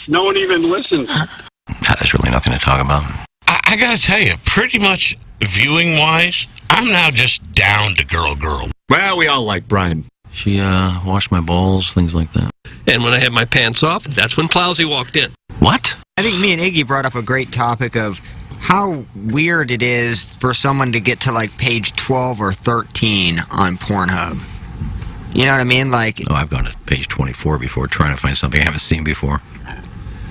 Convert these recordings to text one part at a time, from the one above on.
No one even listens. There's really nothing to talk about. I gotta tell you, pretty much viewing-wise, I'm now just down to girl. Well, we all like Brian. She washed my balls, things like that. And when I had my pants off, that's when Plowsy walked in. What? I think me and Iggy brought up a great topic of how weird it is for someone to get to like page 12 or 13 on Pornhub. You know what I mean? Like, Oh, I've gone to page 24 before trying to find something I haven't seen before.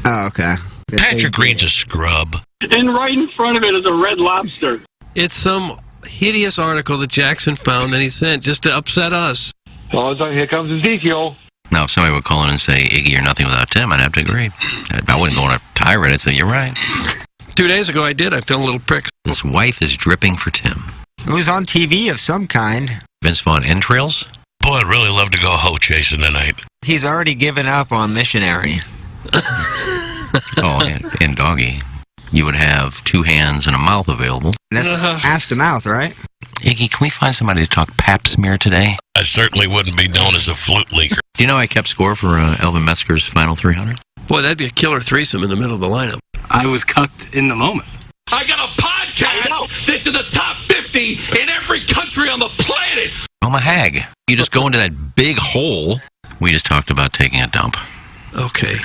oh, okay. Patrick Green's a scrub. And right in front of it is a red lobster. It's some hideous article that Jackson found and he sent just to upset us. Oh, here comes Ezekiel. Now, if somebody would call in and say, Iggy, you're nothing without Tim, I'd have to agree. I wouldn't go on a tirade and say, you're right. 2 days ago I did. I felt a little prick. His wife is dripping for Tim. It was on TV of some kind. Vince Vaughn entrails? Boy, I'd really love to go hoe chasing tonight. He's already given up on missionary. Oh, and doggy. You would have 2 hands and a mouth available. That's ass to mouth, right? Iggy, can we find somebody to talk pap smear today? I certainly wouldn't be known as a flute leaker. Do you know I kept score for Elvin Metzger's final 300? Boy, that'd be a killer threesome in the middle of the lineup. I was cucked in the moment. I got a podcast that's in the top 50 in every country on the planet. I'm a hag. You just go into that big hole. We just talked about taking a dump. Okay.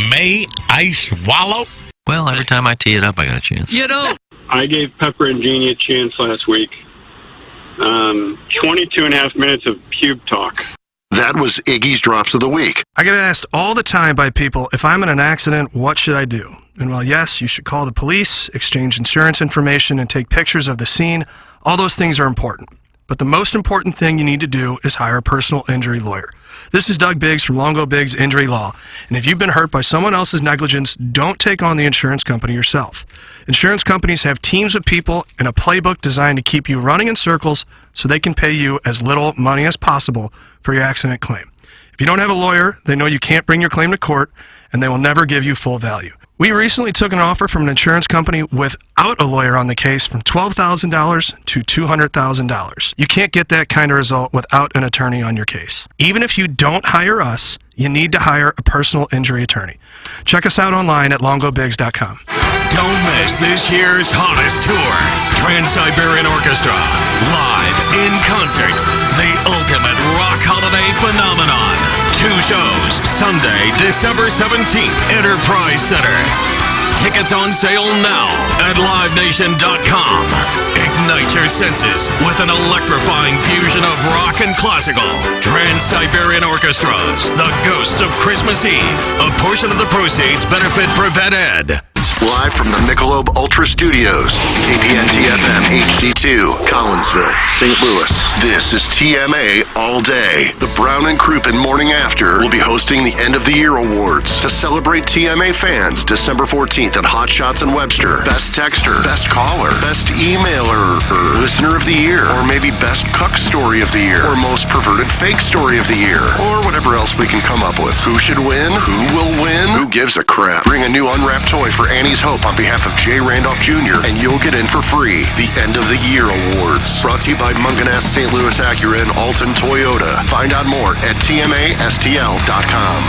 May I swallow? Well, every time I tee it up, I got a chance. You know. I gave Pepper and Jeannie a chance last week. 22 and a half minutes of pube talk. That was Iggy's Drops of the Week. I get asked all the time by people, if I'm in an accident, what should I do? And while yes, you should call the police, exchange insurance information, and take pictures of the scene, all those things are important. But the most important thing you need to do is hire a personal injury lawyer. This is Doug Biggs from Longo Biggs Injury Law. And if you've been hurt by someone else's negligence, don't take on the insurance company yourself. Insurance companies have teams of people and a playbook designed to keep you running in circles so they can pay you as little money as possible for your accident claim. If you don't have a lawyer, they know you can't bring your claim to court, and they will never give you full value. We recently took an offer from an insurance company without a lawyer on the case from $12,000 to $200,000. You can't get that kind of result without an attorney on your case. Even if you don't hire us, you need to hire a personal injury attorney. Check us out online at longobigs.com. Don't miss this year's hottest tour. Trans-Siberian Orchestra, live in concert. The ultimate rock holiday phenomenon. 2 shows, Sunday, December 17th, Enterprise Center. Tickets on sale now at livenation.com. Ignite your senses with an electrifying fusion of rock and classical. Trans-Siberian Orchestras, The Ghosts of Christmas Eve. A portion of the proceeds benefit Prevent Ed. Live from the Michelob Ultra Studios, KPN-TFM HD2, Collinsville, St. Louis. This is TMA All Day. The Brown and Crouppen Morning After will be hosting the End of the Year Awards to celebrate TMA fans December 14th at Hot Shots in Webster. Best Texter, Best Caller, Best Emailer, or Listener of the Year, or maybe Best Cuck Story of the Year, or Most Perverted Fake Story of the Year, or whatever else we can come up with. Who should win? Who will win? Who gives a crap? Bring a new unwrapped toy for Annie's Hope on behalf of Jay Randolph Jr., and you'll get in for free. The End of the Year Awards. Brought to you by Munganess St. Louis Acura and Alton Toyota. Find out more at tmastl.com.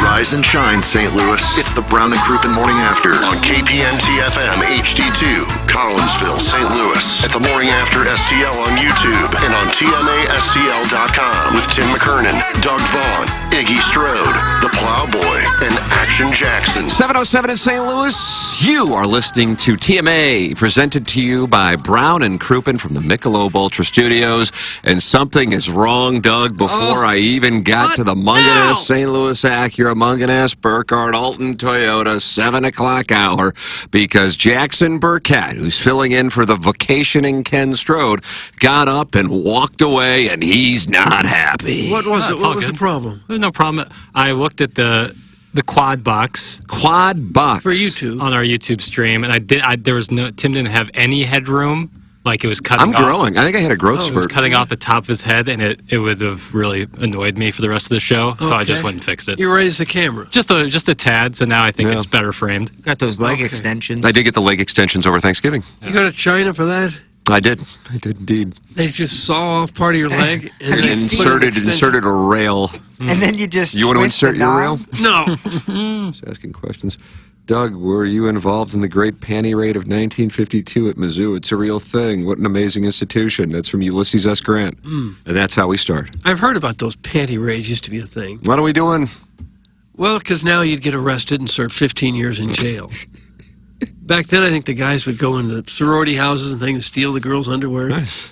Rise and shine, St. Louis. It's the Brown and Crouppen Morning After on KPN-TFM HD2, Collinsville, St. Louis. At the Morning After STL on YouTube and on TMASTL.com with Tim McKernan, Doug Vaughn, Iggy Strode, The Plowboy, and Action Jackson. 7:07 in St. Louis. You are listening to TMA, presented to you by Brown and Crouppen from the Michelob Ultra Studios. And something is wrong, Doug, before I even got to the Munganess St. Louis Acura, Munganess, Burkhardt, Alton Toyota, 7 o'clock hour, because Jackson Burkett, who's filling in for the vacationing Ken Strode, got up and walked away, and he's not happy. What was it? What was the problem? There's no problem. I looked at the quad box. Quad box for YouTube on our YouTube stream, and there was no. Tim didn't have any headroom. Like it was cutting. I'm growing. I think I had a growth spurt. It was cutting off the top of his head, and it would have really annoyed me for the rest of the show. So I just went and fixed it. You raised the camera just a tad. So now I think it's better framed. Got those leg extensions. I did get the leg extensions over Thanksgiving. You go to China for that? I did indeed. They just saw off part of your leg and And then inserted a rail. And then you just You want to twist the insert your rail? knob? No. Just asking questions. Doug, were you involved in the Great Panty Raid of 1952 at Mizzou? It's a real thing. What an amazing institution. That's from Ulysses S. Grant. And that's how we start. I've heard about those panty raids used to be a thing. What are we doing? Well, because now you'd get arrested and serve 15 years in jail. Back then, I think the guys would go into sorority houses and things and steal the girls' underwear. Nice.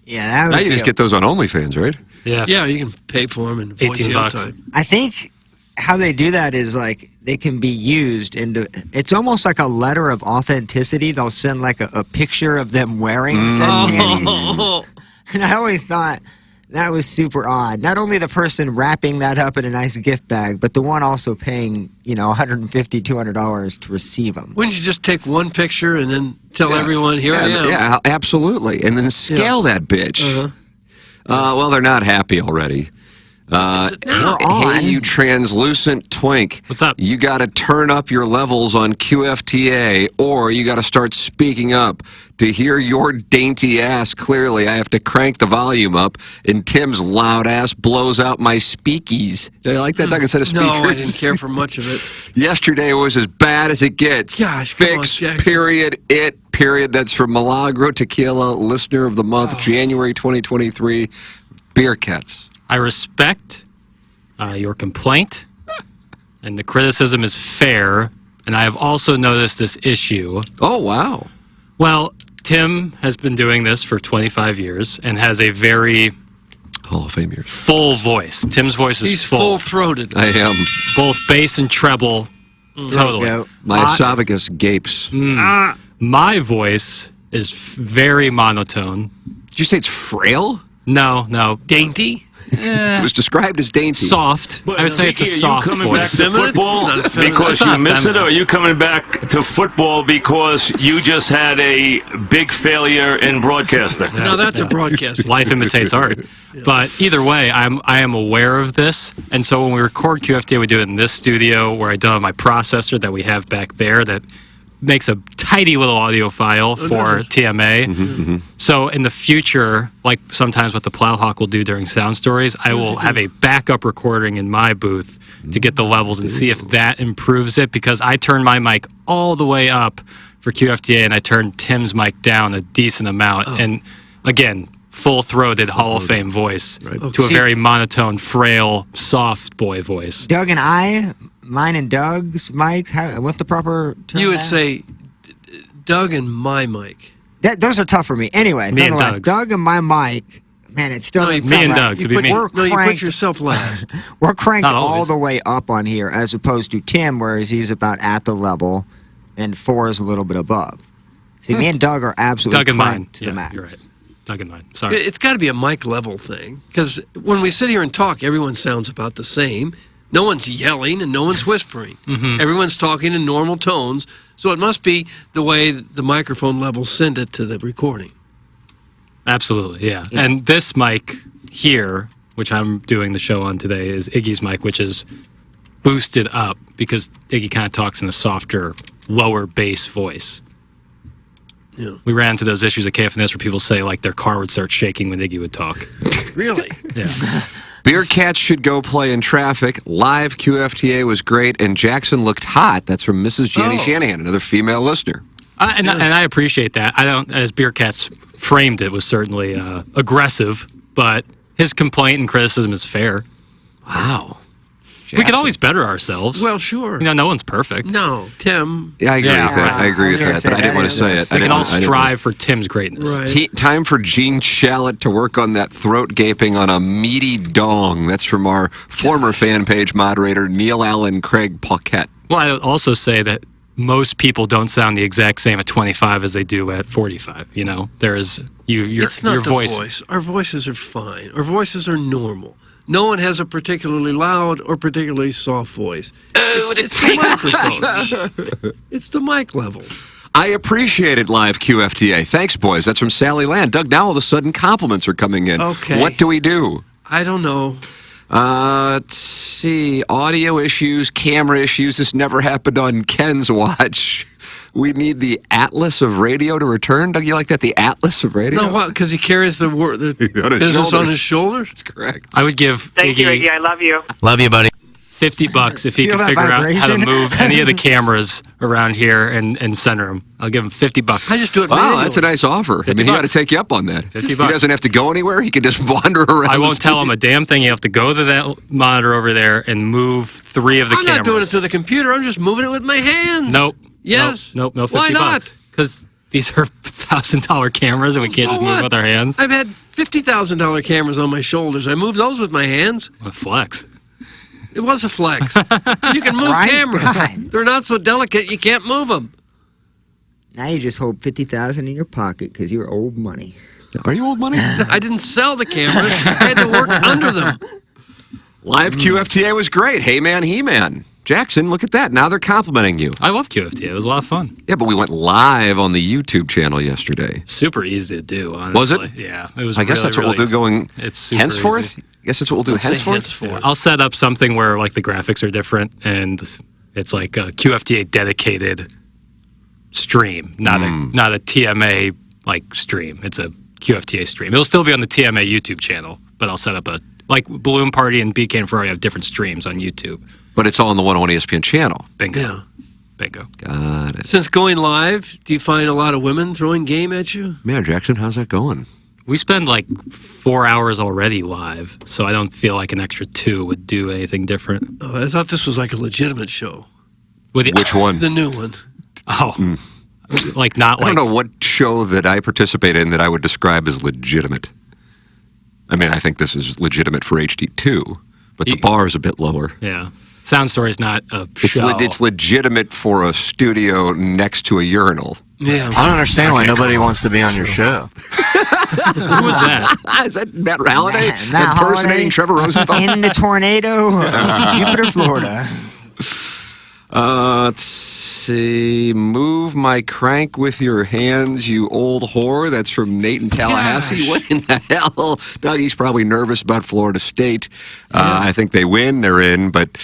Yeah, that would Now you be just get those on OnlyFans, right? Yeah. Yeah, you can pay for them and avoid 18 jail bucks. time. I think how they do that is like they can be used into. It's almost like a letter of authenticity. They'll send like a picture of them wearing said panties. Oh, And I always thought that was super odd. Not only the person wrapping that up in a nice gift bag, but the one also paying, $150, $200 to receive them. wouldn't you just take one picture and then tell everyone, here I am? Yeah, absolutely. And then scale that bitch. Well, they're not happy already. Hey, you translucent twink. What's up? You got to turn up your levels on QFTA, or you got to start speaking up. To hear your dainty ass clearly, I have to crank the volume up, and Tim's loud ass blows out my speakies. Do you like that, Doug, instead of speakers? No, I didn't care for much of it. Yesterday was as bad as it gets. Gosh, come on, Fix, Jackson. period, it, period. That's from Milagro Tequila, Listener of the Month, January 2023. Beer Cats. I respect your complaint, and the criticism is fair. And I have also noticed this issue. Oh, wow. Well, Tim has been doing this for 25 years and has a very Hall of Fame years. full voice. Tim's voice is He's full-throated. I am. both bass and treble. Totally. Yeah. My esophagus gapes. My voice is very monotone. Did you say it's frail? No. Dainty? It was described as dainty. Soft. I would say it's a soft coming back voice. to football It's not feminine. because It's you not miss it, feminine. or are you coming back to football because you just had a big failure in broadcasting? No, that's a broadcast. Life imitates art. But either way, I am aware of this. And so when we record QFTA, we do it in this studio where I don't have my processor that we have back there that makes a tidy little audio file for TMA. So in the future, like sometimes what the Plowhawk will do during Sound Stories, I will have a backup recording in my booth to get the levels and see if that improves it, because I turn my mic all the way up for QFTA and I turn Tim's mic down a decent amount. And again, full-throated Hall of Fame voice to a very monotone, frail, soft boy voice. Doug and I, mine and Doug's mic, what's the proper term? You would say Doug and my mic. Those are tough for me. Anyway, Me and nonetheless, Doug's. Doug and my mic, man, it still doesn't me sound and right. Doug, to be me. We're No, you put cranked, yourself last. we're cranked Not all always. the way up on here, as opposed to Tim, whereas he's about at the level, and 4 is a little bit above. See, me and Doug are absolutely Doug and mine. cranked to the max. You're right. Doug and mine. Sorry. It's got to be a mic level thing, because when we sit here and talk, everyone sounds about the same. No one's yelling and no one's whispering. Everyone's talking in normal tones, so it must be the way the microphone levels send it to the recording. Absolutely, yeah. And this mic here, which I'm doing the show on today, is Iggy's mic, which is boosted up because Iggy kind of talks in a softer, lower bass voice. Yeah. We ran into those issues at KFNS where people say like their car would start shaking when Iggy would talk. Really? Yeah. Beer Cats should go play in traffic. Live QFTA was great, and Jackson looked hot. That's from Mrs. Jenny Shanahan, another female listener. And I appreciate that. I don't, as Beer Cats framed it, was certainly aggressive, but his complaint and criticism is fair. Wow. We could always better ourselves. Well, sure. No one's perfect. No, Tim. Yeah, I agree Yeah, with that. right. I agree with I was that, gonna but I didn't want to say it. We can all I didn't- strive for Tim's greatness. Right. Time for Gene Shalit to work on that throat gaping on a meaty dong. That's from our former fan page moderator, Neil Allen Craig Paquette. Well, I would also say that most people don't sound the exact same at 25 as they do at 45. You know, there is your It's not your the voice. voice. Our voices are fine. Our voices are normal. No one has a particularly loud or particularly soft voice. It's the microphone. It's the mic level. I appreciated live QFTA. Thanks, boys. That's from Sally Land. Doug, now all of a sudden compliments are coming in. Okay. What do we do? I don't know. Let's see. Audio issues, camera issues. This never happened on Ken's watch. We need the Atlas of radio to return. Don't you like that? The Atlas of radio? No, what? Because he carries the On his business on shoulders. his shoulders? That's correct. I would give Thank you, Iggy Iggy. I love you. Love you, buddy. $50 if he Feel can that figure out how to vibration? move any of the cameras around here and center them. I'll give him $50. I just do it Wow, manually. that's a nice offer. I mean, he got to take you up on that. He $50. doesn't have to go anywhere. He can just wander around. I the won't tell him studio. a damn thing. You have to go to that monitor over there and move 3 of the I'm cameras. not doing it to the computer. I'm just moving it with my hands. Nope. Yes. Nope. No $50. Why not? Because these are $1,000 cameras and we can't So just move what? with our hands. I've had $50,000 cameras on my shoulders. I moved those with my hands. A flex. It was a flex. You can move Right? cameras. God. They're not so delicate. You can't move them. Now you just hold $50,000 in your pocket because you're old money. Are you old money? I didn't sell the cameras. I had to work under them. Live QFTA was great. Hey, man, He-Man. Jackson, look at that. Now they're complimenting you. I love QFT. It was a lot of fun. Yeah, but we went live on the YouTube channel yesterday. Super easy to do, honestly. Was it? Yeah. It was I guess really, that's what we'll really do going It's super henceforth. easy. I guess that's what we'll do Let's say henceforth. Yeah, I'll set up something where like the graphics are different and it's like a QFTA dedicated stream, not a TMA like stream. It's a QFTA stream. It'll still be on the TMA YouTube channel, but I'll set up a like Balloon Party and BK and Ferrari have different streams on YouTube. But it's all on the 101 ESPN channel. Bingo. Yeah. Bingo. Got it. Since going live, do you find a lot of women throwing game at you? Man, Jackson, how's that going? We spend like 4 hours already live, so I don't feel like an extra 2 would do anything different. Oh, I thought this was like a legitimate show. With the, Which one? The new one. Oh, like not I like don't know what show that I participate in that I would describe as legitimate. I mean, I think this is legitimate for HD2, but the bar is a bit lower. Yeah, Sound Story is not a show. It's legitimate for a studio next to a urinal. Yeah. I don't understand why nobody wants to be on your show. Who was that? Is that Matt Halliday Matt impersonating Halliday Trevor Rosenthal? in the tornado of Jupiter, Florida. Let's see. Move my crank with your hands, you old whore. That's from Nate in Tallahassee. Gosh. What in the hell? Dougie's probably nervous about Florida State. I think they win, they're in, but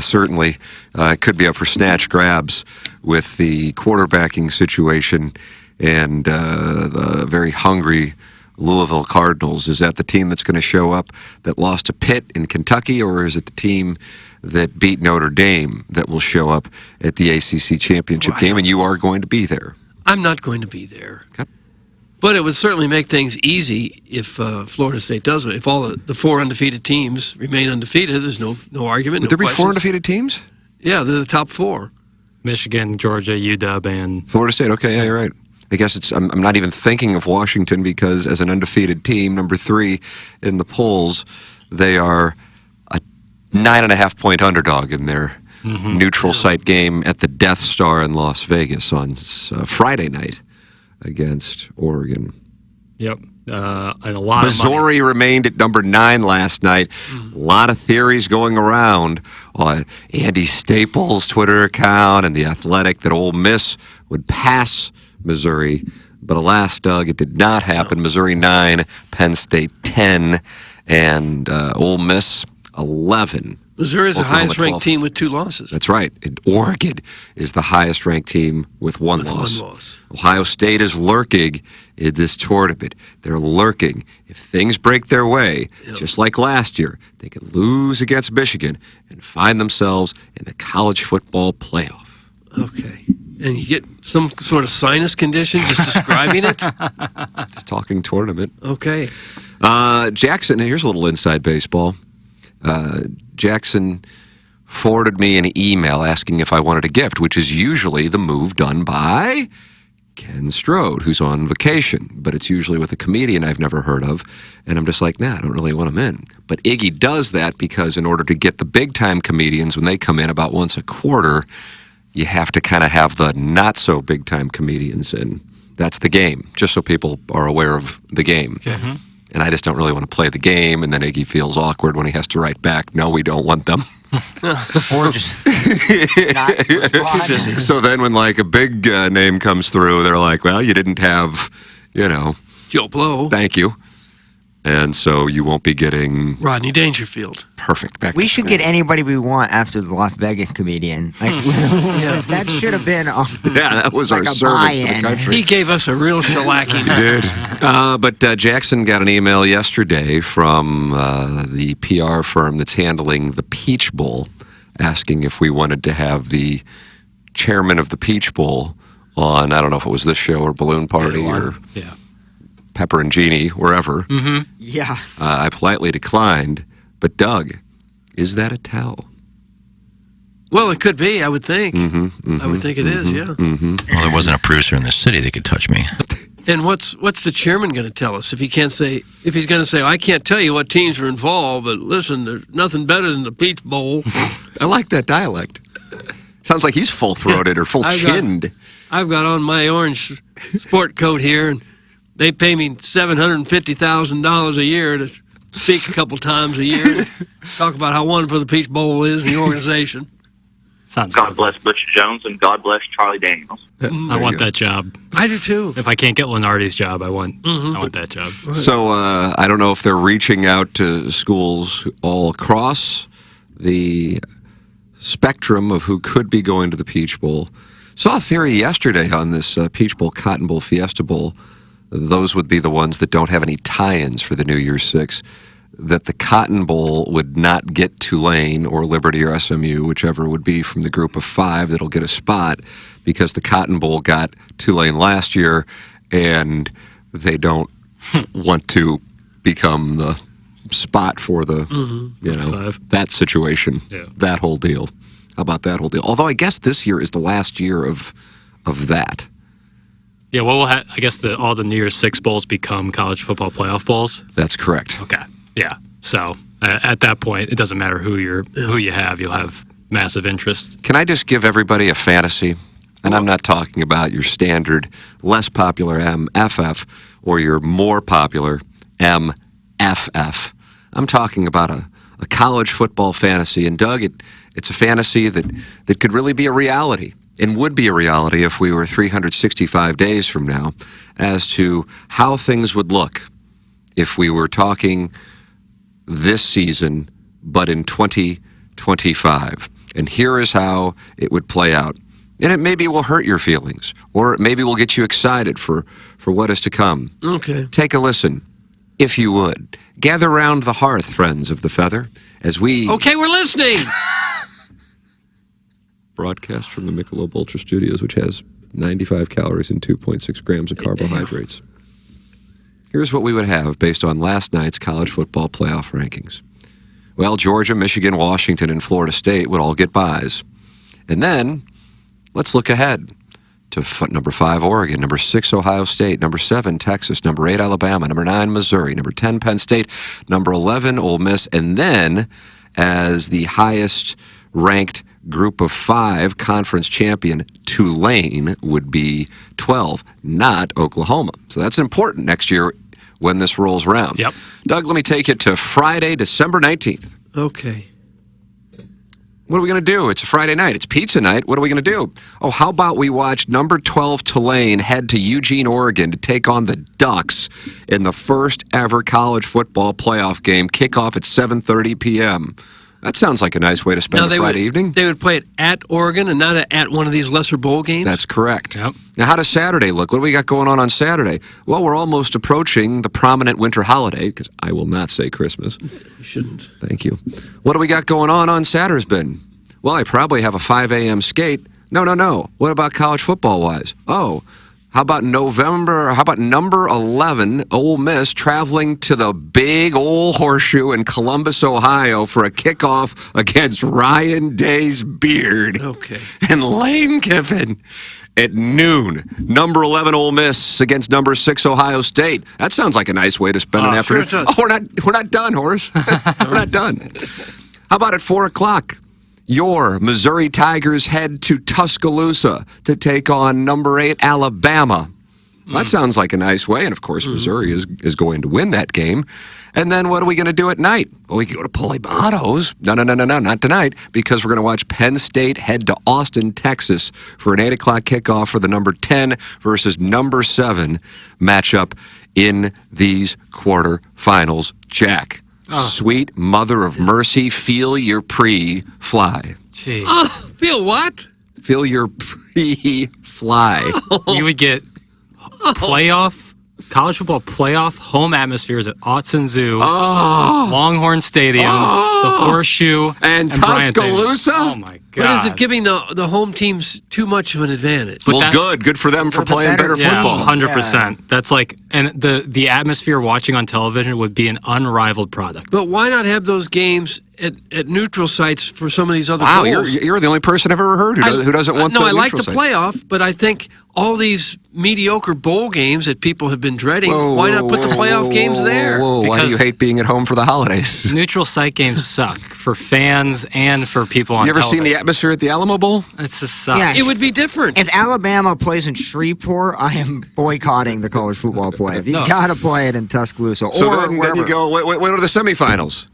certainly it could be up for snatch grabs with the quarterbacking situation and the very hungry Louisville Cardinals. Is that the team that's going to show up that lost to Pitt in Kentucky, or is it the team that beat Notre Dame that will show up at the ACC championship game? And you are going to be there. I'm not going to be there. Okay. But it would certainly make things easy if Florida State does it. If all the 4 undefeated teams remain undefeated, there's no argument. Would no there be 4 questions. undefeated teams? Yeah, they're the top 4. Michigan, Georgia, UW, and Florida State. Okay, yeah, you're right. I guess it's. I'm not even thinking of Washington because as an undefeated team, number 3 in the polls, they are a 9.5-point underdog in their neutral site game at the Death Star in Las Vegas on Friday night against Oregon. yep, and a lot of money. Missouri remained at number 9 last night. A lot of theories going around on Andy Staples' Twitter account and The Athletic that Ole Miss would pass Missouri. But alas, Doug, it did not happen. Missouri 9, Penn State 10, and Ole Miss 11. Missouri is the Oklahoma highest 12. ranked team with 2 losses. That's right. And Oregon is the highest ranked team with one loss. Ohio State is lurking in this tournament. They're lurking. If things break their way, just like last year, they could lose against Michigan and find themselves in the college football playoff. Okay. And you get some sort of sinus condition just describing it? Just talking tournament. Okay. Jackson, here's a little inside baseball. Jackson forwarded me an email asking if I wanted a gift, which is usually the move done by Ken Strode, who's on vacation. But it's usually with a comedian I've never heard of. And I'm just like, nah, I don't really want him in. But Iggy does that because in order to get the big-time comedians, when they come in about once a quarter, you have to kind of have the not-so-big-time comedians in. That's the game, just so people are aware of the game. Okay. And I just don't really want to play the game, and then Iggy feels awkward when he has to write back, no, we don't want them. Or just not respond. So then when, like, a big name comes through, they're like, well, you didn't have, Joe Blow. thank you. And so you won't be getting Rodney Dangerfield. perfect. Back We to should school. get anybody we want after the Las Vegas comedian. Like, that should have been Yeah, that was like our a service to the buy-in. country. He gave us a real shellacking. He did. But Jackson got an email yesterday from the PR firm that's handling the Peach Bowl, asking if we wanted to have the chairman of the Peach Bowl on, I don't know if it was this show or Balloon Party or Yeah. Pepper and Genie, wherever. Yeah. I politely declined. But Doug, is that a tell? Well, it could be, I would think. I would think it is, yeah. Well, there wasn't a producer in the city that could touch me. And what's the chairman going to tell us if he can't say, if he's going to say, I can't tell you what teams are involved, but listen, there's nothing better than the Peach Bowl. I like that dialect. Sounds like he's full-throated or full-chinned. I've got on my orange sport coat here, and they pay me $750,000 a year to speak a couple times a year, talk about how wonderful the Peach Bowl is in the organization. Sounds God good. bless Butch Jones and God bless Charlie Daniels. I want that job. I do too. If I can't get Lenardi's job, I want that job. So I don't know if they're reaching out to schools all across the spectrum of who could be going to the Peach Bowl. Saw a theory yesterday on this Peach Bowl, Cotton Bowl, Fiesta Bowl. Those would be the ones that don't have any tie-ins for the New Year's Six. That the Cotton Bowl would not get Tulane or Liberty or SMU, whichever would be from the group of five that'll get a spot, because the Cotton Bowl got Tulane last year, and they don't want to become the spot for the, that situation, that whole deal. How about that whole deal? Although I guess this year is the last year of that. Yeah, well, I guess all the New Year's Six bowls become college football playoff bowls. That's correct. Okay. Yeah. So at that point, it doesn't matter who you have. You'll have massive interest. Can I just give everybody a fantasy? And I'm not talking about your standard less popular MFF or your more popular MFF. I'm talking about a college football fantasy. And Doug, it's a fantasy that could really be a reality, and would be a reality if we were 365 days from now, as to how things would look if we were talking this season, but in 2025. And here is how it would play out. And it maybe will hurt your feelings, or it maybe will get you excited for what is to come. Okay. Take a listen, if you would. Gather round the hearth, friends of the feather, as we Okay, we're listening. broadcast from the Michelob Ultra Studios, which has 95 calories and 2.6 grams of carbohydrates. Here's what we would have based on last night's college football playoff rankings. Well, Georgia, Michigan, Washington, and Florida State would all get byes. And then, let's look ahead to number 5, Oregon, number 6, Ohio State, number 7, Texas, number 8, Alabama, number 9, Missouri, number 10, Penn State, number 11, Ole Miss, and then, as the highest ranked group of 5 conference champion, Tulane would be 12, not Oklahoma. So that's important next year when this rolls around. Yep. Doug, let me take you to Friday, December 19th. Okay. What are we going to do? It's a Friday night. It's pizza night. What are we going to do? Oh, how about we watch number 12 Tulane head to Eugene, Oregon to take on the Ducks in the first ever college football playoff game, kickoff at 7:30 p.m. That sounds like a nice way to spend a Friday evening. They would play it at Oregon and not at one of these lesser bowl games? That's correct. Yep. Now, how does Saturday look? What do we got going on Saturday? Well, we're almost approaching the prominent winter holiday, because I will not say Christmas. You shouldn't. Thank you. What do we got going on Saturday's been? Well, I probably have a 5 a.m. skate. No. What about college football-wise? Oh, how about number 11, Ole Miss, traveling to the big old horseshoe in Columbus, Ohio for a kickoff against Ryan Day's Beard and Lane Kiffin at noon. Number 11, Ole Miss against number 6, Ohio State. That sounds like a nice way to spend an afternoon. Sure it does. Oh, we're not done, Horace. We're not done. How about at 4 o'clock? Your Missouri Tigers head to Tuscaloosa to take on number 8, Alabama. That sounds like a nice way. And, of course, Missouri is going to win that game. And then what are we going to do at night? Well, we can go to Polimanos. No, not tonight, because we're going to watch Penn State head to Austin, Texas for an 8 o'clock kickoff for the number 10 versus number 7 matchup in these quarterfinals, Jack. Sweet mother of mercy, feel your pre-fly. Gee. Oh, feel what? Feel your pre-fly. You would get college football playoff home atmospheres at Autzen Zoo, Longhorn Stadium, the Horseshoe, and Bryant Tuscaloosa. Oh my God! But is it giving the home teams too much of an advantage? Well, good for them for playing better football. 100%. That's like, and the atmosphere watching on television would be an unrivaled product. But why not have those games at neutral sites for some of these other Wow, bowls? you're the only person I've ever heard who doesn't want the No, I like the neutral site. playoff, but I think all these mediocre bowl games that people have been dreading, why not put the playoff games there? Why do you hate being at home for the holidays? Neutral site games suck for fans and for people on You ever television. seen the atmosphere at the Alamo Bowl? It just sucks. Yeah. It would be different. If Alabama plays in Shreveport, I am boycotting the college football play. You got to play it in Tuscaloosa So or then wherever. you go, what are the semifinals?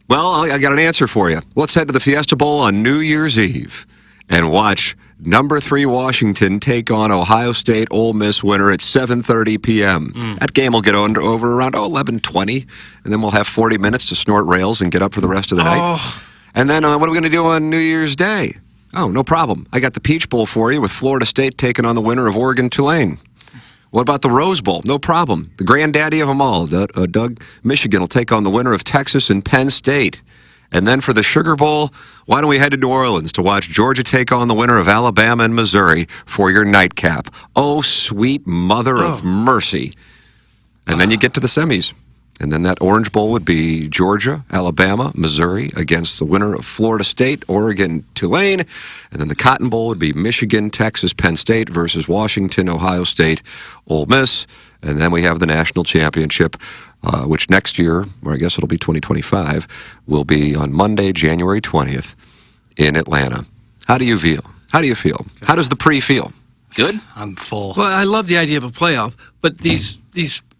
Well, I got an answer for you. Let's head to the Fiesta Bowl on New Year's Eve and watch number 3 Washington take on Ohio State Ole Miss winner at 7:30 p.m. That game will get over around 11:20, and then we'll have 40 minutes to snort rails and get up for the rest of the night. And then what are we going to do on New Year's Day? Oh, no problem. I got the Peach Bowl for you with Florida State taking on the winner of Oregon-Tulane. What about the Rose Bowl? No problem. The granddaddy of them all, Doug, Michigan will take on the winner of Texas and Penn State. And then for the Sugar Bowl, why don't we head to New Orleans to watch Georgia take on the winner of Alabama and Missouri for your nightcap? Oh, sweet mother of mercy. And then you get to the semis. And then that Orange Bowl would be Georgia, Alabama, Missouri against the winner of Florida State, Oregon, Tulane. And then the Cotton Bowl would be Michigan, Texas, Penn State versus Washington, Ohio State, Ole Miss. And then we have the national championship, which next year, or I guess it'll be 2025, will be on Monday, January 20th in Atlanta. How do you feel? How do you feel? How does the pre feel? Good? I'm full. Well, I love the idea of a playoff, but these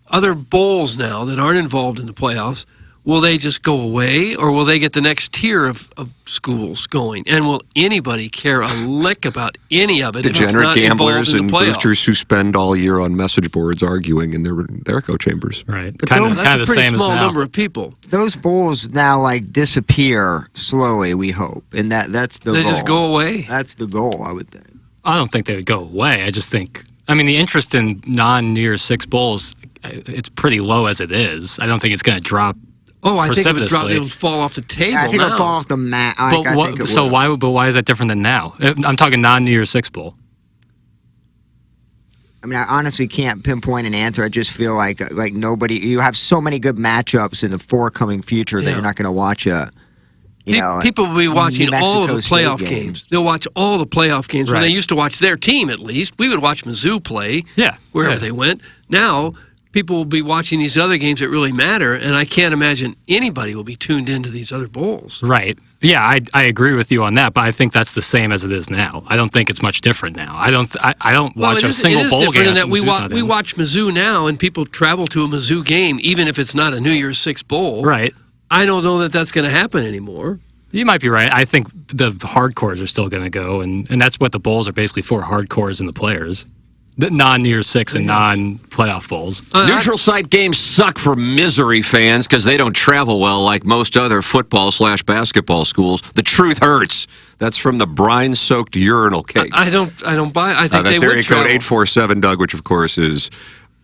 other bowls now that aren't involved in the playoffs, will they just go away, or will they get the next tier of schools going? And will anybody care a lick about any of it if it's Degenerate not gamblers involved in and the playoffs? boosters who spend all year on message boards arguing in their echo chambers. Right. But Kind of That's the a pretty same as small now. number of people. Those bowls now disappear slowly, we hope, and that's the They goal. just go away. That's the goal, I would think. I don't think they would go away. I just think, the interest in non-New Year's Six bowls, it's pretty low as it is. I don't think it's going to drop. Oh, I think it would precipitously. it would fall off the table. Yeah, I think now. it'll fall off the mat. But why is that different than now? I'm talking non-New Year's Six bowl. I honestly can't pinpoint an answer. I just feel like nobody. You have so many good matchups in the forthcoming future that you're not going to watch People will be watching New all of the Mexico State playoff games. They'll watch all the playoff games. When Right. they used to watch their team, at least, we would watch Mizzou play wherever Yeah. they went. Now, people will be watching these other games that really matter, and I can't imagine anybody will be tuned into these other bowls. Right. Yeah, I agree with you on that, but I think that's the same as it is now. I don't think it's much different now. I don't watch a single bowl game. It is different in that Mizzou's not we in. watch Mizzou now, and people travel to a Mizzou game, even if it's not a New Year's Six bowl. Right. I don't know that that's going to happen anymore. You might be right. I think the hardcores are still going to go, and that's what the bowls are basically for, hardcores and the players. The non-New Year's Six and non-playoff bowls. Neutral site games suck for Missouri fans because they don't travel well like most other football/basketball schools. The truth hurts. That's from the brine-soaked urinal cake. I don't buy. I think That's they would area travel. code 847 Doug, which of course is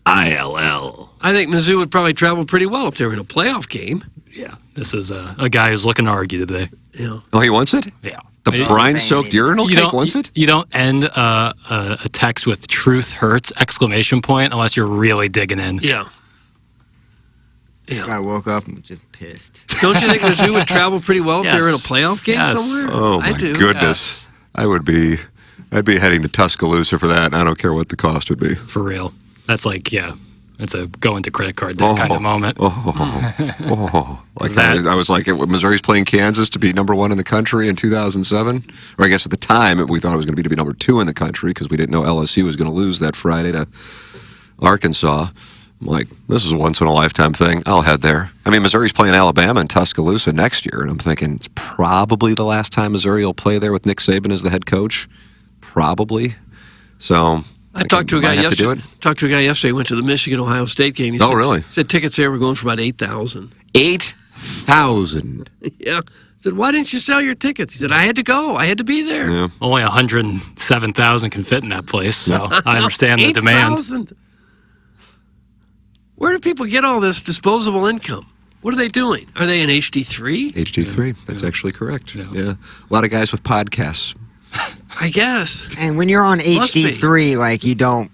ILL. I think Mizzou would probably travel pretty well if they were in a playoff game. Yeah, this is a guy who's looking to argue today. Yeah. Oh, he wants it? Yeah. The brine-soaked urinal cake wants it? You don't end a text with "truth hurts!" ! Unless you're really digging in. Yeah. I woke up and was just pissed. Don't you think Mizzou would travel pretty well if they were in a playoff game somewhere? Oh, I my do. goodness. I'd be heading to Tuscaloosa for that, and I don't care what the cost would be. For real. That's it's a go into credit card debt kind of moment. Like I was like, Missouri's playing Kansas to be number 1 in the country in 2007. Or I guess at the time, we thought it was going to be number 2 in the country because we didn't know LSU was going to lose that Friday to Arkansas. I'm like, this is a once-in-a-lifetime thing. I'll head there. Missouri's playing Alabama in Tuscaloosa next year, and I'm thinking it's probably the last time Missouri will play there with Nick Saban as the head coach. Probably. So I talked to a guy might have to do yesterday. Talked to a guy yesterday. Went to the Michigan-Ohio State game. He Oh, said, really? Said tickets there were going for about 8,000. 8,000. Yeah. I said, why didn't you sell your tickets? He said, I had to go. I had to be there. Yeah. Only 107,000 can fit in that place, so I understand the demand. 8,000. Where do people get all this disposable income? What are they doing? Are they in HD3? HD3. That's actually correct. Yeah. A lot of guys with podcasts. I guess. And when you're on Must be. HD3, like you don't,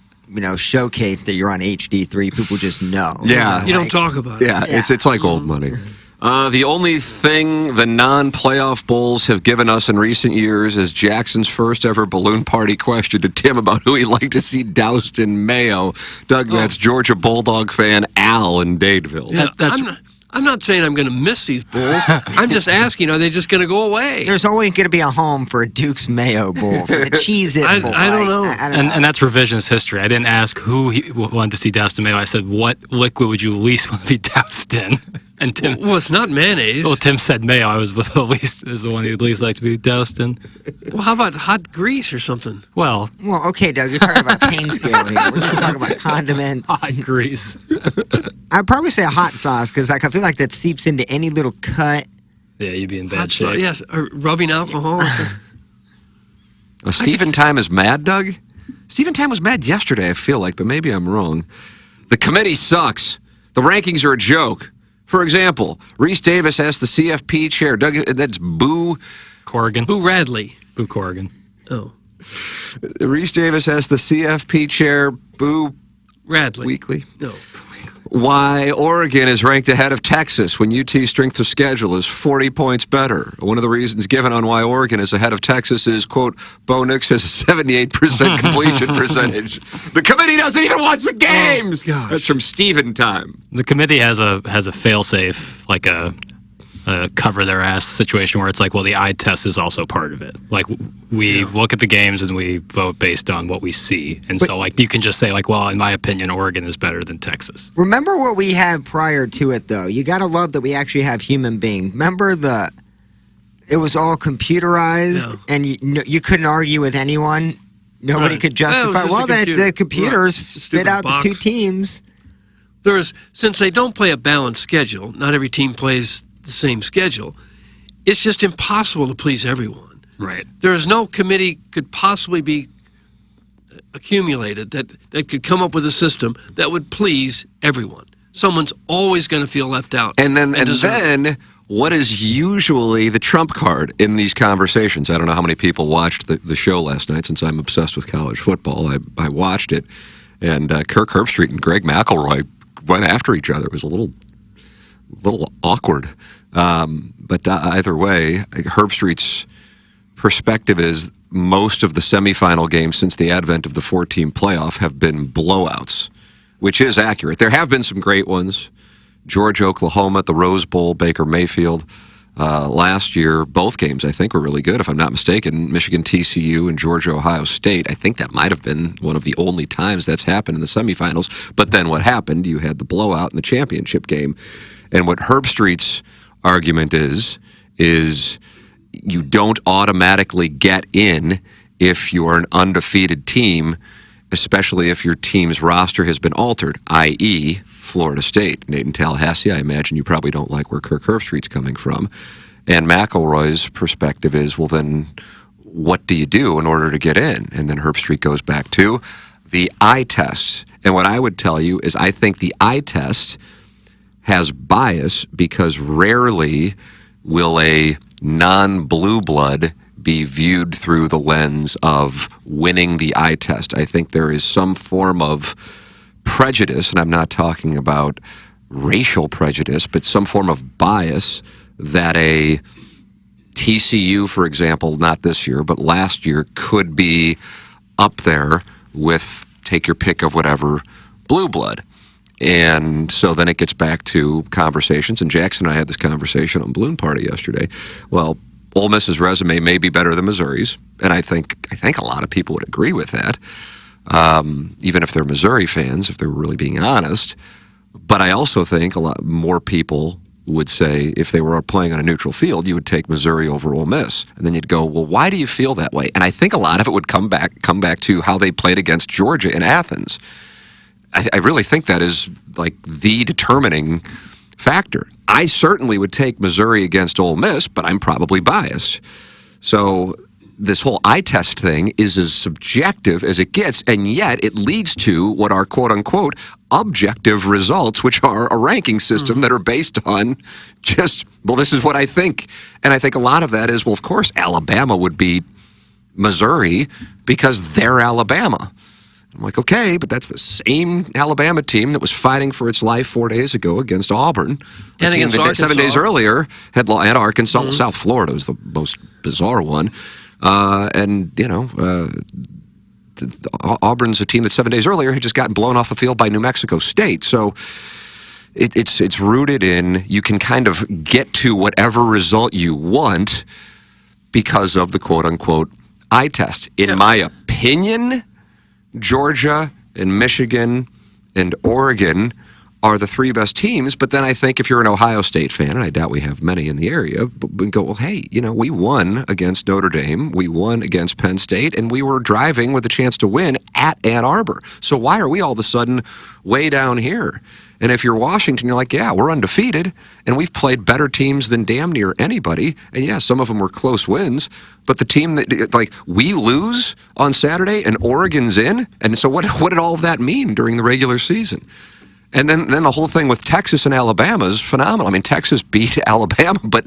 showcase that you're on HD3. People just know. Yeah. You don't talk about it. Yeah, it's like old money. The only thing the non-playoff Bulls have given us in recent years is Jackson's first ever balloon party question to Tim about who he'd like to see doused in mayo. Doug, that's Georgia Bulldog fan Al in Dadeville. Yeah, I'm not saying I'm going to miss these Bulls. I'm just asking, are they just going to go away? There's always going to be a home for a Duke's Mayo Bowl, for the Cheez-It Bowl. I don't know. And that's revisionist history. I didn't ask who he wanted to see doused in mayo. I said, what liquid would you least want to be doused in? And Tim, well, it's not mayonnaise. Well, Tim said mayo. I was with the one he'd least like to be doused in. Well, how about hot grease or something? Well, okay, Doug, you're talking about cane scale here. We're talking about condiments. Hot grease. I'd probably say a hot sauce because I feel like that seeps into any little cut. Yeah, you'd be in bad Hot shape. sauce, yes, or rubbing alcohol. Or something. Stephen Time is mad, Doug? Stephen Time was mad yesterday, I feel like, but maybe I'm wrong. The committee sucks. The rankings are a joke. For example, Reese Davis asked the CFP chair, Doug, that's Boo Corrigan. Boo Radley. Boo Corrigan. Oh. Reese Davis asked the CFP chair, Boo Radley. Weekly. No. Why Oregon is ranked ahead of Texas when UT's strength of schedule is 40 points better. One of the reasons given on why Oregon is ahead of Texas is, quote, Bo Nix has a 78% completion percentage. The committee doesn't even watch the games. Oh, that's from Stephen Time. The committee has a fail-safe, like a cover their ass situation where it's like, well, the eye test is also part of it. Like, we look at the games and we vote based on what we see. And so, like, you can just say, like, well, in my opinion, Oregon is better than Texas. Remember what we had prior to it, though. You got to love that we actually have human beings. Remember it was all computerized and you couldn't argue with anyone. Nobody could justify. Well, the computers spit out the two teams. Since they don't play a balanced schedule, not every team plays the same schedule, it's just impossible to please everyone. Right. There is no committee could possibly be accumulated that could come up with a system that would please everyone. Someone's always going to feel left out. And then what is usually the trump card in these conversations? I don't know how many people watched the show last night since I'm obsessed with college football. I watched it, and Kirk Herbstreit and Greg McElroy went after each other. It was a little awkward. But either way, Herbstreit's perspective is most of the semifinal games since the advent of the 4-team playoff have been blowouts, which is accurate. There have been some great ones. Georgia, Oklahoma at the Rose Bowl, Baker Mayfield. Last year, both games I think were really good, if I'm not mistaken. Michigan, TCU, and Georgia, Ohio State. I think that might have been one of the only times that's happened in the semifinals. But then what happened? You had the blowout in the championship game. And what Herbstreit's argument is you don't automatically get in if you're an undefeated team, especially if your team's roster has been altered, i.e., Florida State. Nate in Tallahassee, I imagine you probably don't like where Kirk Herbstreit's coming from. And McElroy's perspective is, well, then what do you do in order to get in? And then Herbstreit goes back to the eye test. And what I would tell you is I think the eye test has bias because rarely will a non-blue blood be viewed through the lens of winning the eye test. I think there is some form of prejudice, and I'm not talking about racial prejudice, but some form of bias that a TCU, for example, not this year, but last year, could be up there with, take your pick of whatever, blue blood. And so then it gets back to conversations, and Jackson and I had this conversation on Balloon Party yesterday. Well, Ole Miss's resume may be better than Missouri's, and I think a lot of people would agree with that, even if they're Missouri fans, if they're really being honest. But I also think a lot more people would say if they were playing on a neutral field, you would take Missouri over Ole Miss. And then you'd go, well, why do you feel that way? And I think a lot of it would come back to how they played against Georgia in Athens. I really think that is like the determining factor. I certainly would take Missouri against Ole Miss, but I'm probably biased. So this whole eye test thing is as subjective as it gets, and yet it leads to what are quote-unquote objective results, which are a ranking system that are based on just, well, this is what I think. And I think a lot of that is, well, of course, Alabama would beat Missouri because they're Alabama. I'm like, okay, but that's the same Alabama team that was fighting for its life 4 days ago against Auburn. And team against that Arkansas. 7 days earlier had at Arkansas. South Florida was the most bizarre one. Auburn's a team that 7 days earlier had just gotten blown off the field by New Mexico State. So it's rooted in, you can kind of get to whatever result you want because of the quote-unquote eye test. In my opinion, Georgia and Michigan and Oregon are the three best teams, but then I think if you're an Ohio State fan, and I doubt we have many in the area, but we go, well, hey, we won against Notre Dame, we won against Penn State, and we were driving with a chance to win at Ann Arbor. So why are we all of a sudden way down here? And if you're Washington, you're like, yeah, we're undefeated, and we've played better teams than damn near anybody. And yeah, some of them were close wins, but the team that, like, we lose on Saturday and Oregon's in, and so what did all of that mean during the regular season? And then the whole thing with Texas and Alabama is phenomenal. I mean, Texas beat Alabama, but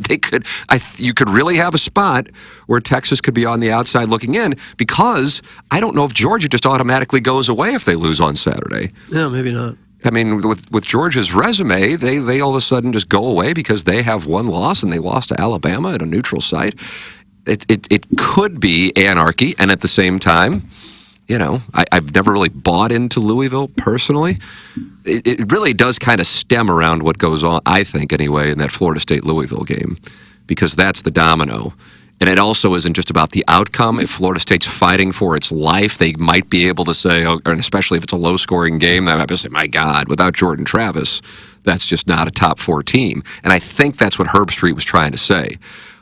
you could really have a spot where Texas could be on the outside looking in, because I don't know if Georgia just automatically goes away if they lose on Saturday. No, maybe not. I mean, with Georgia's resume, they all of a sudden just go away because they have one loss and they lost to Alabama at a neutral site. It could be anarchy, and at the same time, I've never really bought into Louisville personally. It really does kind of stem around what goes on, I think, anyway, in that Florida State-Louisville game, because that's the domino. And it also isn't just about the outcome. If Florida State's fighting for its life, they might be able to say, and especially if it's a low-scoring game, they might be able to say, my God, without Jordan Travis, that's just not a top four team. And I think that's what Herb Street was trying to say.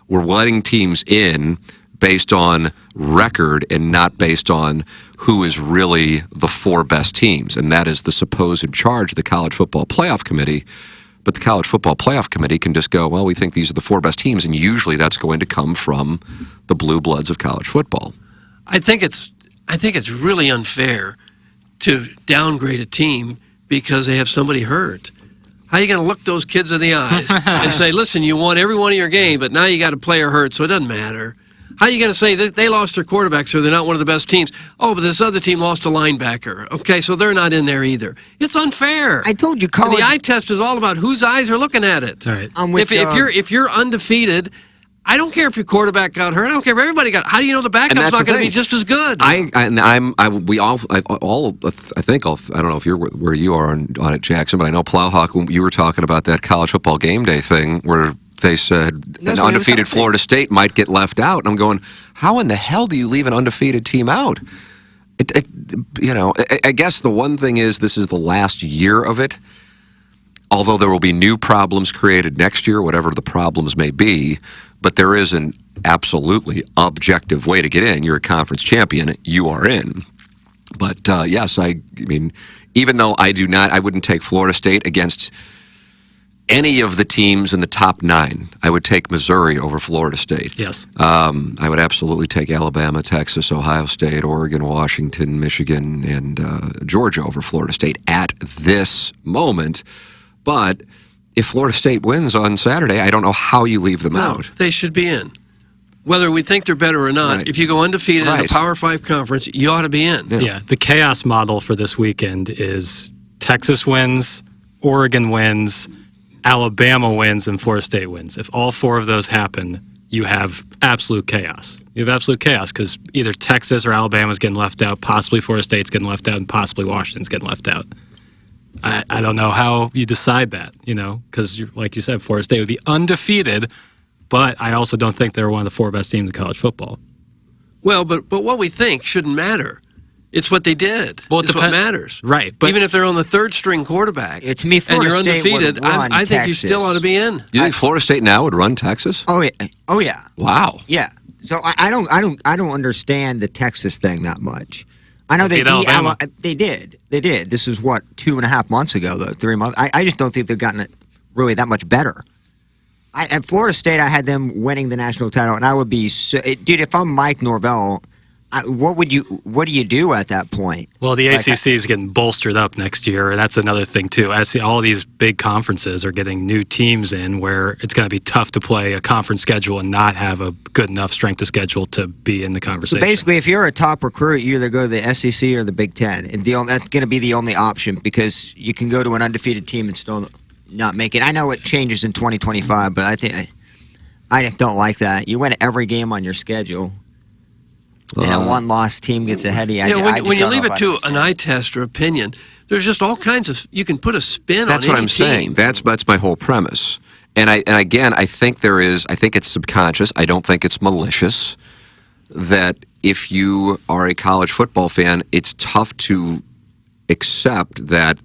We're letting teams in based on record and not based on who is really the four best teams. And that is the supposed charge of the College Football Playoff Committee. But the College Football Playoff Committee can just go, well, we think these are the four best teams, and usually that's going to come from the blue bloods of college football. I think it's really unfair to downgrade a team because they have somebody hurt. How are you going to look those kids in the eyes and say, listen, you won every one of your game, but now you got a player hurt, so it doesn't matter? How are you going to say that they lost their quarterback, so they're not one of the best teams? Oh, but this other team lost a linebacker. Okay, so they're not in there either. It's unfair. I told you, college. And the eye test is all about whose eyes are looking at it. All right. If you're undefeated, I don't care if your quarterback got hurt. I don't care if everybody got. How do you know the backup's not going to be just as good? I don't know if you're where you are on it, Jackson, but I know Plowhawk, when you were talking about that college football game day thing where they said an undefeated Florida State might get left out. And I'm going, how in the hell do you leave an undefeated team out? I guess the one thing is this is the last year of it. Although there will be new problems created next year, whatever the problems may be, but there is an absolutely objective way to get in. You're a conference champion, you are in. But yes, I mean, even though I wouldn't take Florida State against any of the teams in the top 9. I would take Missouri over Florida State. Yes. I would absolutely take Alabama, Texas, Ohio State, Oregon, Washington, Michigan, and Georgia over Florida State at this moment. But if Florida State wins on Saturday, I don't know how you leave them out. They should be in. Whether we think they're better or not, Right. if you go undefeated in a Power 5 conference, you ought to be in. Yeah, the chaos model for this weekend is Texas wins, Oregon wins, Alabama wins, and Florida State wins. If all four of those happen, you have absolute chaos. You have absolute chaos because either Texas or Alabama's getting left out, possibly Florida State's getting left out, and possibly Washington's getting left out. I don't know how you decide that, because like you said, Florida State would be undefeated, but I also don't think they're one of the four best teams in college football. Well, but what we think shouldn't matter. It's what they did. Well, it's what matters. Right. But even if they're on the third-string quarterback, to me, and Florida you're State undefeated, would run I think you Texas. still ought to be in. You think Florida State now would run Texas? Oh yeah. Oh yeah. Wow. Yeah. So I don't understand the Texas thing that much. I know They they beat beat Alabama. They did. This is what 2.5 months ago, though. 3 months. I just don't think they've gotten it really that much better. At Florida State, I had them winning the national title, and I would be dude. If I'm Mike Norvell, what do you do at that point? Well, the ACC is getting bolstered up next year, and that's another thing too. As all these big conferences are getting new teams in, where it's going to be tough to play a conference schedule and not have a good enough strength of schedule to be in the So conversation. basically, if you're a top recruit, you either go to the SEC or the Big Ten, and that's going to be the only option because you can go to an undefeated team and still not make it. I know it changes in 2025, but I think I don't like that. You win every game on your schedule. And a one-loss team gets ahead of you. When you leave it to an eye test or opinion, there's just all kinds of. You can put a spin That's on what any I'm team. saying. That's my whole premise. And again, I think it's subconscious. I don't think it's malicious. That if you are a college football fan, it's tough to accept that.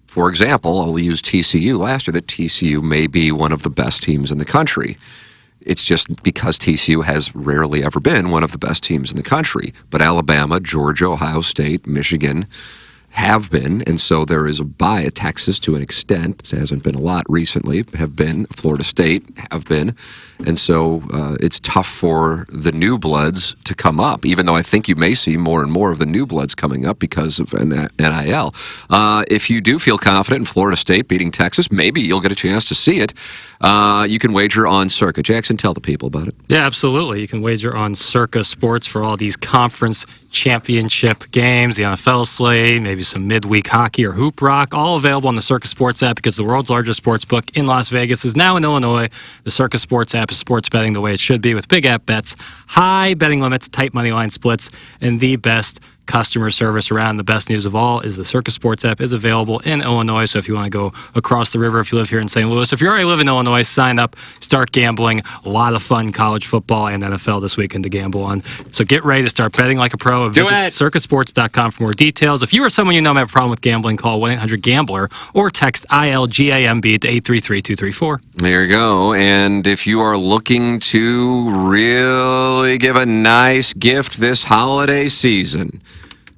For example, I'll use TCU last year. That TCU may be one of the best teams in the country. It's just because TCU has rarely ever been one of the best teams in the country. But Alabama, Georgia, Ohio State, Michigan have been, and so there is a bias. Texas, to an extent, this hasn't been a lot recently, have been. Florida State have been. And so it's tough for the new bloods to come up, even though I think you may see more and more of the new bloods coming up because of NIL. If you do feel confident in Florida State beating Texas, maybe you'll get a chance to see it. You can wager on Circa. Jackson, tell the people about it. Yeah, absolutely. You can wager on Circa Sports for all these conference championship games, the NFL slate, maybe some midweek hockey or hoop rock, all available on the Circa Sports app because the world's largest sports book in Las Vegas is now in Illinois. The Circa Sports app is sports betting the way it should be with big app bets, high betting limits, tight money line splits, and the best customer service around. The best news of all is the Circa Sports app is available in Illinois. So if you want to go across the river, if you live here in St. Louis, if you already live in Illinois, sign up, start gambling. A lot of fun college football and NFL this weekend to gamble on. So get ready to start betting like a pro. Visit circasports.com for more details. If you or someone you know may have a problem with gambling, call 1-800-GAMBLER or text ILGAMB to 833-234. There you go. And if you are looking to really give a nice gift this holiday season,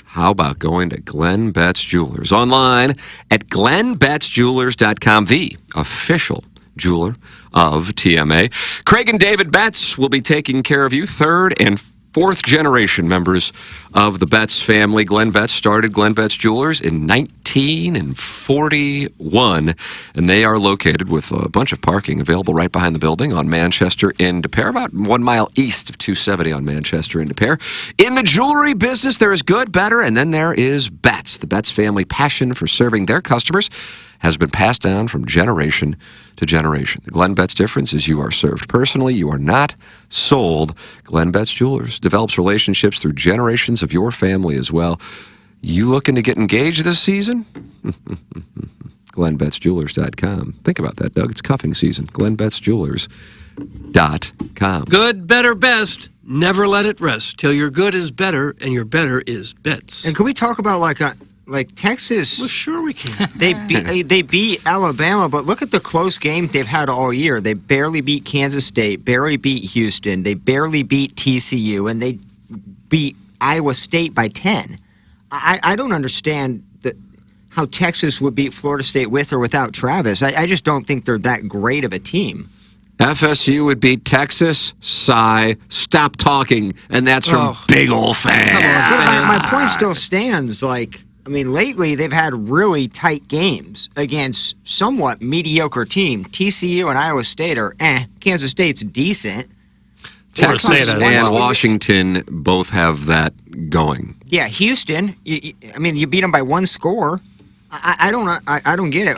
how about going to Glenn Betts Jewelers online at glennbettsjewelers.com, the official jeweler of TMA. Craig and David Betts will be taking care of you, third and fourth generation members of the Betts family. Glenn Betts started Glenn Betts Jewelers in 1941, and they are located with a bunch of parking available right behind the building on Manchester in De Pere, about 1 mile east of 270 on Manchester in De Pere. In the jewelry business, there is good, better, and then there is Betts. The Betts family passion for serving their customers has been passed down from generation to generation. The Glenn Betts difference is you are served personally, you are not sold. Glenn Betts Jewelers develops relationships through generations of your family as well. You looking to get engaged this season? GlennBettsJewelers.com. Think about that, Doug. It's cuffing season. GlennBettsJewelers.com. Good, better, best. Never let it rest till your good is better and your better is Betts. And can we talk about like Texas? Well, sure we can. They beat Alabama, but look at the close games they've had all year. They barely beat Kansas State, barely beat Houston, they barely beat TCU, and they beat Iowa State by 10. I don't understand how Texas would beat Florida State with or without Travis. I just don't think they're that great of a team. FSU would beat Texas. Sigh. Stop talking. And that's from big old fan. My point still stands. Lately they've had really tight games against somewhat mediocre team. TCU and Iowa State are Kansas State's decent. Texas and Washington both have that going. Yeah, Houston. You beat them by one score. I don't get it.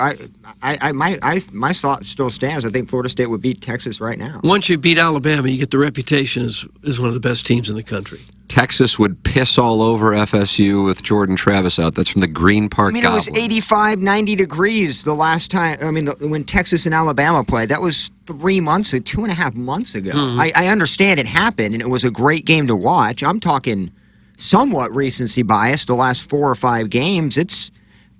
My thought still stands. I think Florida State would beat Texas right now. Once you beat Alabama, you get the reputation as one of the best teams in the country. Texas would piss all over FSU with Jordan Travis out. That's from the Green Park Goblin. It was 85, 90 degrees the last time. When Texas and Alabama played, that was 2.5 months ago. Mm-hmm. I understand it happened, and it was a great game to watch. I'm talking somewhat recency bias, the last 4 or 5 games, it's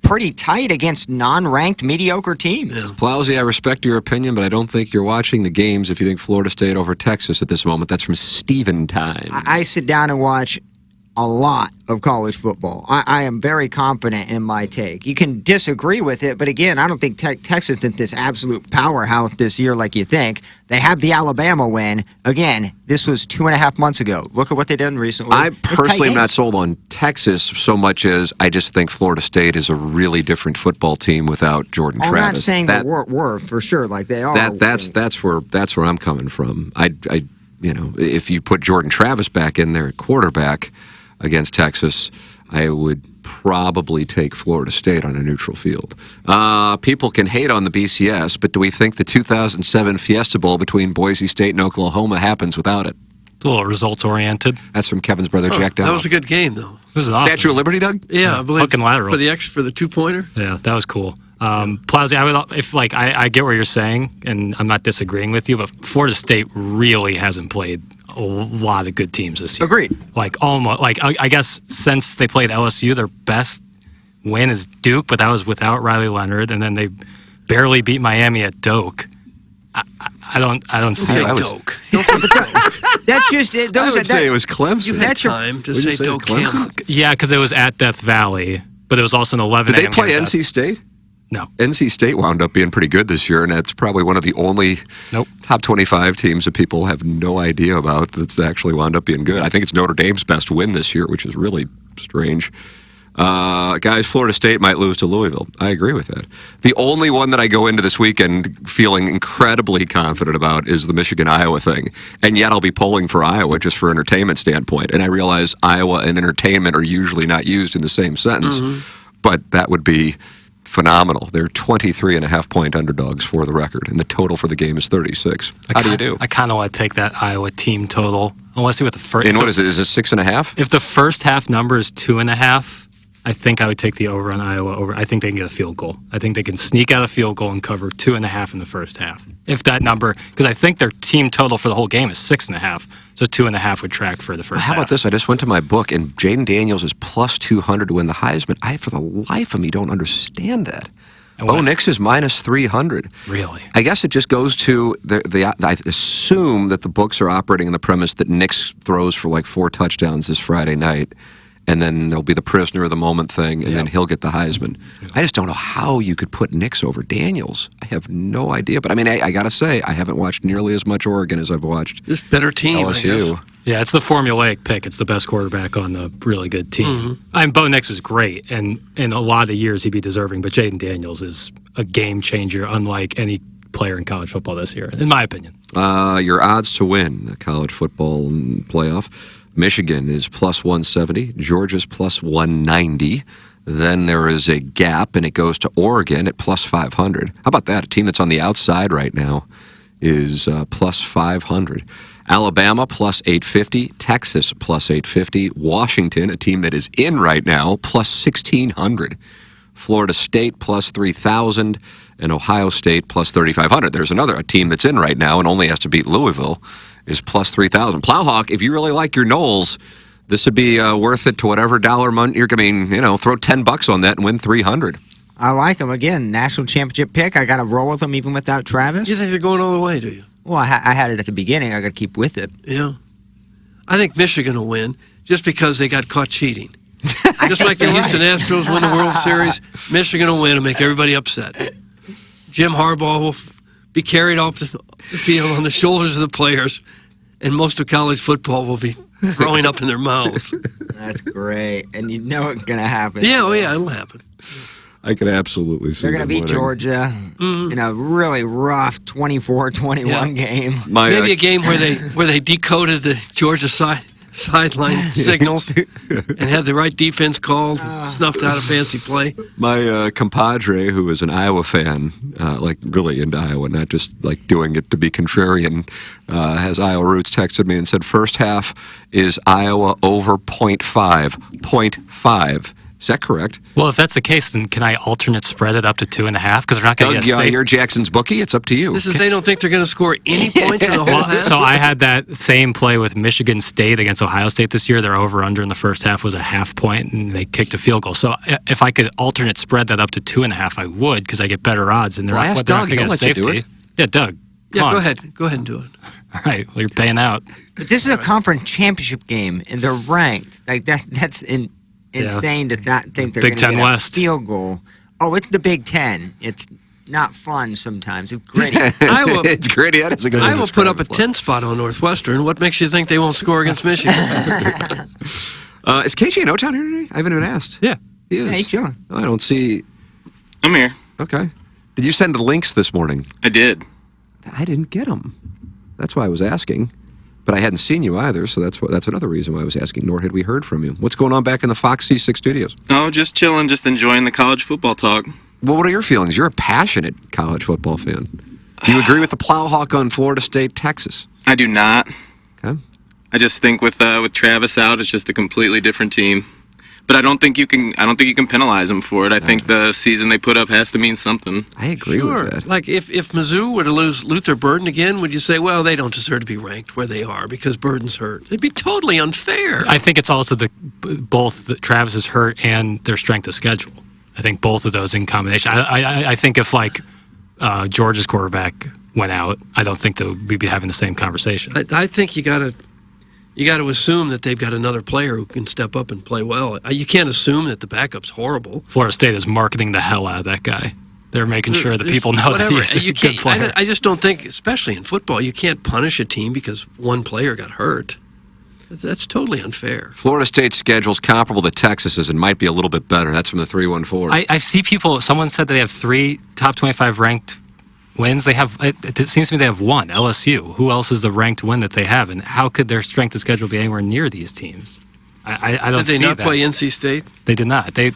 pretty tight against non-ranked mediocre teams. Yeah. Plowsy, I respect your opinion, but I don't think you're watching the games if you think Florida State over Texas at this moment. That's from Steven Time. I sit down and watch a lot of college football. I am very confident in my take. You can disagree with it, but again, I don't think Texas is this absolute powerhouse this year like you think. They have the Alabama win. Again, this was 2.5 months ago. Look at what they did recently. I personally am not sold on Texas so much as I just think Florida State is a really different football team without Jordan Travis. I'm not saying they were for sure like they are. That's where I'm coming from. If you put Jordan Travis back in there at quarterback against Texas, I would probably take Florida State on a neutral field. People can hate on the BCS, but do we think the 2007 Fiesta Bowl between Boise State and Oklahoma happens without it? A little results-oriented. That's from Kevin's brother, Jack Dowell. That was a good game, though. It was an awesome Statue of Liberty, Doug? Yeah, I believe. Hook and lateral. For the two-pointer? Yeah, that was cool. Plowsy, I get what you're saying, and I'm not disagreeing with you, but Florida State really hasn't played a lot of good teams this year. Agreed. I guess since they played LSU, their best win is Duke, but that was without Riley Leonard, and then they barely beat Miami at Doak. I don't see Doak. That's just it. I would say it was Clemson. You had time to say Doak. Yeah, because it was at Death Valley, but it was also an 11 Did they play NC State? No. NC State wound up being pretty good this year, and that's probably one of the only top 25 teams that people have no idea about that's actually wound up being good. I think it's Notre Dame's best win this year, which is really strange. Guys, Florida State might lose to Louisville. I agree with that. The only one that I go into this weekend feeling incredibly confident about is the Michigan-Iowa thing, and yet I'll be polling for Iowa just for entertainment standpoint, and I realize Iowa and entertainment are usually not used in the same sentence, but that would be phenomenal. They're 23.5-point underdogs for the record, and the total for the game is 36. How do you do? I kind of want to take that Iowa team total. I want to see what the first. And what is it? Is it 6.5? If the first half number is 2.5, I think I would take the over on Iowa. Over. I think they can get a field goal. I think they can sneak out a field goal and cover 2.5 in the first half. If that number, because I think their team total for the whole game is 6.5, so 2.5 would track for the first half. How about this? I just went to my book, and Jaden Daniels is plus 200 to win the Heisman. I, for the life of me, don't understand that. Bo Nix is minus 300. Really? I guess it just goes to I assume that the books are operating on the premise that Nix throws for like 4 touchdowns this Friday night, and then there'll be the prisoner of the moment thing, and then he'll get the Heisman. I just don't know how you could put Nix over Daniels. I have no idea. But I mean, I got to say, I haven't watched nearly as much Oregon as I've watched this better team, LSU. I guess. Yeah, it's the formulaic pick. It's the best quarterback on the really good team. Bo Nix is great, and in a lot of the years he'd be deserving, but Jaden Daniels is a game changer, unlike any player in college football this year, in my opinion. Your odds to win the college football playoff. Michigan is plus 170. Georgia's plus 190. Then there is a gap, and it goes to Oregon at plus 500. How about that? A team that's on the outside right now is plus 500. Alabama plus 850. Texas plus 850. Washington, a team that is in right now, plus 1,600. Florida State plus 3,000. And Ohio State plus 3,500. There's a team that's in right now and only has to beat Louisville, is plus 3,000. Plowhawk, if you really like your Knowles, this would be worth it to whatever dollar amount you're going to, throw $10 on that and win 300. I like them. Again, national championship pick. I got to roll with them even without Travis. You think they're going all the way, do you? Well, I had it at the beginning. I got to keep with it. Yeah. I think Michigan will win just because they got caught cheating. Just like the Houston Astros win the World Series, Michigan will win and make everybody upset. Jim Harbaugh will be carried off the field on the shoulders of the players, and most of college football will be throwing up in their mouths. That's great. And you know it's going to happen. Yeah, it'll happen. I could absolutely see they're going to beat Georgia in a really rough 24-21 game. Maybe a game where they decoded the Georgia sideline signals and had the right defense called, snuffed out a fancy play. My compadre, who is an Iowa fan, like really into Iowa, not just like doing it to be contrarian, has Iowa roots, texted me and said first half is Iowa over 0.5. 0.5. Is that correct? Well, if that's the case, then can I alternate spread it up to 2.5? Because they're not going to Doug, get safe. you're Jackson's bookie. It's up to you. This is they don't think they're going to score any points in the whole half. So I had that same play with Michigan State against Ohio State this year. Their over-under in the first half was a half point, and they kicked a field goal. So if I could alternate spread that up to 2.5, I would, because I get better odds. And they're Well, ask Doug. He'll let you do it. Yeah, Doug. Yeah, go ahead. Go ahead and do it. All right. Well, you're paying out. But this is a conference championship game, and they're ranked. Like that's insane to not think they're going Big to Ten get West. a field goal. Oh, it's the Big Ten. It's not fun sometimes. It's gritty. It's gritty. That is a good way I to will describe put up a it. 10 spot on Northwestern. What makes you think they won't score against Michigan? Is KJ in O-Town here today? I haven't even asked. Yeah. He is. Hey, John. Oh, I don't see. I'm here. Okay. Did you send the links this morning? I did. I didn't get them. That's why I was asking. But I hadn't seen you either, so that's another reason why I was asking, nor had we heard from you. What's going on back in the Fox C6 studios? Oh, just chilling, just enjoying the college football talk. Well, what are your feelings? You're a passionate college football fan. Do you agree with the Plowhawk on Florida State, Texas? I do not. Okay. I just think with Travis out, it's just a completely different team. But I don't think you can penalize them for it. I think the season they put up has to mean something. I agree with that. Like if Mizzou were to lose Luther Burden again, would you say, well, they don't deserve to be ranked where they are because Burden's hurt? It'd be totally unfair. I think it's also both Travis is hurt and their strength of schedule. I think both of those in combination. I think if Georgia's quarterback went out, I don't think that we'd be having the same conversation. I think you got to assume that they've got another player who can step up and play well. You can't assume that the backup's horrible. Florida State is marketing the hell out of that guy. They're making sure that people know that he's a good player. I just don't think, especially in football, you can't punish a team because one player got hurt. That's totally unfair. Florida State's schedule's comparable to Texas's and might be a little bit better. That's from the 314. I see people, someone said they have 3 top 25 ranked wins. They have, it seems to me they have 1, LSU. Who else is the ranked win that they have? And how could their strength of schedule be anywhere near these teams? I don't see that. Did they not play NC State? They did not. They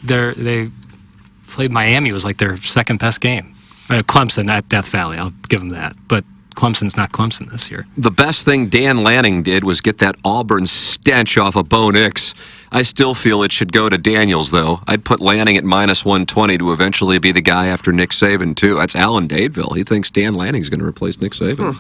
played Miami. It was like their second best game. Clemson at Death Valley, I'll give them that. But Clemson's not Clemson this year. The best thing Dan Lanning did was get that Auburn stench off of Bo Nix. I still feel it should go to Daniels, though. I'd put Lanning at -120 to eventually be the guy after Nick Saban, too. That's Alan Dadeville. He thinks Dan Lanning's going to replace Nick Saban.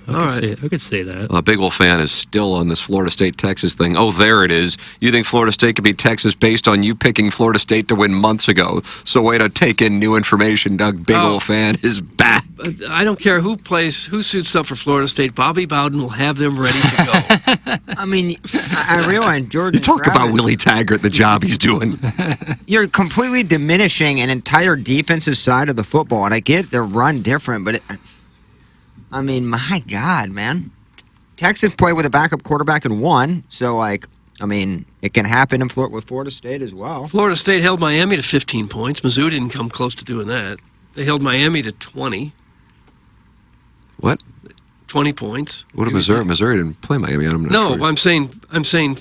I could see that. A big old fan is still on this Florida State-Texas thing. Oh, there it is. You think Florida State could beat Texas based on you picking Florida State to win months ago. So way to take in new information. Doug, big old fan, is back. I don't care who suits up for Florida State. Bobby Bowden will have them ready to go. I mean, I realize Jordan. You talk about Willie Taggart, the job he's doing. You're completely diminishing an entire defensive side of the football, and I get they're run different, but I mean, my God, man. Texas played with a backup quarterback and won, so it can happen with Florida State as well. Florida State held Miami to 15 points. Mizzou didn't come close to doing that. They held Miami to 20. What? 20 points. What did Missouri? Missouri didn't play Miami. I'm not sure. No, I'm saying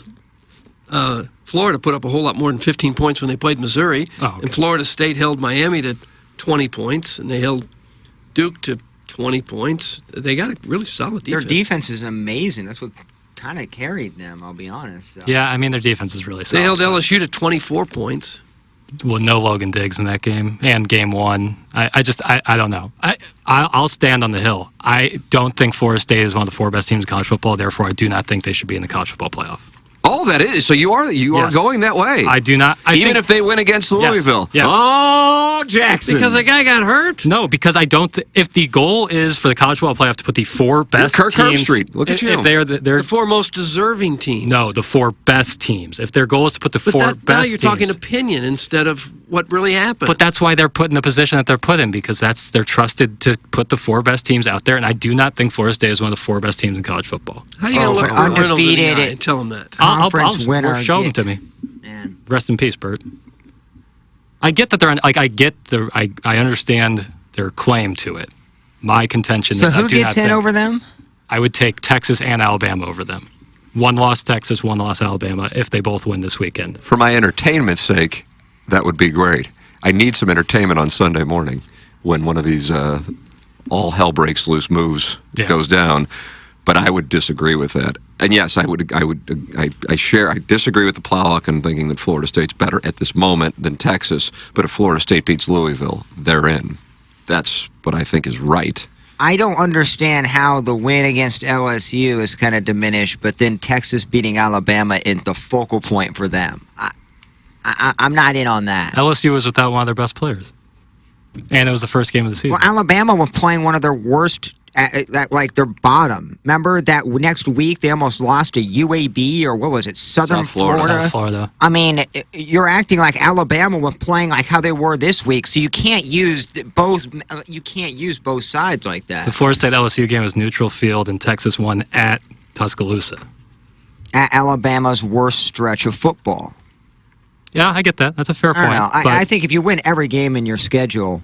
Florida put up a whole lot more than 15 points when they played Missouri. Oh, okay. And Florida State held Miami to 20 points, and they held Duke to 20 points. They got a really solid defense. Their defense is amazing. That's what kind of carried them, I'll be honest. So. Yeah, I mean, their defense is really solid. They held LSU to 24 points. Well, no Logan Diggs in that game, and game 1. I don't know. I'll stand on the hill. I don't think Florida State is one of the 4 best teams in college football. Therefore, I do not think they should be in the college football playoff. Oh, that is. So you are going that way. I do not. Even if they win against Louisville. Yes. Oh, Jackson. Because the guy got hurt? No, because I don't. If the goal is for the college football playoff to put the 4 best Kirk teams, Herbstreit. Look at you. If they're the 4 most deserving teams. No, the 4 best teams. If their goal is to put the 4 best now you're talking teams, opinion instead of what really happened. But that's why they're put in the position that they're put in, because they're trusted to put the 4 best teams out there. And I do not think Florida State is one of the 4 best teams in college football. How are you going to look at Undefeated and tell them that? Conference winner. Show them to me. Man. Rest in peace, Bert. I get that I understand their claim to it. My contention is So who gets in over them? I would take Texas and Alabama over them. 1 loss Texas, 1 loss Alabama if they both win this weekend. For my entertainment's sake, that would be great. I need some entertainment on Sunday morning when one of these all hell breaks loose moves goes down. But I would disagree with that. And yes, I disagree with the Plowhawk in thinking that Florida State's better at this moment than Texas. But if Florida State beats Louisville, they're in. That's what I think is right. I don't understand how the win against LSU is kind of diminished, but then Texas beating Alabama is the focal point for them. I'm not in on that. LSU was without one of their best players. And it was the first game of the season. Well, Alabama was playing one of their worst, like their bottom. Remember that next week they almost lost to UAB or what was it, Southern Florida? South Florida. I mean, you're acting like Alabama was playing like how they were this week, so you can't use both. You can't use both sides like that. The Florida State LSU game was neutral field, and Texas won at Tuscaloosa. At Alabama's worst stretch of football. Yeah, I get that. That's a fair point. I think if you win every game in your schedule,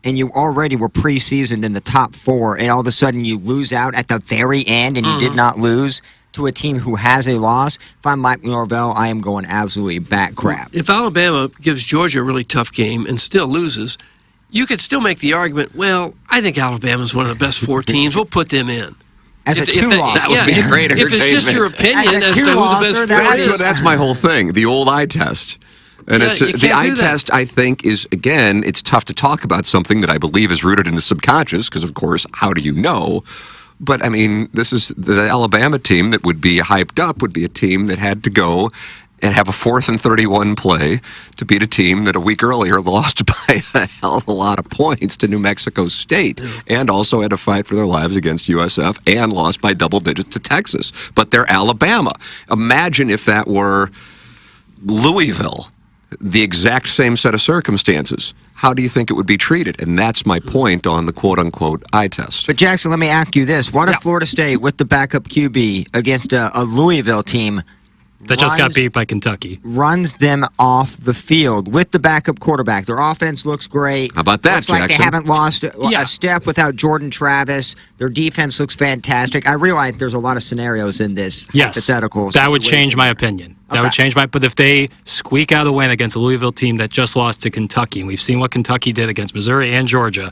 and you already were preseasoned in the top 4, and all of a sudden you lose out at the very end, and you did not lose to a team who has a loss, if I'm Mike Norvell, I am going absolutely bat crap. If Alabama gives Georgia a really tough game and still loses, you could still make the argument, well, I think Alabama's one of the best 4 teams. We'll put them in. As a two-loss. That would be great entertainment. If it's just your opinion as to who the best 4 is. That's my whole thing, the old eye test. And Yeah, it's you can't the do eye that. test, I think, is, again, it's tough to talk about something that I believe is rooted in the subconscious, because, of course, how do you know? But, I mean, this is the Alabama team that would be hyped up, would be a team that had to go and have a 4th and 31 play to beat a team that a week earlier lost by a hell of a lot of points to New Mexico State, and also had to fight for their lives against USF and lost by double digits to Texas. But they're Alabama. Imagine if that were Louisville. The exact same set of circumstances. How do you think it would be treated? And that's my point on the quote-unquote eye test. But, Jackson, let me ask you this. What if Florida State, with the backup QB, against a Louisville team that just got beat by Kentucky, runs them off the field with the backup quarterback? Their offense looks great. How about that, looks like Jackson? they haven't lost a step without Jordan Travis. Their defense looks fantastic. I realize there's a lot of scenarios in this hypothetical that would situation. change my opinion. That Okay. would change my. But if they squeak out a win against a Louisville team that just lost to Kentucky, and we've seen what Kentucky did against Missouri and Georgia,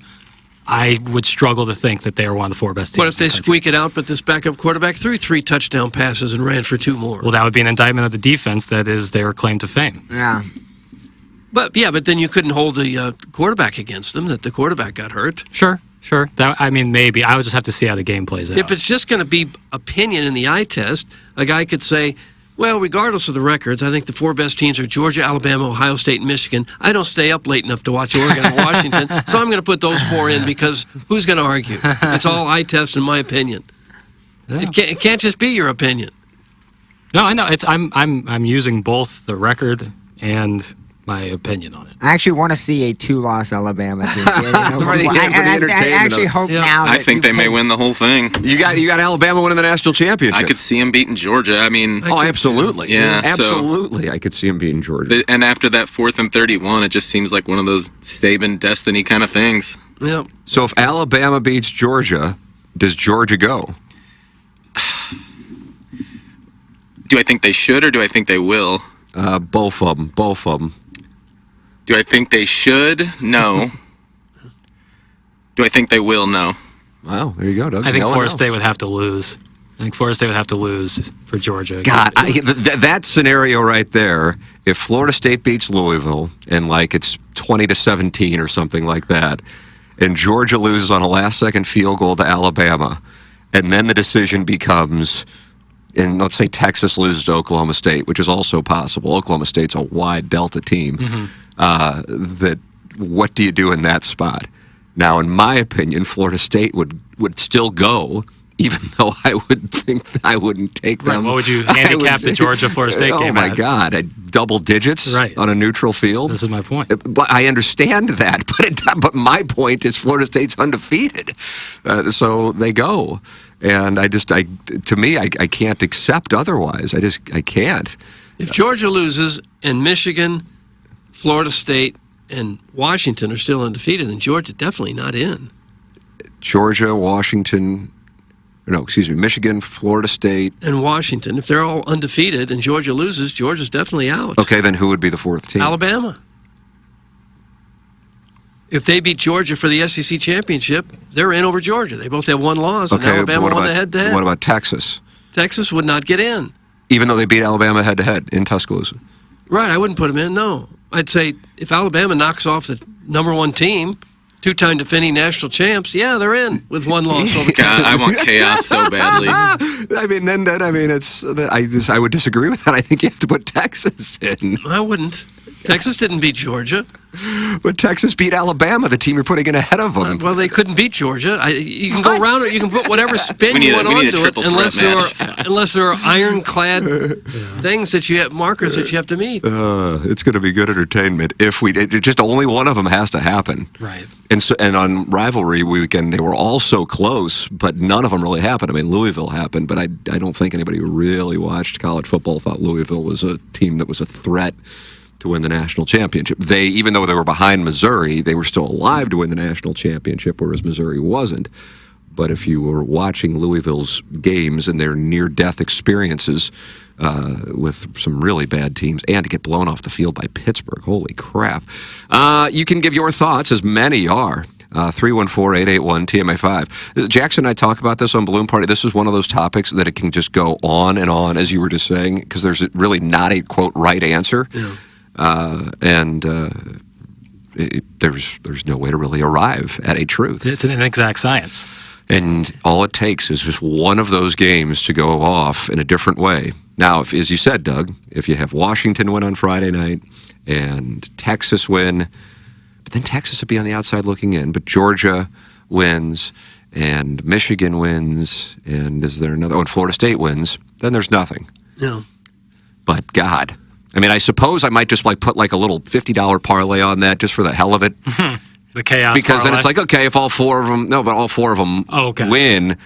I would struggle to think that they are one of the 4 best teams. What if they squeak it out, but this backup quarterback threw 3 touchdown passes and ran for 2 more? Well, that would be an indictment of the defense that is their claim to fame. Yeah. But then you couldn't hold the quarterback against them, that the quarterback got hurt. Sure. I mean, maybe. I would just have to see how the game plays out. If it's just going to be opinion in the eye test, a guy could say, well, regardless of the records, I think the 4 best teams are Georgia, Alabama, Ohio State, and Michigan. I don't stay up late enough to watch Oregon and Washington, so I'm going to put those 4 in because who's going to argue? It's all eye test in my opinion. Yeah. It can't just be your opinion. No, I know. I'm using both the record and my opinion on it. I actually want to see a 2-loss Alabama team. I actually hope now. I think they may win the whole thing. You got Alabama winning the national championship. I could see them beating Georgia. I mean, absolutely. Yeah, absolutely. I could see them beating Georgia. And after that 4th and 31, it just seems like one of those Saban destiny kind of things. Yeah. So if Alabama beats Georgia, does Georgia go? Do I think they should or do I think they will? Both of them. Do I think they should? No. Do I think they will? No. Wow, there you go, Doug. I think Florida State would have to lose. For Georgia. God, that scenario right there, if Florida State beats Louisville and it's 20-17 or something like that, and Georgia loses on a last-second field goal to Alabama, and then the decision becomes, and let's say Texas loses to Oklahoma State, which is also possible. Oklahoma State's a wide delta team. That what do you do in that spot? Now, in my opinion, Florida State would still go, even though I would think I wouldn't take them. What would you handicap the Georgia-Florida State game? Oh my God, double digits on a neutral field. This is my point. But I understand that, but my point is Florida State's undefeated, so they go, and to me, I can't accept otherwise. I can't. If Georgia loses and Michigan, Florida State, and Washington are still undefeated, then Georgia's definitely not in. Michigan, Florida State. And Washington. If they're all undefeated and Georgia loses, Georgia's definitely out. Okay, then who would be the 4th team? Alabama. If they beat Georgia for the SEC championship, they're in over Georgia. They both have 1 loss, and Alabama won the head-to-head. What about Texas? Texas would not get in. Even though they beat Alabama head-to-head in Tuscaloosa. Right, I wouldn't put them in, no. I'd say if Alabama knocks off the number one team, two-time defending national champs, yeah, they're in with one loss over God, I want chaos so badly. I would disagree with that. I think you have to put Texas in. I wouldn't. Texas didn't beat Georgia. But Texas beat Alabama, the team you're putting in ahead of them. Well, they couldn't beat Georgia. You can go around it. You can put whatever spin you want onto it, unless there are ironclad things that you have, markers that you have to meet. It's going to be good entertainment if just only one of them has to happen. Right. And on rivalry weekend, they were all so close, but none of them really happened. I mean, Louisville happened, but I don't think anybody who really watched college football thought Louisville was a team that was a threat to win the national championship. Even though they were behind Missouri, they were still alive to win the national championship, whereas Missouri wasn't. But if you were watching Louisville's games and their near-death experiences with some really bad teams, and to get blown off the field by Pittsburgh, holy crap. You can give your thoughts, as many are. 314-881-TMA5. Jackson and I talk about this on Balloon Party. This is one of those topics that it can just go on and on, as you were just saying, because there's really not a, quote, right answer. Yeah. There's no way to really arrive at a truth. It's an inexact science. And all it takes is just one of those games to go off in a different way. Now, as you said, Doug, if you have Washington win on Friday night and Texas win, but then Texas would be on the outside looking in, but Georgia wins and Michigan wins, and is there another? Oh, and Florida State wins, then there's nothing. Yeah. But God, I mean, I suppose I might just put a little $50 parlay on that just for the hell of it. The chaos because parlay. Then it's like, okay, if all four of them win,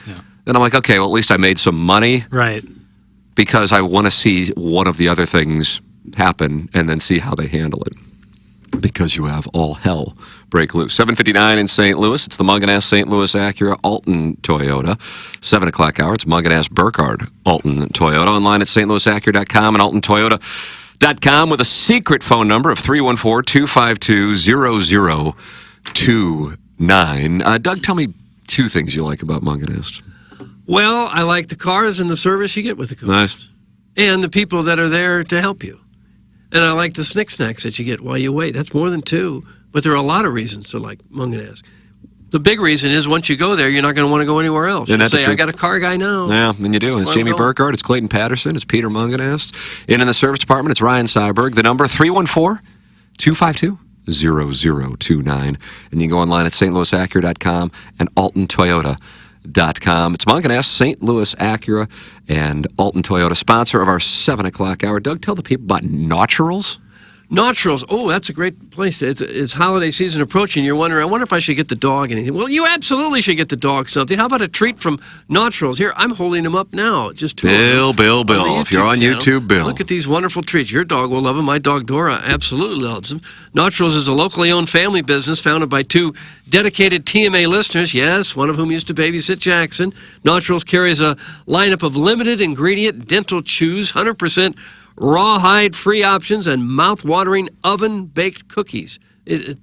then I'm like, okay, well, at least I made some money. Right. Because I want to see one of the other things happen and then see how they handle it. Because you have all hell break loose. 7:59 in St. Louis. It's the Munganess St. Louis Acura Alton Toyota. 7 o'clock hour. It's Munganess Burkhardt Alton Toyota. Online at stlouisacura.com and altontoyota.com with a secret phone number of 314-252-0029. Doug, tell me two things you like about Munganess. Well, I like the cars and the service you get with the cars. Nice. And the people that are there to help you. And I like the snacks that you get while you wait. That's more than two, but there are a lot of reasons to like Munganess. The big reason is once you go there, you're not going to want to go anywhere else. You say, I got a car guy now. Yeah, then you do. It's Jamie Burkhardt. It's Clayton Patterson. It's Peter Munganess. In the service department, it's Ryan Seiberg. The number 314-252-0029. And you can go online at stlouisacura.com and altontoyota.com. It's Munganess, St. Louis Acura, and Alton Toyota, sponsor of our 7 o'clock hour. Doug, tell the people about Naturals. Naturals. Oh, that's a great place. It's holiday season approaching. You're wondering, I wonder if I should get the dog anything. Well, you absolutely should get the dog something. How about a treat from Naturals? Here, I'm holding them up now. Just two Bill. If you're on YouTube, Bill. Look at these wonderful treats. Your dog will love them. My dog, Dora, absolutely loves them. Naturals is a locally owned family business founded by two dedicated TMA listeners, yes, one of whom used to babysit Jackson. Naturals carries a lineup of limited ingredient dental chews, 100% rawhide-free options, and mouth-watering oven-baked cookies. It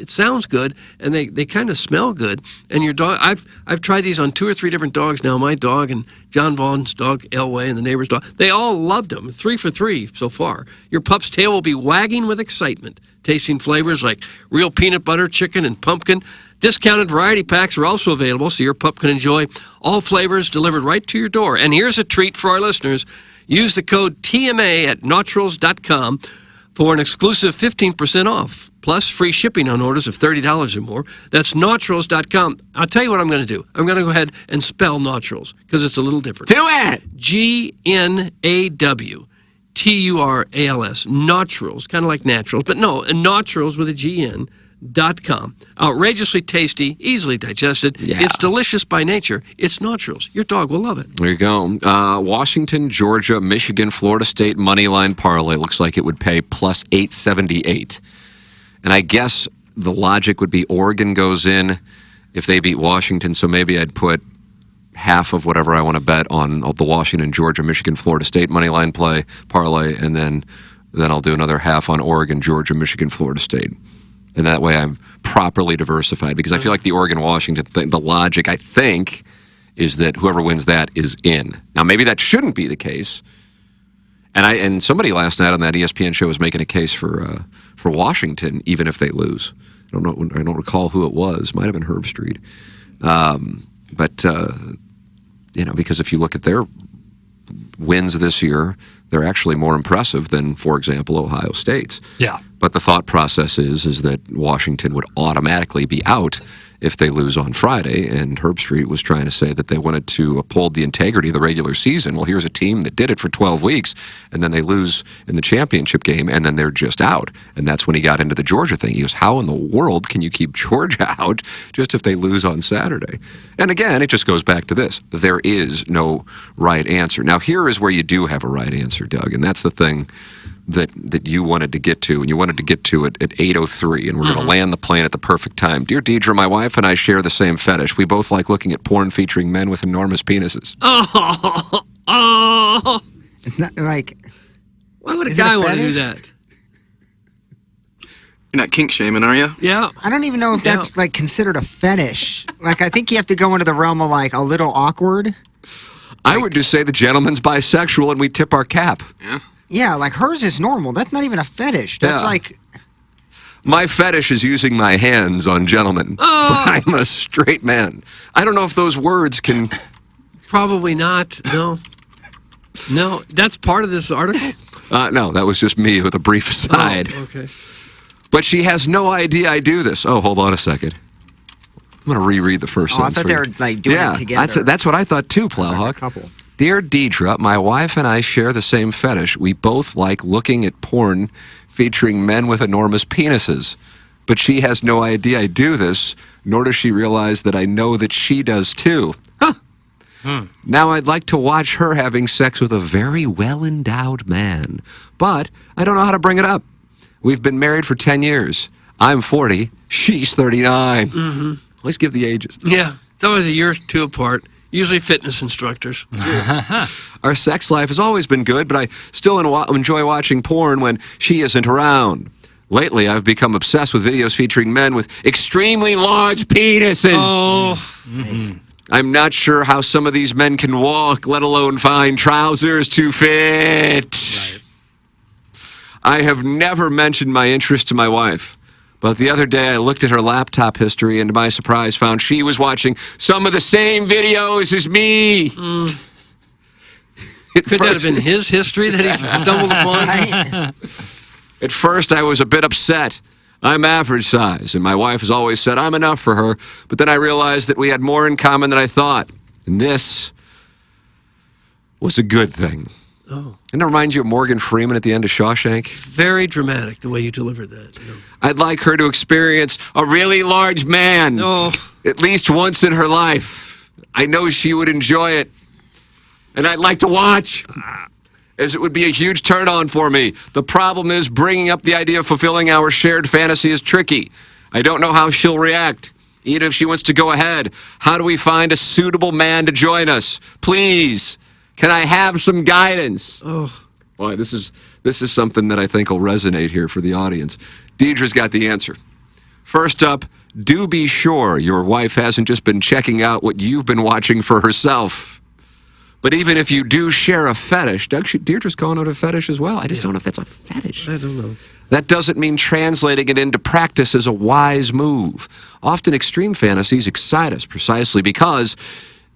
sounds good, and they kind of smell good. And your dog, I've tried these on 2 or 3 different dogs now. My dog and John Vaughn's dog, Elway, and the neighbor's dog. They all loved them. 3 for 3 so far. Your pup's tail will be wagging with excitement, tasting flavors like real peanut butter, chicken, and pumpkin. Discounted variety packs are also available, so your pup can enjoy all flavors delivered right to your door. And here's a treat for our listeners. Use the code TMA at naturals.com for an exclusive 15% off, plus free shipping on orders of $30 or more. That's naturals.com. I'll tell you what I'm going to do. I'm going to go ahead and spell Naturals because it's a little different. Do it! GNAWTURALS. Naturals, kind of like naturals, but no, naturals with a GN.com. Outrageously tasty, easily digested. Yeah. It's delicious by nature. It's Naturals. Your dog will love it. There you go. Washington, Georgia, Michigan, Florida State money line parlay looks like it would pay plus 878. And I guess the logic would be Oregon goes in if they beat Washington, so maybe I'd put half of whatever I want to bet on the Washington, Georgia, Michigan, Florida State money line parlay, and then I'll do another half on Oregon, Georgia, Michigan, Florida State. And that way I'm properly diversified because I feel like the Oregon-Washington thing, the logic, I think, is that whoever wins that is in. Now, maybe that shouldn't be the case. And somebody last night on that ESPN show was making a case for Washington, even if they lose. I don't recall who it was. Might have been Herb Street. Because if you look at their wins this year, they're actually more impressive than, for example, Ohio State's. Yeah. But the thought process is that Washington would automatically be out if they lose on Friday, and Herb Street was trying to say that they wanted to uphold the integrity of the regular season. Well, here's a team that did it for 12 weeks, and then they lose in the championship game, and then they're just out. And that's when he got into the Georgia thing. He goes, how in the world can you keep Georgia out just if they lose on Saturday? And again, it just goes back to this. There is no right answer. Now, here is where you do have a right answer, Doug, and that's the thing that you wanted to get to, and you wanted to get to it at 8:03, and we're going to land the plane at the perfect time. Dear Dedra, my wife and I share the same fetish. We both like looking at porn featuring men with enormous penises. Oh. It's not like. Why would a Is it guy a want to do fetish? that? You're not kink shaming, are you? Yeah. I don't even know if that's like considered a fetish. Like, I think you have to go into the realm of like a little awkward. I would just say the gentleman's bisexual, and we tip our cap. Yeah. Yeah, like hers is normal. That's not even a fetish. That's Yeah. like. My fetish is using my hands on gentlemen. But I'm a straight man. I don't know if those words can. Probably not. No. No, that's part of this article? No, that was just me with a brief aside. Oh, okay. But she has no idea I do this. Oh, hold on a second. I'm going to reread the first Oh, I sentence. thought for they you. were like doing it together. That's what I thought too, Plowhawk. Couple. Dear Dedra, my wife and I share the same fetish. We both like looking at porn featuring men with enormous penises. But she has no idea I do this, nor does she realize that I know that she does too. Huh. Now I'd like to watch her having sex with a very well-endowed man, but I don't know how to bring it up. We've been married for 10 years. I'm 40. She's 39. Mm-hmm. Let's give the ages. Yeah, it's always a year or two apart. Usually fitness instructors. Our sex life has always been good, but I still enjoy watching porn when she isn't around. Lately, I've become obsessed with videos featuring men with extremely large penises. Oh. Mm-hmm. I'm not sure how some of these men can walk, let alone find trousers to fit. Right. I have never mentioned my interest to my wife. But the other day, I looked at her laptop history and, to my surprise, found she was watching some of the same videos as me. Could that have been his history that he stumbled upon? At first, I was a bit upset. I'm average size, and my wife has always said I'm enough for her. But then I realized that we had more in common than I thought. And this was a good thing. Oh. Didn't it remind you of Morgan Freeman at the end of Shawshank? Very dramatic, the way you delivered that. Yeah. I'd like her to experience a really large man at least once in her life. I know she would enjoy it. And I'd like to watch, as it would be a huge turn-on for me. The problem is bringing up the idea of fulfilling our shared fantasy is tricky. I don't know how she'll react. Even if she wants to go ahead, how do we find a suitable man to join us? Please, can I have some guidance? Oh. Boy, this is something that I think will resonate here for the audience. Dedra's got the answer. First up, do be sure your wife hasn't just been checking out what you've been watching for herself. But even if you do share a fetish, Dedra's calling it a fetish as well. I just don't know if that's a fetish. I don't know. That doesn't mean translating it into practice is a wise move. Often extreme fantasies excite us precisely because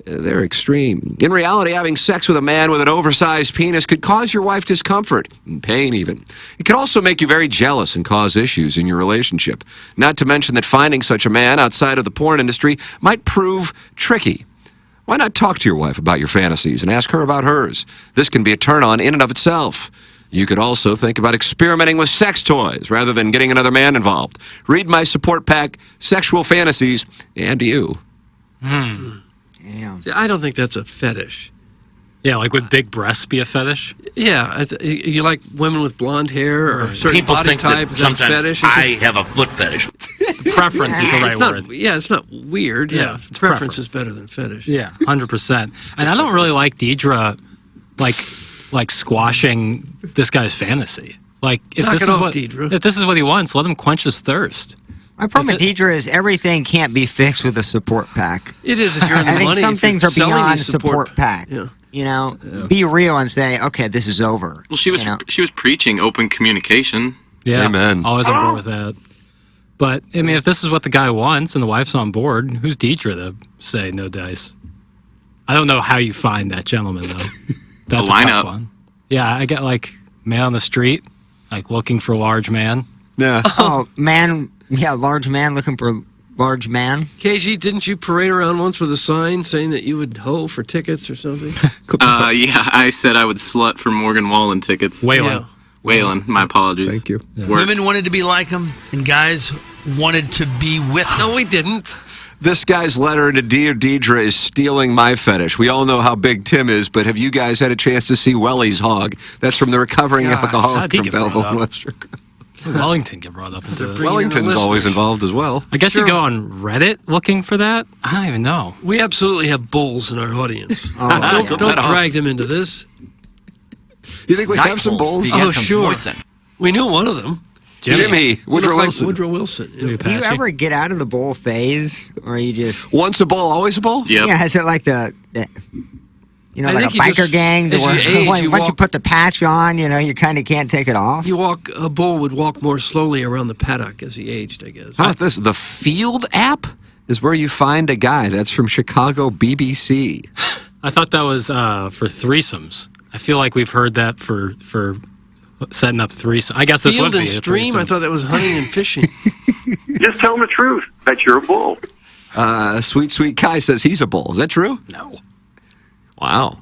they're extreme. In reality, having sex with a man with an oversized penis could cause your wife discomfort and pain even. It could also make you very jealous and cause issues in your relationship. Not to mention that finding such a man outside of the porn industry might prove tricky. Why not talk to your wife about your fantasies and ask her about hers? This can be a turn-on in and of itself. You could also think about experimenting with sex toys rather than getting another man involved. Read my support pack, Sexual Fantasies, and you. Yeah. I don't think that's a fetish. Yeah, like would big breasts be a fetish? Yeah, you like women with blonde hair or a certain People body think type. that Is that a sometimes fetish? I have a foot fetish. Preference is the right It's not, word. yeah, it's not weird. Yeah, it's preference is better than fetish. Yeah, 100%. And I don't really like Dedra, like squashing this guy's fantasy. Like if Knock this it is off, what Dedra. if this is what he wants, let him quench his thirst. My problem with Dedra is everything can't be fixed with a support pack. It is if you're in the I think money. some if you're things are selling beyond these support pack. Yeah. You know, be real and say, okay, this is over. Well, she was preaching open communication. Yeah, Amen. Always on board with that. But I mean, if this is what the guy wants and the wife's on board, who's Dedra to say no dice? I don't know how you find that gentleman though. That's a lineup. tough one. Yeah, I get like man on the street, like looking for a large man. Yeah. Oh, man. Yeah, large man looking for large man. KG, didn't you parade around once with a sign saying that you would hoe for tickets or something? Yeah, I said I would slut for Morgan Wallen tickets. Waylon. Waylon, my apologies. Thank you. Women wanted to be like him, and guys wanted to be with him. No, we didn't. This guy's letter to Dear Dedra is stealing my fetish. We all know how big Tim is, but have you guys had a chance to see Welly's hog? That's from the recovering alcoholic how'd he from get brought Belleville, up? Western. Wellington get brought up into this. Wellington's always involved as well. I guess you go on Reddit looking for that. I don't even know. We absolutely have bulls in our audience. Oh, don't drag them into this. You think we have some bulls? Oh, sure. We knew one of them. Jimmy Woodrow Wilson. Woodrow Wilson. Do you ever get out of the bowl phase, or you just once a bowl, always a bowl? Yep. Yeah, is it like the you know, I like a think you biker just- gang? as you age, Once you you walk- put the patch on, you know, you kind of can't take it off. A bull would walk more slowly around the paddock as he aged, I guess. How about this? The Field app is where you find a guy. That's from Chicago BBC. I thought that was for threesomes. I feel like we've heard that for setting up threesomes. I guess this Field would be and a stream? threesome. I thought that was hunting and fishing. Just tell them the truth that you're a bull. Sweet Kai says he's a bull. Is that true? No. Wow.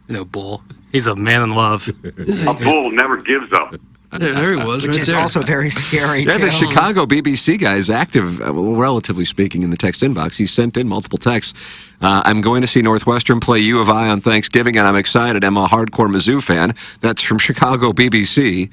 No bull. He's a man in love. A bull never gives up. There he was, Which right is there. also very scary. Yeah, too. the Chicago BBC guy is active, well, relatively speaking, in the text inbox. He sent in multiple texts. I'm going to see Northwestern play U of I on Thanksgiving, and I'm excited. I'm a hardcore Mizzou fan. That's from Chicago BBC.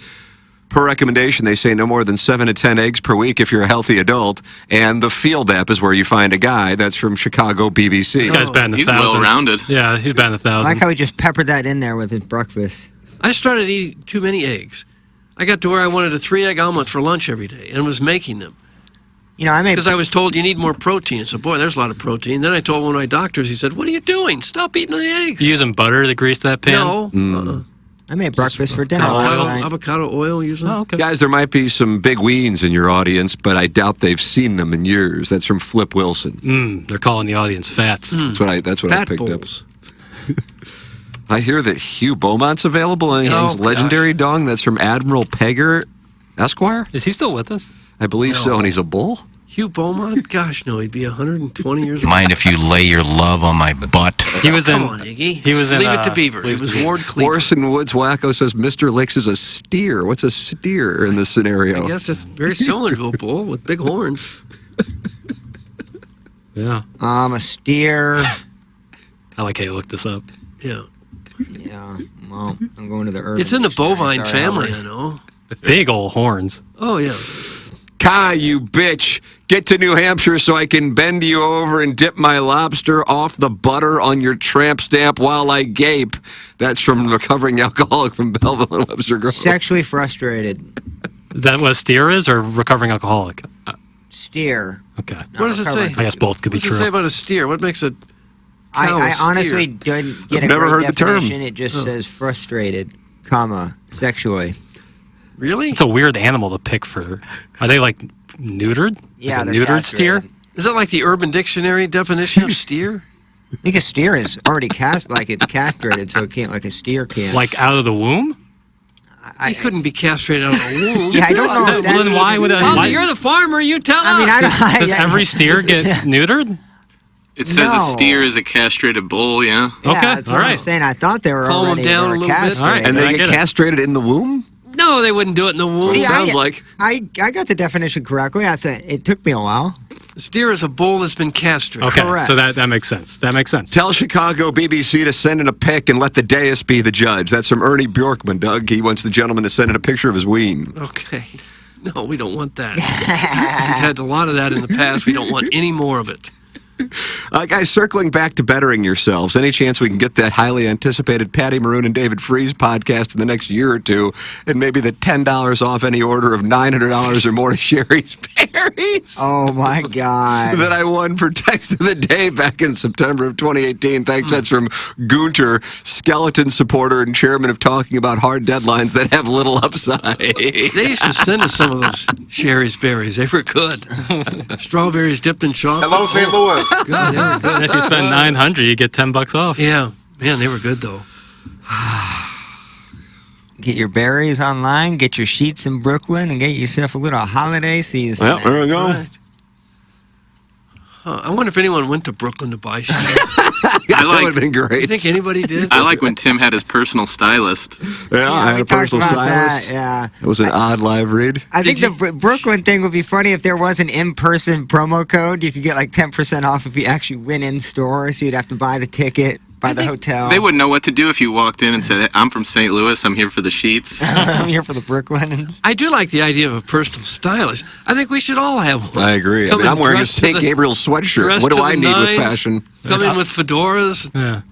Per recommendation, they say no more than 7 to 10 eggs per week if you're a healthy adult. And the Field app is where you find a guy. That's from Chicago BBC. This guy's batting 1,000. He's well-rounded. Yeah, he's batting I 1,000. like how he just peppered that in there with his breakfast. I started eating too many eggs. I got to where I wanted a 3-egg omelet for lunch every day and was making them. You know, I made Because I was told you need more protein. So, boy, there's a lot of protein. Then I told one of my doctors, he said, what are you doing? Stop eating the eggs. You using butter to grease that pan? No. I made breakfast for dinner last night. Avocado oil usually. Oh, okay. Guys, there might be some big weens in your audience, but I doubt they've seen them in years. That's from Flip Wilson. They're calling the audience fats. That's what I Fat picked bulls. up. I hear that Hugh Beaumont's available and his gosh. legendary dong. That's from Admiral Pegger Esquire. Is he still with us? I believe so, and he's a bull. Hugh Beaumont? Gosh, no, he'd be 120 years old. Mind if you lay your love on my butt? He was in. Come on, Iggy. He was in. Leave it to Beaver. It was Ward Cleaver. Orson Woods Wacko says Mr. Licks is a steer. What's a steer in this scenario? I guess that's very similar to a bull with big horns. Yeah. A steer. I like how you looked this up. Yeah. Yeah, well, I'm going to the urban. It's in the dictionary. bovine Sorry, family, Howard. I know. Big old horns. Oh, yeah. Kai, you bitch. Get to New Hampshire so I can bend you over and dip my lobster off the butter on your tramp stamp while I gape. That's from recovering alcoholic from Belleville and Webster Grove. Sexually frustrated. Is that what a steer is, or recovering alcoholic? Steer. Okay. What does it say? I guess both could be What does it say true. about a steer? What makes a cow a I honestly steer? didn't get I've a never great heard the term. definition. It just says frustrated, comma, sexually. Really? It's a weird animal to pick for. Are they like neutered? Yeah, like a they're neutered steer? castrated. Is that like the Urban Dictionary definition of steer? I think a steer is already it's castrated, so it can't, like a steer can't. Like out of the womb? He couldn't be castrated out of the womb. Yeah, I don't know if Well, that's then why would that? Halsey, why- you're the farmer. You tell us. I mean, I don't. Does every steer get neutered? It says a No. steer is a castrated bull, yeah. Yeah, Okay, that's what all I'm right. saying. I thought they were Calm 'em already down they were a little bit. castrated. All right. And I they get get it. castrated in the womb? No, they wouldn't do it in the womb. See, Sounds like. I got the definition correctly. I thought it took me a while. A steer is a bull that's been castrated. Okay, Correct. so that makes sense. That makes sense. Tell Chicago BBC to send in a pic and let the dais be the judge. That's from Ernie Bjorkman, Doug. He wants the gentleman to send in a picture of his ween. Okay. No, we don't want that. We've had a lot of that in the past. We don't want any more of it. Guys, circling back to bettering yourselves, any chance we can get that highly anticipated Patty Maroon and David Freeze podcast in the next year or two, and maybe the $10 off any order of $900 or more to Sherry's Berries? Oh, my God. That I won for Text of the Day back in September of 2018. Thanks. That's from Gunter, skeleton supporter and chairman of Talking About Hard Deadlines That Have Little Upside. They used to send us some of those Sherry's Berries. They were good. Strawberries dipped in chocolate. Hello, St. Louis. Good, they were good. And if you spend $900, you get $10 off. Yeah. Man, they were good, though. Get your berries online, get your sheets in Brooklyn, and get yourself a little holiday season. Well, there we go. Right. I wonder if anyone went to Brooklyn to buy sheets. That would have been great. You think anybody did? I like when Tim had his personal stylist. Yeah, I had a personal stylist. Yeah. It was an odd live read. I think the Brooklyn thing would be funny if there was an in-person promo code. You could get like 10% off if you actually went in store, so you'd have to buy the ticket, buy the hotel. They wouldn't know what to do if you walked in and said, I'm from St. Louis, I'm here for the sheets. I'm here for the Brooklynans. I do like the idea of a personal stylist. I think we should all have one. I agree. Come I'm in wearing a dressed to St. the- Gabriel sweatshirt. dressed What do to I the need with nines. fashion? Come in with fedoras. Yeah.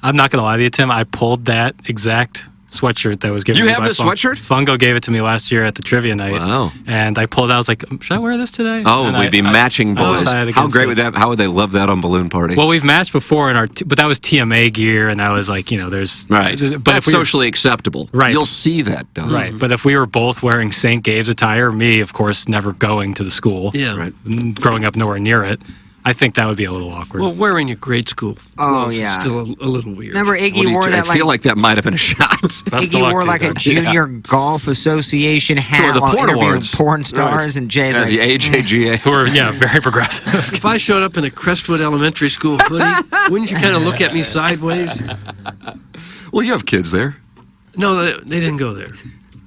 I'm not going to lie to you, Tim. I pulled that exact sweatshirt that was given You to me have by this sweatshirt? Fungo gave it to me last year at the trivia night. Wow. And I pulled it. I was like, should I wear this today? Oh, And we'd be matching I boys. decided How against great it. would that? How would they love that on Balloon Party? Well, we've matched before in our, but that was TMA gear, and that was like, there's right. But That's if we were- socially acceptable. Right. You'll see that done. Right, but if we were both wearing St. Gabe's attire, me, of course, never going to the school, Yeah. right, growing up nowhere near it, I think that would be a little awkward. Well, wearing your grade school clothes is still a little weird. Remember Iggy wore that I feel like that might have been a shot. Iggy wore like a junior golf association hat the while porn interviewing awards. porn stars, and Jay's like, the AJGA. Who are, very progressive. If I showed up in a Crestwood Elementary School hoodie, wouldn't you kind of look at me sideways? Well, you have kids there. No, they didn't go there.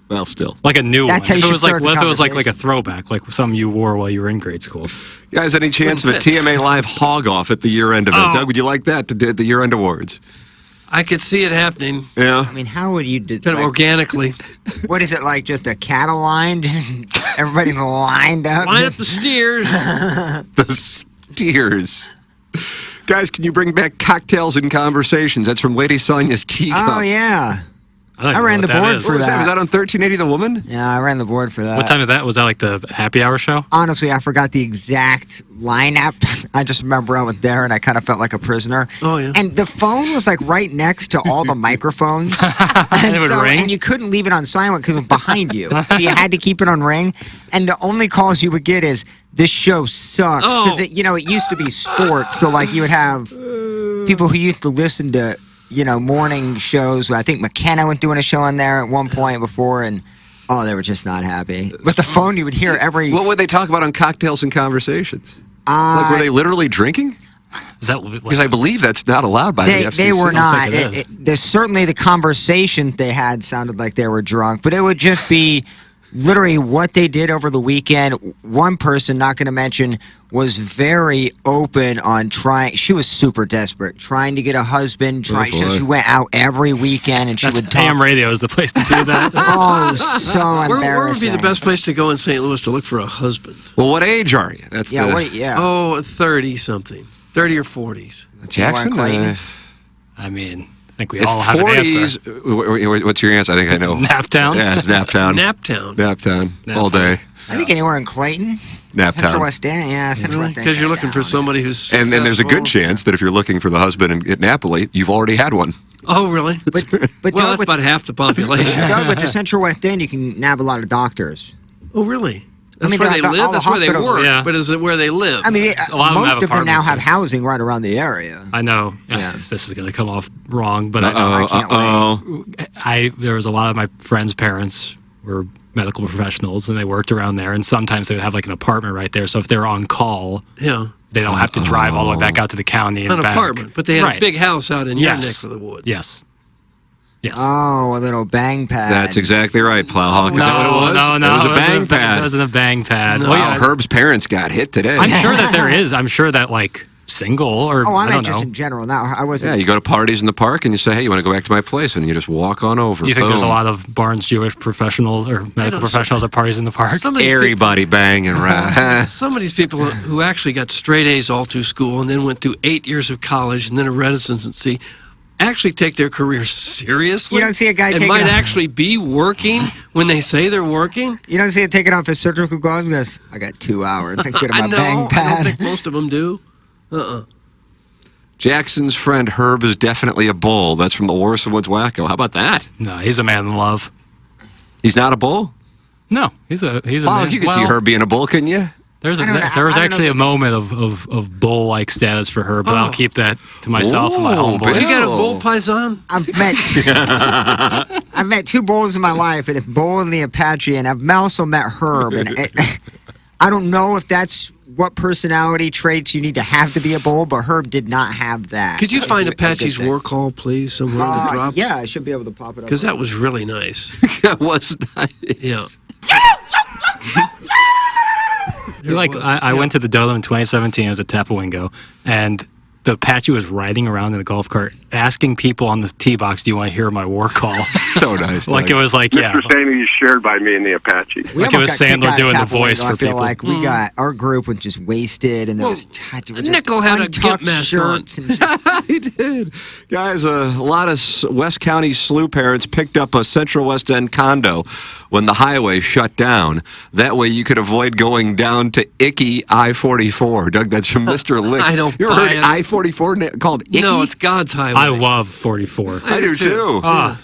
Well, still. Like a new That's one. how you If it was should like, start the if it was like a throwback, like something you wore while you were in grade school. Guys, any chance of a TMA Live hog off at the year-end event? Oh. Doug, would you like that to do the year-end awards? I could see it happening. Yeah. I mean, how would you do Kind of organically. What is it like? Just a cattle line? Just everybody lined up? Line up the steers. The steers. Guys, can you bring back cocktails and conversations? That's from Lady Sonia's Teacup. Oh yeah. I ran the board for What was that? that. Was that on 1380 The Woman? Yeah, I ran the board for that. What time of that? Was that like the happy hour show? Honestly, I forgot the exact lineup. I just remember I was there and I kind of felt like a prisoner. Oh, yeah. And the phone was like right next to all the microphones. And it would ring? And you couldn't leave it on silent because it was behind you. So you had to keep it on ring. And the only calls you would get is, this show sucks. Because, it used to be sports. So, like, you would have people who used to listen to, morning shows. I think McKenna was doing a show on there at one point before, and they were just not happy. With the phone, you would hear every. What would they talk about on Cocktails and Conversations? Like, were they literally drinking? Is that Because I believe that's not allowed by the FCC. They were not. think it is. There's certainly the conversation they had sounded like they were drunk, but it would just be literally what they did over the weekend. One person, not going to mention, was very open on trying. She was super desperate, trying to get a husband. She went out every weekend, and she would talk. AM radio is the place to do that. Oh, so embarrassing. Where would be the best place to go in St. Louis to look for a husband? Well, what age are you? That's Yeah, Oh, 30-something. 30 or 40s. Jackson? I mean, I think we all have an 40s, answer. what's your answer? I think I know. Naptown? Yeah, it's Naptown. Naptown. All day. I think anywhere in Clayton. Naptown. Central West End, yeah, Central West End. Because you're looking for somebody who's And then there's a good successful. chance that if you're looking for the husband at Napoli, you've already had one. Oh, really? But well, Doug, that's about half the population. Doug, with the Central West End, you can nab a lot of doctors. Oh, really? That's mean, where the- they all live? the That's where they hospitals- work. Yeah. But is it where they live? I mean, A lot of them most have of them now apartments, have yeah. housing right around the area. I know. Yeah. This is going to come off wrong, but I can't wait. there was a lot of my friends' parents were medical professionals, and they worked around there. And sometimes they would have like an apartment right there. So if they were on call, Yeah. they don't have to drive all the way back out to the county and An back. apartment. But they had Right. a big house out in your neck Yes. of the woods. Yes. Yes. Oh, a little bang pad. That's exactly right, Plowhawk. Is that what it was? No. It was a it bang wasn't pad. It wasn't a bang pad. No. Oh, Wow, yeah. Herb's parents got hit today. I'm sure that there is. I'm sure that like single or Oh, I I meant don't just know. in general. No, I wasn't. Yeah, you go to parties in the park and you say, hey, you want to go back to my place? And you just walk on over. You think there's a Boom. lot of Barnes Jewish professionals or medical professionals at parties in the park? Some of these Everybody banging around. Some of these people who actually got straight A's all through school and then went through 8 years of college and then a residency actually take their careers seriously. You don't see a guy and taking might off- actually be working when they say they're working. You don't see it taking off his surgical gloves and goes, I got 2 hours. I get I my know. bang I pad. don't think most of them do. Jackson's friend Herb is definitely a bull. That's from the Orson Woods Wacko. How about that? No, he's a man in love. He's not a bull? No, he's a Wow, man. you could see Herb being a bull, couldn't you? There was actually a moment of bull-like status for her, but I'll keep that to myself and my homeboys. You got a bull paisan? I've met 2 bulls in my life, and it's Bull and the Apache, and I've also met Herb. And I don't know if that's what personality traits you need to have to be a bull, but Herb did not have that. Could you find Apache's war call, please, somewhere in the drops? Yeah, I should be able to pop it up. Because that was really nice. That was nice. Yeah. I went to the Dome in 2017. It was at Tapawingo, and the Apache was riding around in the golf cart asking people on the tee box, do you want to hear my war call? So nice. Like it was like, yeah. Mr. Sandy is shared by me and the Apache. Like it was Sandler doing the voice for I feel people. like we got, our group was just wasted, and there was Nickel had a gimp mask on. shirts. And He did. Guys, a lot of West County SLU parents picked up a Central West End condo when the highway shut down. That way you could avoid going down to icky I-44. Doug, that's from Mr. Licks. I don't You ever buy heard it. I-44 called icky? No, it's God's highway. I love 44. I do too.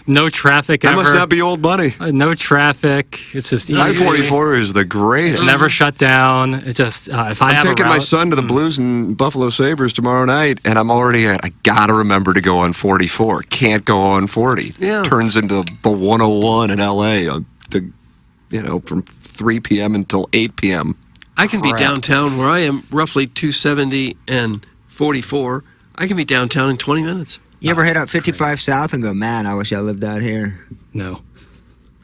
No traffic I ever. must not be old money. No traffic. It's just easy. I-44 is the greatest. It's never shut down. It just if I I'm have taking a my route, son to the Blues and Buffalo Sabres tomorrow night, and I'm already I gotta remember to go on 44. Can't go on 40. Yeah. Turns into the 101 in LA from 3 p.m. until 8 p.m. I can be Crap. downtown where I am roughly 270 and 44. I can be downtown in 20 minutes. you ever hit up 55 South and go, man, I wish I lived out here? No.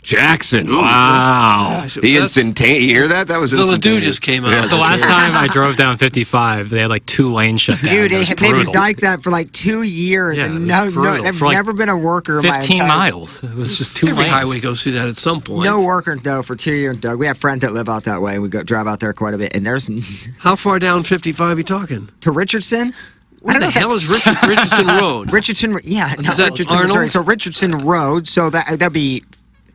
Jackson, wow. Gosh, The that's- instantaneous. You hear that? That was The instantaneous. Ledoux just came out. Yeah, The last time I drove down 55, they had like 2 lanes shut down. Dude, It was they've been brutal. like that for like 2 years, Yeah, and it was no, brutal. they've For like never been a worker in my 15 entire miles. It was just 2 Every lanes. highway goes through that at some point. No worker though for 2 years, Doug. We have friends that live out that way. We go drive out there quite a bit, and there's How far down 55 are you talking? to Richardson. Where the hell is Richardson Road? Richardson, yeah, Is not that Richardson, Arnold? Missouri. So Richardson Road. So that'd be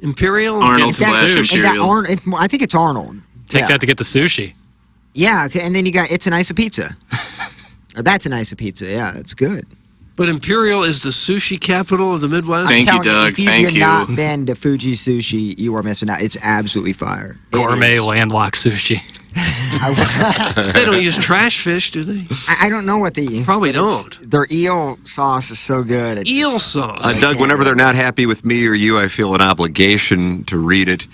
Imperial? Arnold Get slash sushi. Imperial. I think it's Arnold. Takes yeah. that to get the sushi. Yeah, okay, and then you got It's a Nice Pizza. Or That's a Nice Pizza. Yeah, that's good. But Imperial is the sushi capital of the Midwest? Thank you, Telling Doug. If you've Thank you. not been to Fuji Sushi, you are missing out. It's absolutely fire. It Gourmet is. landlocked sushi. They don't use trash fish, do they? I don't know what they use. Probably but it's- don't. Their eel sauce is so good. It's Eel just- sauce. Doug, whenever they're not happy with me or you, I feel an obligation to read it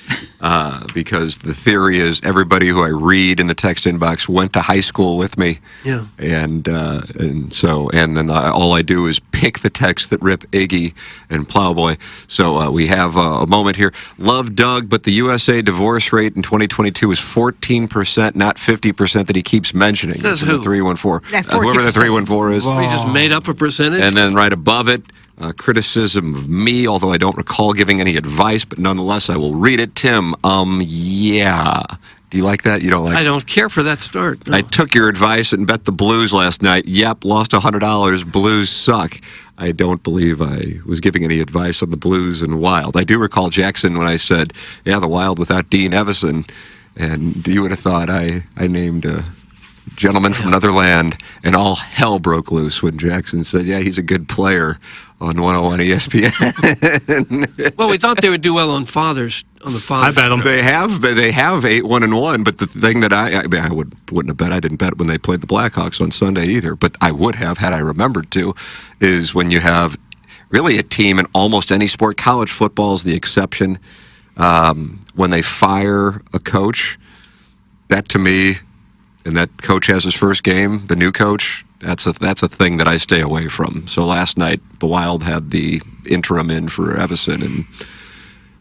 because the theory is everybody who I read in the text inbox went to high school with me. Yeah. And then all I do is pick the text that rip Iggy and Plowboy. So we have a moment here. Love Doug, but the USA divorce rate in 2022 is 14%, not 50% that he keeps mentioning. Says It's in the who? 314. That Whoever the 14% 314 is. We just made up a percentage? And then right above it, criticism of me, although I don't recall giving any advice, but nonetheless, I will read it. Tim, yeah. Do you like that? You don't like I don't care for that start. No. I took your advice and bet the Blues last night. Yep, lost $100. Blues suck. I don't believe I was giving any advice on the Blues and Wild. I do recall Jackson when I said, yeah, the Wild without Dean Evison. And you would have thought I named a gentleman from another land, and all hell broke loose when Jackson said, yeah, he's a good player on 101 ESPN. Well, we thought they would do well on the Father's. I bet them. They have 8-1-1, but the thing that I wouldn't have bet. I didn't bet when they played the Blackhawks on Sunday either, but I would have had I remembered to. Is when you have really a team in almost any sport. College football is the exception. When they fire a coach, that to me, and that coach has his first game, the new coach. That's a thing that I stay away from. So last night, the Wild had the interim in for Evison, and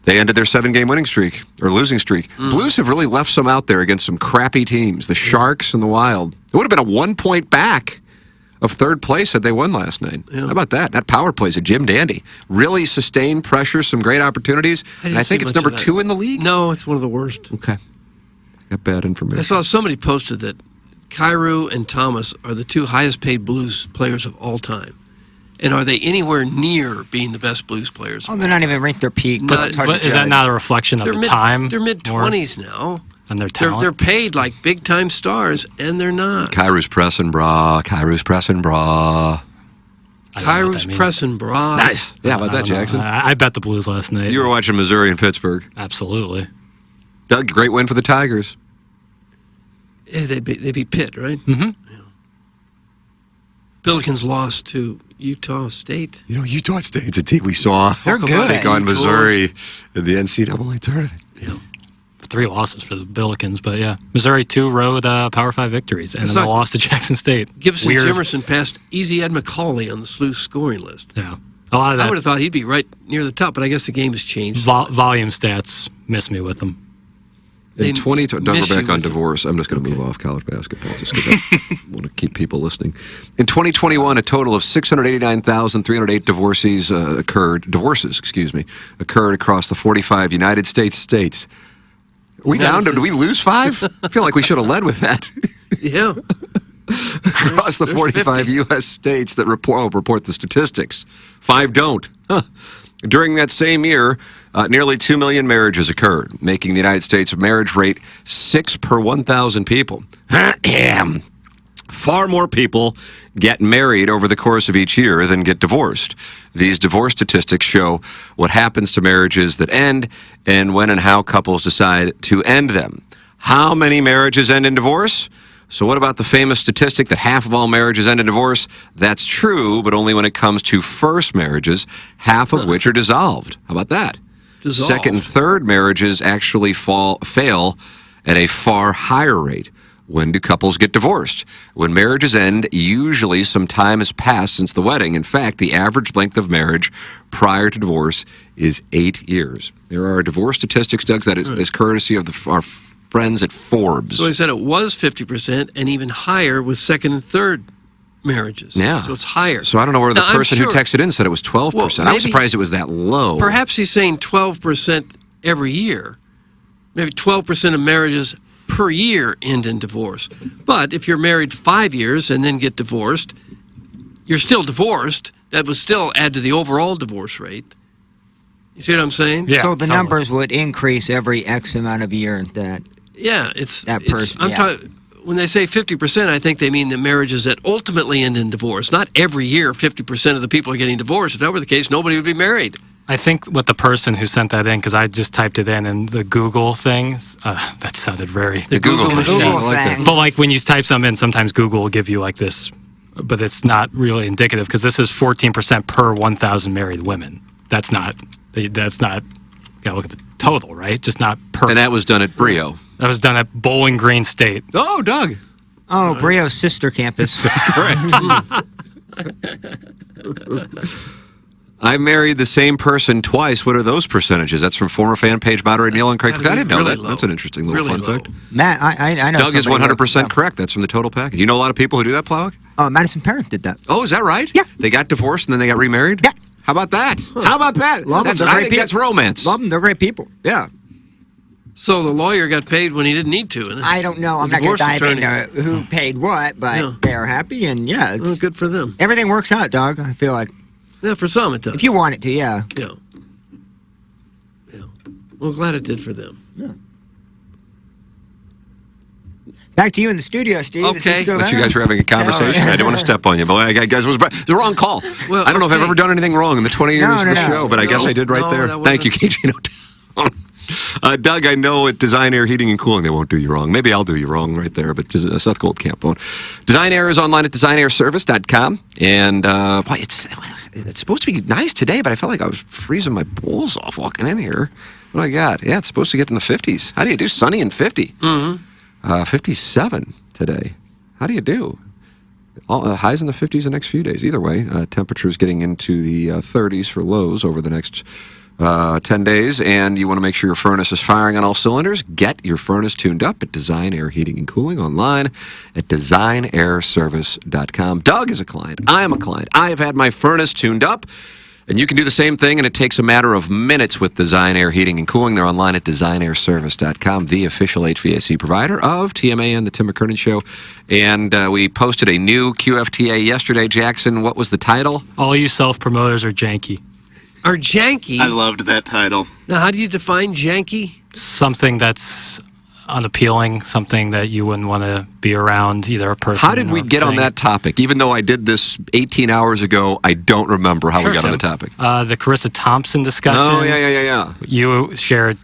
they ended their 7-game winning streak, or losing streak. Blues have really left some out there against some crappy teams, the Sharks and the Wild. It would have been a 1-point back of third place had they won last night. Yeah. How about that? That power play's a Jim Dandy. Really sustained pressure, some great opportunities. And I think it's number 2 in the league. No, it's one of the worst. Okay. Got bad information. I saw somebody posted that Kyrou and Thomas are the 2 highest paid Blues players of all time. And are they anywhere near being the best Blues players? Oh, they're not even ranked their peak. But is that not a reflection of the time? They're mid-20s now. And their talent? They're paid like big-time stars, and they're not. Kyrou's pressing, brah. Kyrou's pressing, brah. Kyrou's pressing, brah. Nice. Yeah, how about that, Jackson? I bet the Blues last night. You were watching Missouri and Pittsburgh. Absolutely. Doug, great win for the Tigers. Yeah, they beat Pitt, right? Mm-hmm. Yeah. Billikens lost to Utah State. You know, Utah State's a team we saw. They're good. Take on Missouri in the NCAA tournament. Yeah. 3 losses for the Billikens, but yeah. Missouri 2 road Power 5 victories, and then they lost to Jackson State. Gibson Jimerson passed Easy Ed McCauley on the Sleuth scoring list. Yeah. A lot of that. I would have thought he'd be right near the top, but I guess the game has changed. Volume stats miss me with them. In Doug, we're back on divorce. I'm just going to move off college basketball just because I want to keep people listening. In 2021, a total of 689,308 divorces occurred across the 45 United States. Are we down? Did we lose 5? I feel like we should have led with that. Yeah. Across the 45 U.S. states that report the statistics. 5 don't. Huh. During that same year, nearly 2 million marriages occurred, making the United States marriage rate 6 per 1,000 people. Far more people get married over the course of each year than get divorced. These divorce statistics show what happens to marriages that end and when and how couples decide to end them. How many marriages end in divorce? So what about the famous statistic that half of all marriages end in divorce? That's true, but only when it comes to first marriages, half of which are dissolved. How about that? Dissolved. Second and third marriages actually fail at a far higher rate. When do couples get divorced? When marriages end, usually some time has passed since the wedding. In fact, the average length of marriage prior to divorce is 8 years. There are divorce statistics, Doug, that is courtesy of our friends at Forbes. So he said it was 50% and even higher with second and third marriages. Yeah. So it's higher. So I don't know where the Now, person who texted in said it was 12%. Well, I was surprised it was that low. Perhaps he's saying 12% every year. Maybe 12% of marriages per year end in divorce. But if you're married 5 years and then get divorced, you're still divorced. That would still add to the overall divorce rate. You see what I'm saying? Yeah. So the numbers would increase every X amount of year that. Yeah, it's that person. When they say 50%, I think they mean the marriages that ultimately end in divorce. Not every year 50% of the people are getting divorced. If that were the case, nobody would be married. I think what the person who sent that in, because I just typed it in, and the Google thing, that sounded very... The Google machine. I like that. But like when you type something in, sometimes Google will give you like this, but it's not really indicative, because this is 14% per 1,000 married women. That's not, you gotta look at the total, right? Just not per... And that was done at Brio. That was done at Bowling Green State. Oh, Doug. Oh, Brio's sister campus. That's correct. I married the same person twice. What are those percentages? That's from former fan page moderator Neil and Craig. I didn't know that. Low. That's an interesting little fun fact. Matt, I know. Doug is somebody 100% correct. That's from the total package. You know a lot of people who do that, Plowek? Madison Parent did that. Oh, is that right? Yeah. They got divorced and then they got remarried? Yeah. How about that? How about that? Love them. I think that's romance. Love them. They're great people. Yeah. So the lawyer got paid when he didn't need to. And I don't know. I'm not going to dive into who paid what, but they are happy, and yeah, it's good for them. Everything works out, Doug. I feel like. Yeah, for some it does. If you want it to, yeah. Yeah. Well, glad it did for them. Yeah. Back to you in the studio, Steve. Okay. I thought you guys were having a conversation. I didn't want to step on you, but guys, it was the wrong call. Well, I don't know if I've ever done anything wrong in the 20 years of the show, but I guess I did right there. Thank you, KJ. Doug, I know at Design Air Heating and Cooling they won't do you wrong. Maybe I'll do you wrong right there, but Seth Goldcamp won't. Design Air is online at designairservice.com, and boy, it's supposed to be nice today, but I felt like I was freezing my balls off walking in here. What do I got? Yeah, it's supposed to get in the 50s. How do you do? Sunny and 50. 57 today. How do you do? Highs in the 50s the next few days. Either way, temperatures getting into the 30s for lows over the next 10 days, and you want to make sure your furnace is firing on all cylinders. Get your furnace tuned up at Design Air Heating and Cooling online at designairservice.com. Doug is a client. I am a client. I have had my furnace tuned up, and you can do the same thing, and it takes a matter of minutes with Design Air Heating and Cooling. They're online at designairservice.com, the official HVAC provider of TMA and the Tim McKernan Show. And we posted a new QFTA yesterday. Jackson, what was the title? All you self-promoters are janky. Are janky? I loved that title. Now, how do you define janky? Something that's unappealing, something that you wouldn't want to be around, either a person. How did we get on that topic? Even though I did this 18 hours ago, I don't remember how we got on the topic. The Carissa Thompson discussion. Oh, yeah. You shared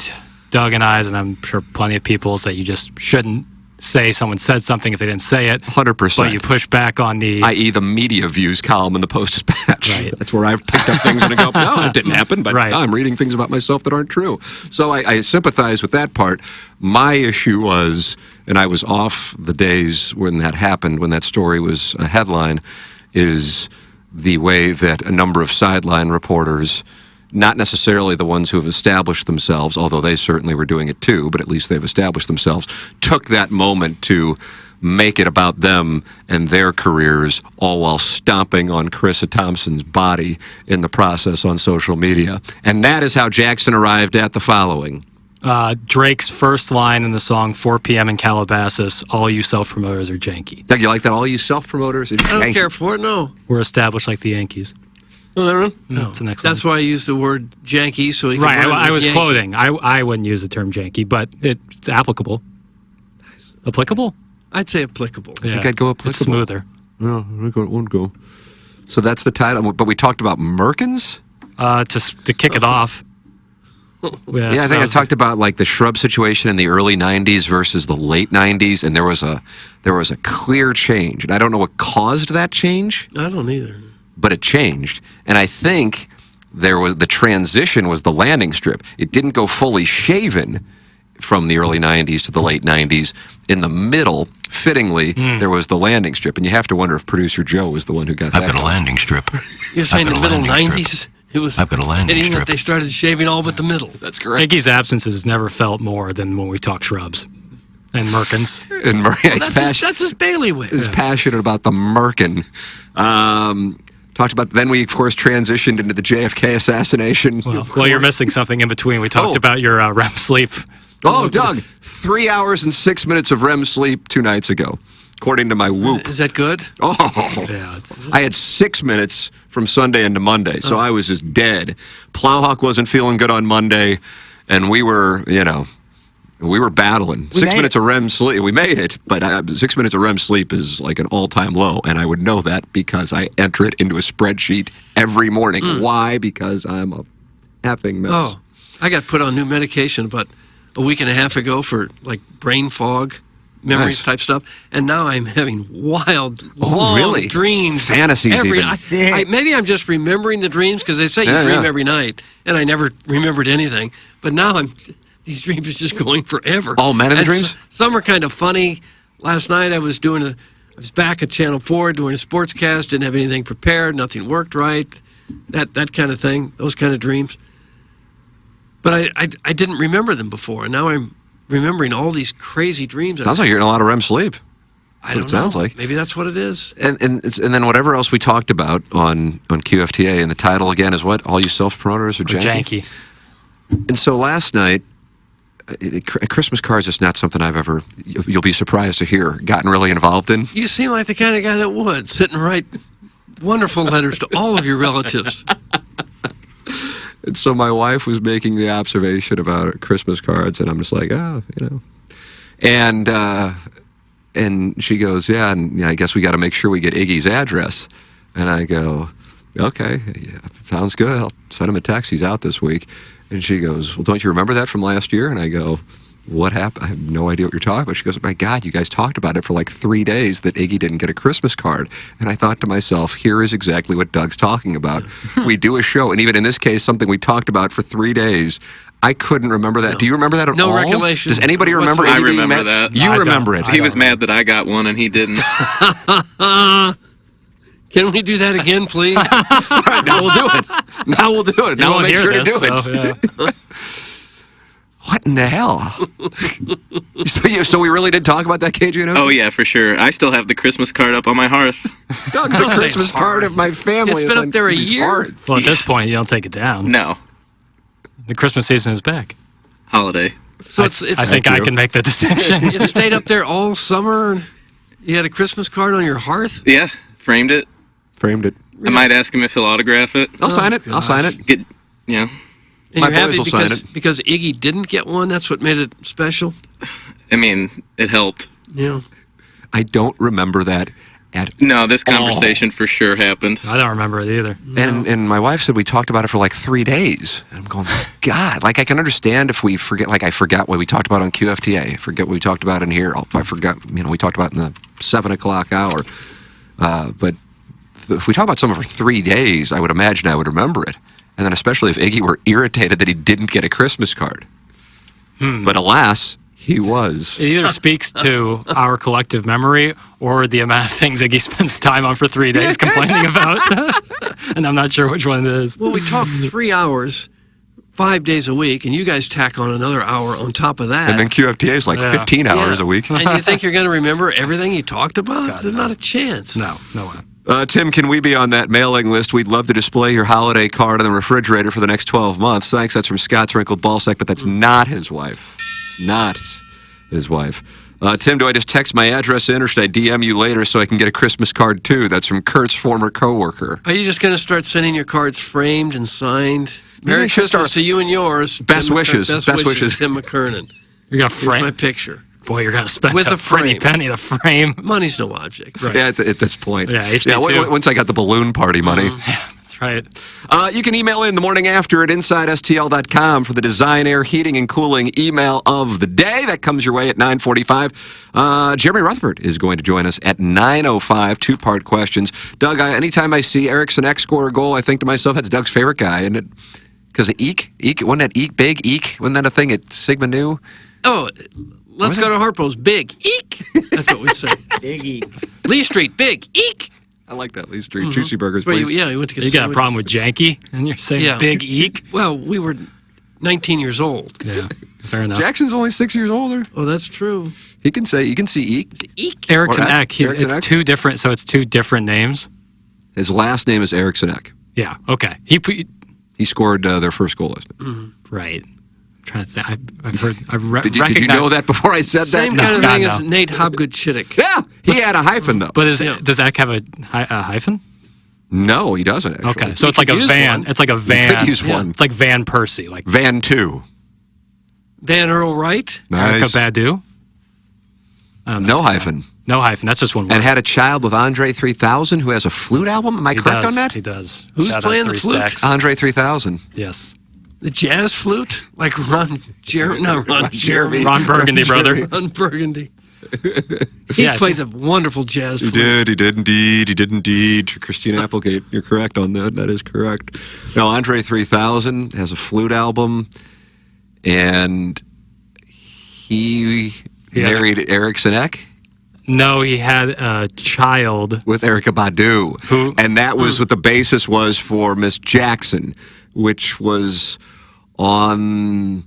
Doug and I's, and I'm sure plenty of people's, that you just shouldn't say someone said something if they didn't say it. 100%. But you push back on the... i.e. the media views column in the Post-Dispatch. Right. That's where I've picked up things and I go, no, it didn't happen, but Right. I'm reading things about myself that aren't true. So I sympathize with that part. My issue was, and I was off the days when that happened, when that story was a headline, is the way that a number of sideline reporters, not necessarily the ones who have established themselves, although they certainly were doing it too, but at least they've established themselves, took that moment to make it about them and their careers, all while stomping on Carissa Thompson's body in the process on social media. And that is how Jackson arrived at the following. Drake's first line in the song 4 p.m. in Calabasas, all you self-promoters are janky. Doug, you like that? All you self-promoters? I don't care for it, no. We're established like the Yankees. No. It's an excellent. That's why I used the word janky, so he can Right, run I with was Yankee. quoting. I wouldn't use the term janky, but it's applicable. Nice. Applicable? I'd say applicable. I think I'd go applicable. It's smoother. No, I won't go. So that's the title. But we talked about Merkins? To kick it off. Yeah, I think I talked about like the shrub situation in the early 90s versus the late 90s, and there was a clear change. And I don't know what caused that change. I don't either. But it changed. And I think the transition was the landing strip. It didn't go fully shaven from the early 90s to the late 90s. In the middle, fittingly, there was the landing strip. And you have to wonder if producer Joe was the one who got that. I've got a landing strip. You're saying the middle 90s? It was I've got a landing fitting strip. that they started shaving all but the middle. That's correct. Iggy's absence has never felt more than when we talk shrubs. And Merkins. And That's his bailiwick. Is passionate about the Merkin. Talked about, then we, of course, transitioned into the JFK assassination. Well, you're missing something in between. We talked about your REM sleep. Oh, Doug, 3 hours and 6 minutes of REM sleep 2 nights ago, according to my Whoop. Is that good? Oh, yeah, I had 6 minutes from Sunday into Monday, so I was just dead. Plowhawk wasn't feeling good on Monday, and we were battling. 6 minutes of REM sleep. We made it, but 6 minutes of REM sleep is like an all-time low, and I would know that because I enter it into a spreadsheet every morning. Why? Because I'm a effing mess. Oh, I got put on new medication about a week and a half ago for like brain fog, memories type stuff, and now I'm having wild, long dreams. Fantasies even. Maybe I'm just remembering the dreams because they say you dream every night, and I never remembered anything. But now these dreams are just going forever. All men in the dreams? Some are kind of funny. Last night I was back at Channel 4 doing a sportscast, didn't have anything prepared, nothing worked right, that kind of thing, those kind of dreams. But I didn't remember them before, and now I'm remembering all these crazy dreams. Sounds like you're in a lot of REM sleep. I don't know. Sounds like. Maybe that's what it is. And then whatever else we talked about on QFTA, and the title again is what? All you self-promoters are janky? And so last night, Christmas cards is not something I've ever, you'll be surprised to hear, gotten really involved in. You seem like the kind of guy that would sit and write wonderful letters to all of your relatives. And so my wife was making the observation about Christmas cards, and I'm just like, and she goes, and I guess we got to make sure we get Iggy's address. And I go, okay, sounds good. I'll send him a text. He's out this week. And she goes, well, don't you remember that from last year? And I go, what happened? I have no idea what you're talking about. She goes, my God, you guys talked about it for like 3 days that Iggy didn't get a Christmas card. And I thought to myself, here is exactly what Doug's talking about. We do a show, and even in this case, something we talked about for 3 days. I couldn't remember that. No. Do you remember that at all? No recollection. Does anybody remember? I remember that. You remember it. He was mad that I got one and he didn't. Can we do that again, please? All right, now we'll do it. Now we'll do it. Now we'll make sure to do it. Yeah. What in the hell? so we really did talk about that, KJ? Oh yeah, for sure. I still have the Christmas card up on my hearth. Doug, The Christmas card of my family It's been up there a year. Well, at this point, you don't take it down. No. The Christmas season is back. Holiday. So I think I can make the distinction. It stayed up there all summer. You had a Christmas card on your hearth? Yeah, framed it. Framed it. I might ask him if he'll autograph it. I'll sign it. I'll sign it. Get, yeah. And My you're happy boys will sign because Iggy didn't get one? That's what made it special? I mean, it helped. Yeah. I don't remember that at No, this conversation for sure happened. I don't remember it either. And my wife said we talked about it for like 3 days. And I'm going, God, like I can understand if we forget, like I forgot what we talked about on QFTA. I forget what we talked about in here. I forgot, we talked about in the 7 o'clock hour. But if we talk about something for 3 days, I would imagine I would remember it. And then especially if Iggy were irritated that he didn't get a Christmas card. But alas, he was. It either speaks to our collective memory or the amount of things Iggy spends time on for 3 days complaining about. And I'm not sure which one it is. Well, we talk 3 hours, 5 days a week, and you guys tack on another hour on top of that. And then QFTA is like 15 hours a week. And you think you're going to remember everything you talked about? God, There's not a chance. No way. Tim, can we be on that mailing list? We'd love to display your holiday card on the refrigerator for the next 12 months. Thanks. That's from Scott's Wrinkled Ballsack, but that's not his wife. It's not his wife. Tim, do I just text my address in, or should I DM you later so I can get a Christmas card too? That's from Kurt's former coworker. Are you just going to start sending your cards framed and signed? Maybe I Merry should Christmas start- to you and yours. Best Tim wishes. Best wishes. Tim McKernan. You're going to Here's frame my picture. Boy, you're going to spend With a a pretty frame. penny to frame. Money's no object. Right. Yeah, at this point. Yeah, HD2. Once I got the balloon party money. That's right. You can email in the morning after at InsideSTL.com for the Design, Air, Heating, and Cooling email of the day. That comes your way at 9:45. Jeremy Rutherford is going to join us at 9:05. 2-part questions. Doug, anytime I see Erickson X score a goal, I think to myself, that's Doug's favorite guy, isn't it? Because of Eek? Wasn't that Eek big? Eek? Wasn't that a thing at Sigma Nu? Oh, let's go to Harpo's. Big. Eek. That's what we'd say. Big eek. Lee Street. Big. Eek. I like that, Lee Street. Juicy Burgers, That's where please. you went to get You got a sandwiches. problem with janky, and you're saying big eek? Well, we were 19 years old. Yeah, fair enough. Jackson's only 6 years older. Oh, that's true. You can see Eek. Eek. Erickson Or Eck. Erickson Eck? It's two different, so it's two different names. His last name is Erickson Eck. Yeah. Okay. He scored their first goal, isn't it? Right. I'm trying to say. I've heard. Did you know that before I said Same that? kind of No, thing no. as Nate Hobgood-Chittick. Yeah, he had a hyphen though. But does Eck have a hyphen? No, he doesn't. Actually. Okay, so it's like a use van. one. It's like a You van. could use one. It's like Van Persie, like Van 2. Van Earl Wright. Erica Nice. Badu. No hyphen. No hyphen. That's just one word. And had a child with Andre 3000, who has a flute album. Am I He correct does, on that? He does. Who's Shout out playing the 3 flute? Stacks. Andre 3000. Yes. The jazz flute? Like Ron Jeremy. Not Ron Jeremy. Ron Burgundy, brother. Ron Burgundy. He Yeah, played the wonderful jazz He flute. did indeed. Christina Applegate, you're correct on that. That is correct. Now, Andre 3000 has a flute album, and he He has a- married Erickson Eck No, he had a child. with Erica Badu. Who- And that was what the basis was for Miss Jackson, which was on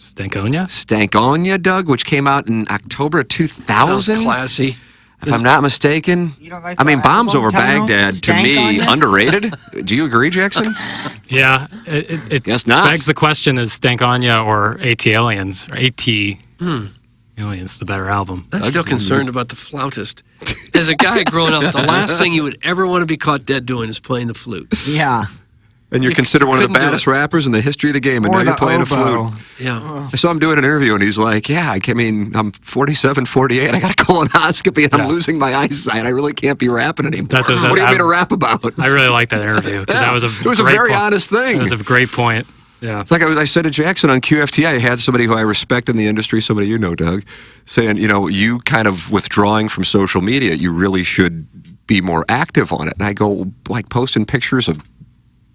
Stankonia, Doug, which came out in October of 2000. Classy. If I'm not mistaken. You don't like I mean, the Bombs album Over title? Baghdad, to Stank me, on ya? underrated. Do you agree, Jackson? Yeah, it Guess not. begs the question: is Stankonia or AT Aliens or AT Aliens the better album? I'm still concerned about the flautist. As a guy growing up, the last thing you would ever want to be caught dead doing is playing the flute. Yeah. And you're considered one of the couldn't do baddest it. rappers in the history of the game, and Or now you're the playing oboe. a flute. Yeah. I saw him doing an interview, and he's like, yeah, I mean, I'm 47, 48. I got a colonoscopy, and I'm losing my eyesight. I really can't be rapping anymore. That's what do you mean to rap about? I really like that interview because that was a It was a great very point. honest thing. It was a great point. Yeah. It's like I said to Jackson on QFTA, I had somebody who I respect in the industry, somebody you know, Doug, saying, you kind of withdrawing from social media, you really should be more active on it. And I go, like, posting pictures of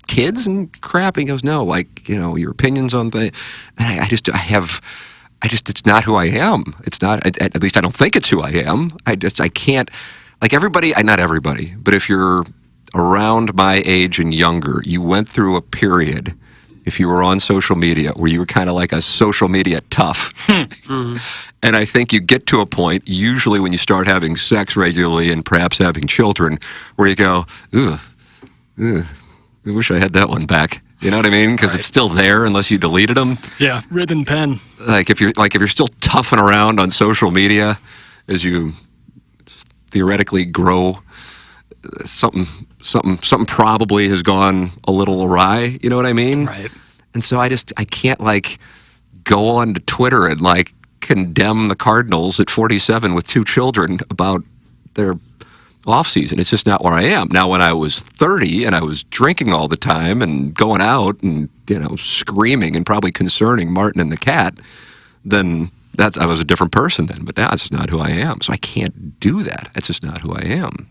kids and crap. And he goes, no, like, your opinions on things. And it's not who I am. It's not, at least I don't think it's who I am. I can't, like everybody, not everybody, but if you're around my age and younger, you went through a period, if you were on social media, where you were kind of like a social media tough. And I think you get to a point, usually when you start having sex regularly and perhaps having children, where you go, ugh, I wish I had that one back. You know what I mean? Because it's still there unless you deleted them. Yeah, written pen. Like if you're still toughing around on social media as you theoretically grow, something probably has gone a little awry. You know what I mean? Right. And so I can't like go on to Twitter and like condemn the Cardinals at 47 with 2 children about their offseason. It's just not where I am. Now, when I was 30 and I was drinking all the time and going out and, screaming and probably concerning Martin and the cat, then I was a different person then. But now it's just not who I am. So I can't do that. That's just not who I am.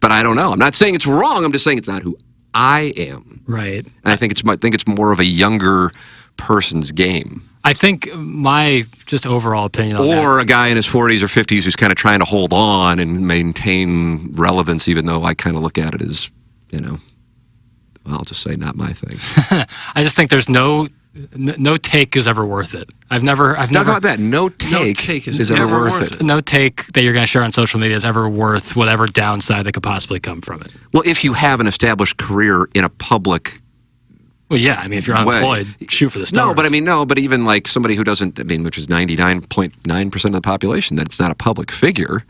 But I don't know. I'm not saying it's wrong. I'm just saying it's not who I am. Right. And I think it's more of a younger person's game. I think my just overall opinion on that. Or a guy in his 40s or 50s who's kind of trying to hold on and maintain relevance, even though I kind of look at it as, well, I'll just say not my thing. I just think there's no take is ever worth it. I've never. Talk about that. No take is ever worth it. No take that you're going to share on social media is ever worth whatever downside that could possibly come from it. Well, if you have an established career in a public. Well, yeah. I mean, if you're unemployed, shoot for the stars. But even like somebody who doesn't, which is 99.9% of the population, that's not a public figure,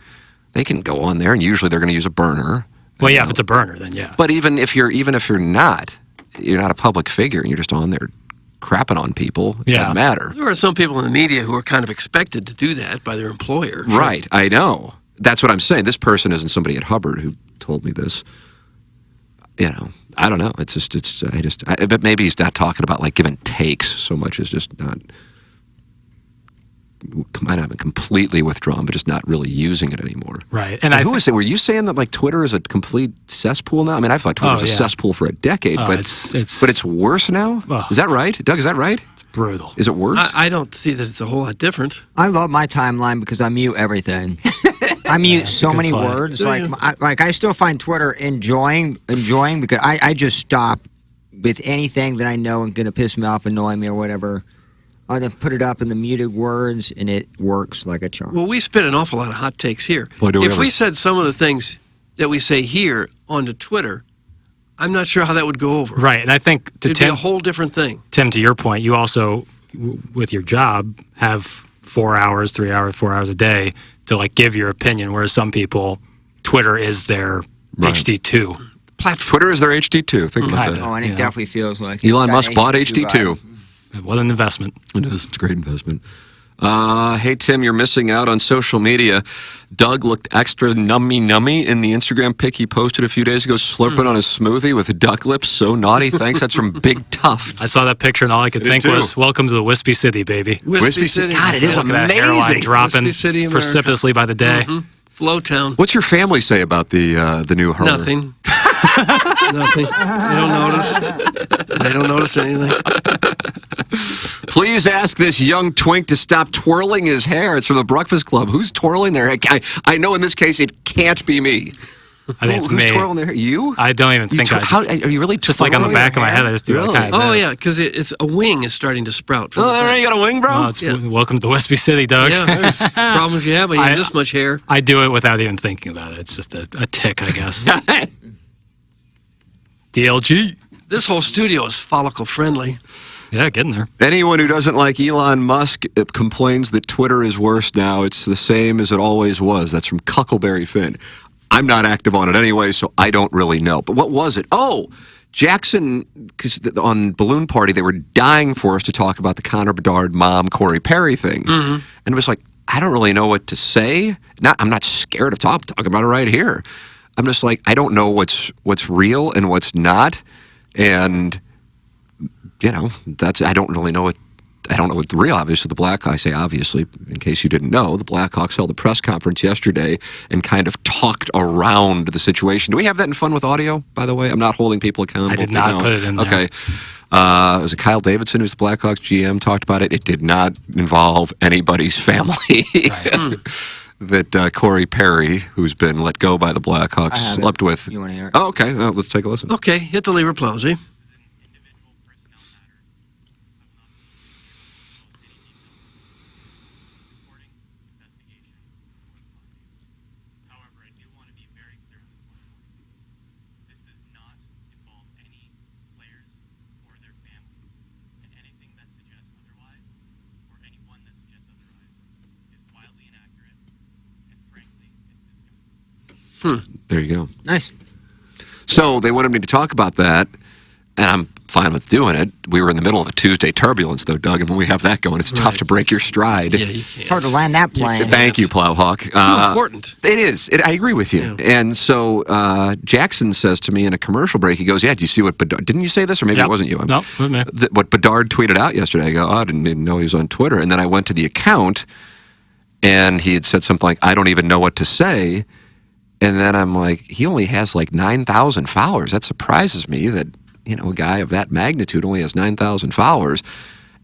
they can go on there and usually they're going to use a burner. Well, yeah, if it's a burner, then yeah. But even if you're not a public figure and you're just on there crapping on people, it doesn't matter. There are some people in the media who are kind of expected to do that by their employer. Right, I know. That's what I'm saying. This person isn't somebody at Hubbard who told me this. I don't know. But maybe he's not talking about like giving takes so much as just not. Might have completely withdrawn, but just not really using it anymore. Right. And who was it? Were you saying that like Twitter is a complete cesspool now? I mean, I thought Twitter was a cesspool for a decade, but it's worse now. Is that right, Doug? Is that right? It's brutal. Is it worse? I don't see that it's a whole lot different. I love my timeline because I mute everything. I mute so many words. I still find Twitter enjoying because I just stop with anything that I know is going to piss me off, annoy me, or whatever. I'll then put it up in the muted words, and it works like a charm. Well, we spit an awful lot of hot takes here. Boy, do we if ever. we said some of the things that we say here onto Twitter, I'm not sure how that would go over. Right, and I think it'd be a whole different thing. Tim, to your point, you also, with your job, have 4 hours, 3 hours, 4 hours a day to like give your opinion, whereas some people, Twitter is their HD2. Twitter is their HD2. Think about that. Oh, and it definitely feels like Elon Musk bought HD2. What an investment. It is. It's a great investment. Hey, Tim, you're missing out on social media. Doug looked extra nummy in the Instagram pic he posted a few days ago, slurping on his smoothie with duck lips. So naughty. Thanks. That's from Big Tuft. I saw that picture, and all I could think was, welcome to the Wispy City, baby. Wispy City. God, it is Look amazing. at that hairline dropping City, precipitously by the day. Flowtown. What's your family say about the new harbor? Nothing. Nothing. They don't notice. They don't notice anything. Please ask this young twink to stop twirling his hair. It's from the Breakfast Club. Who's twirling their hair? I know in this case it can't be me. I think it's Who's me. twirling their hair? You? I don't even think are you really just like on the back of my head? I just do really? kind of Oh, yeah, because it's a wing is starting to sprout. From you got a wing, bro? Welcome to Wispy City, Doug. Yeah, there's problems you have when you have this much hair. I do it without even thinking about it. It's just a tick, I guess. DLG. This whole studio is follicle friendly. Yeah, getting there. Anyone who doesn't like Elon Musk complains that Twitter is worse now. It's the same as it always was. That's from Cuckleberry Finn. I'm not active on it anyway, so I don't really know. But what was it? Oh, Jackson, because on Balloon Party, they were dying for us to talk about the Connor Bedard mom, Corey Perry thing. And it was like, I don't really know what to say. I'm not scared of talking about it right here. I'm just like, I don't know what's real and what's not. And, I don't really know what. I don't know what the real, obviously, the Blackhawks, I say obviously, in case you didn't know, the Blackhawks held a press conference yesterday and kind of talked around the situation. Do we have that in Fun with Audio, by the way? I'm not holding people accountable. I did not put it in there. Okay. Was it Kyle Davidson, who's the Blackhawks GM, talked about it? It did not involve anybody's family. That Corey Perry, who's been let go by the Blackhawks, slept with. You want to hear it? Oh, okay. Well, let's take a listen. Okay, hit the lever plowsy. There you go. Nice. So they wanted me to talk about that, and I'm fine with doing it. We were in the middle of a Tuesday turbulence, though, Doug, and when we have that going, it's tough to break your stride. Yeah, you can't. Hard to land that plane. Thank you, Plowhawk. Too important. It is. I agree with you. Yeah. And so Jackson says to me in a commercial break, he goes, "Yeah, do you see what Bedard, didn't you say this, or maybe it wasn't you? No, with me. What Bedard tweeted out yesterday." I go, "Oh, I didn't even know he was on Twitter." And then I went to the account, and he had said something like, "I don't even know what to say." And then I'm like, he only has like 9,000 followers. That surprises me that, a guy of that magnitude only has 9,000 followers.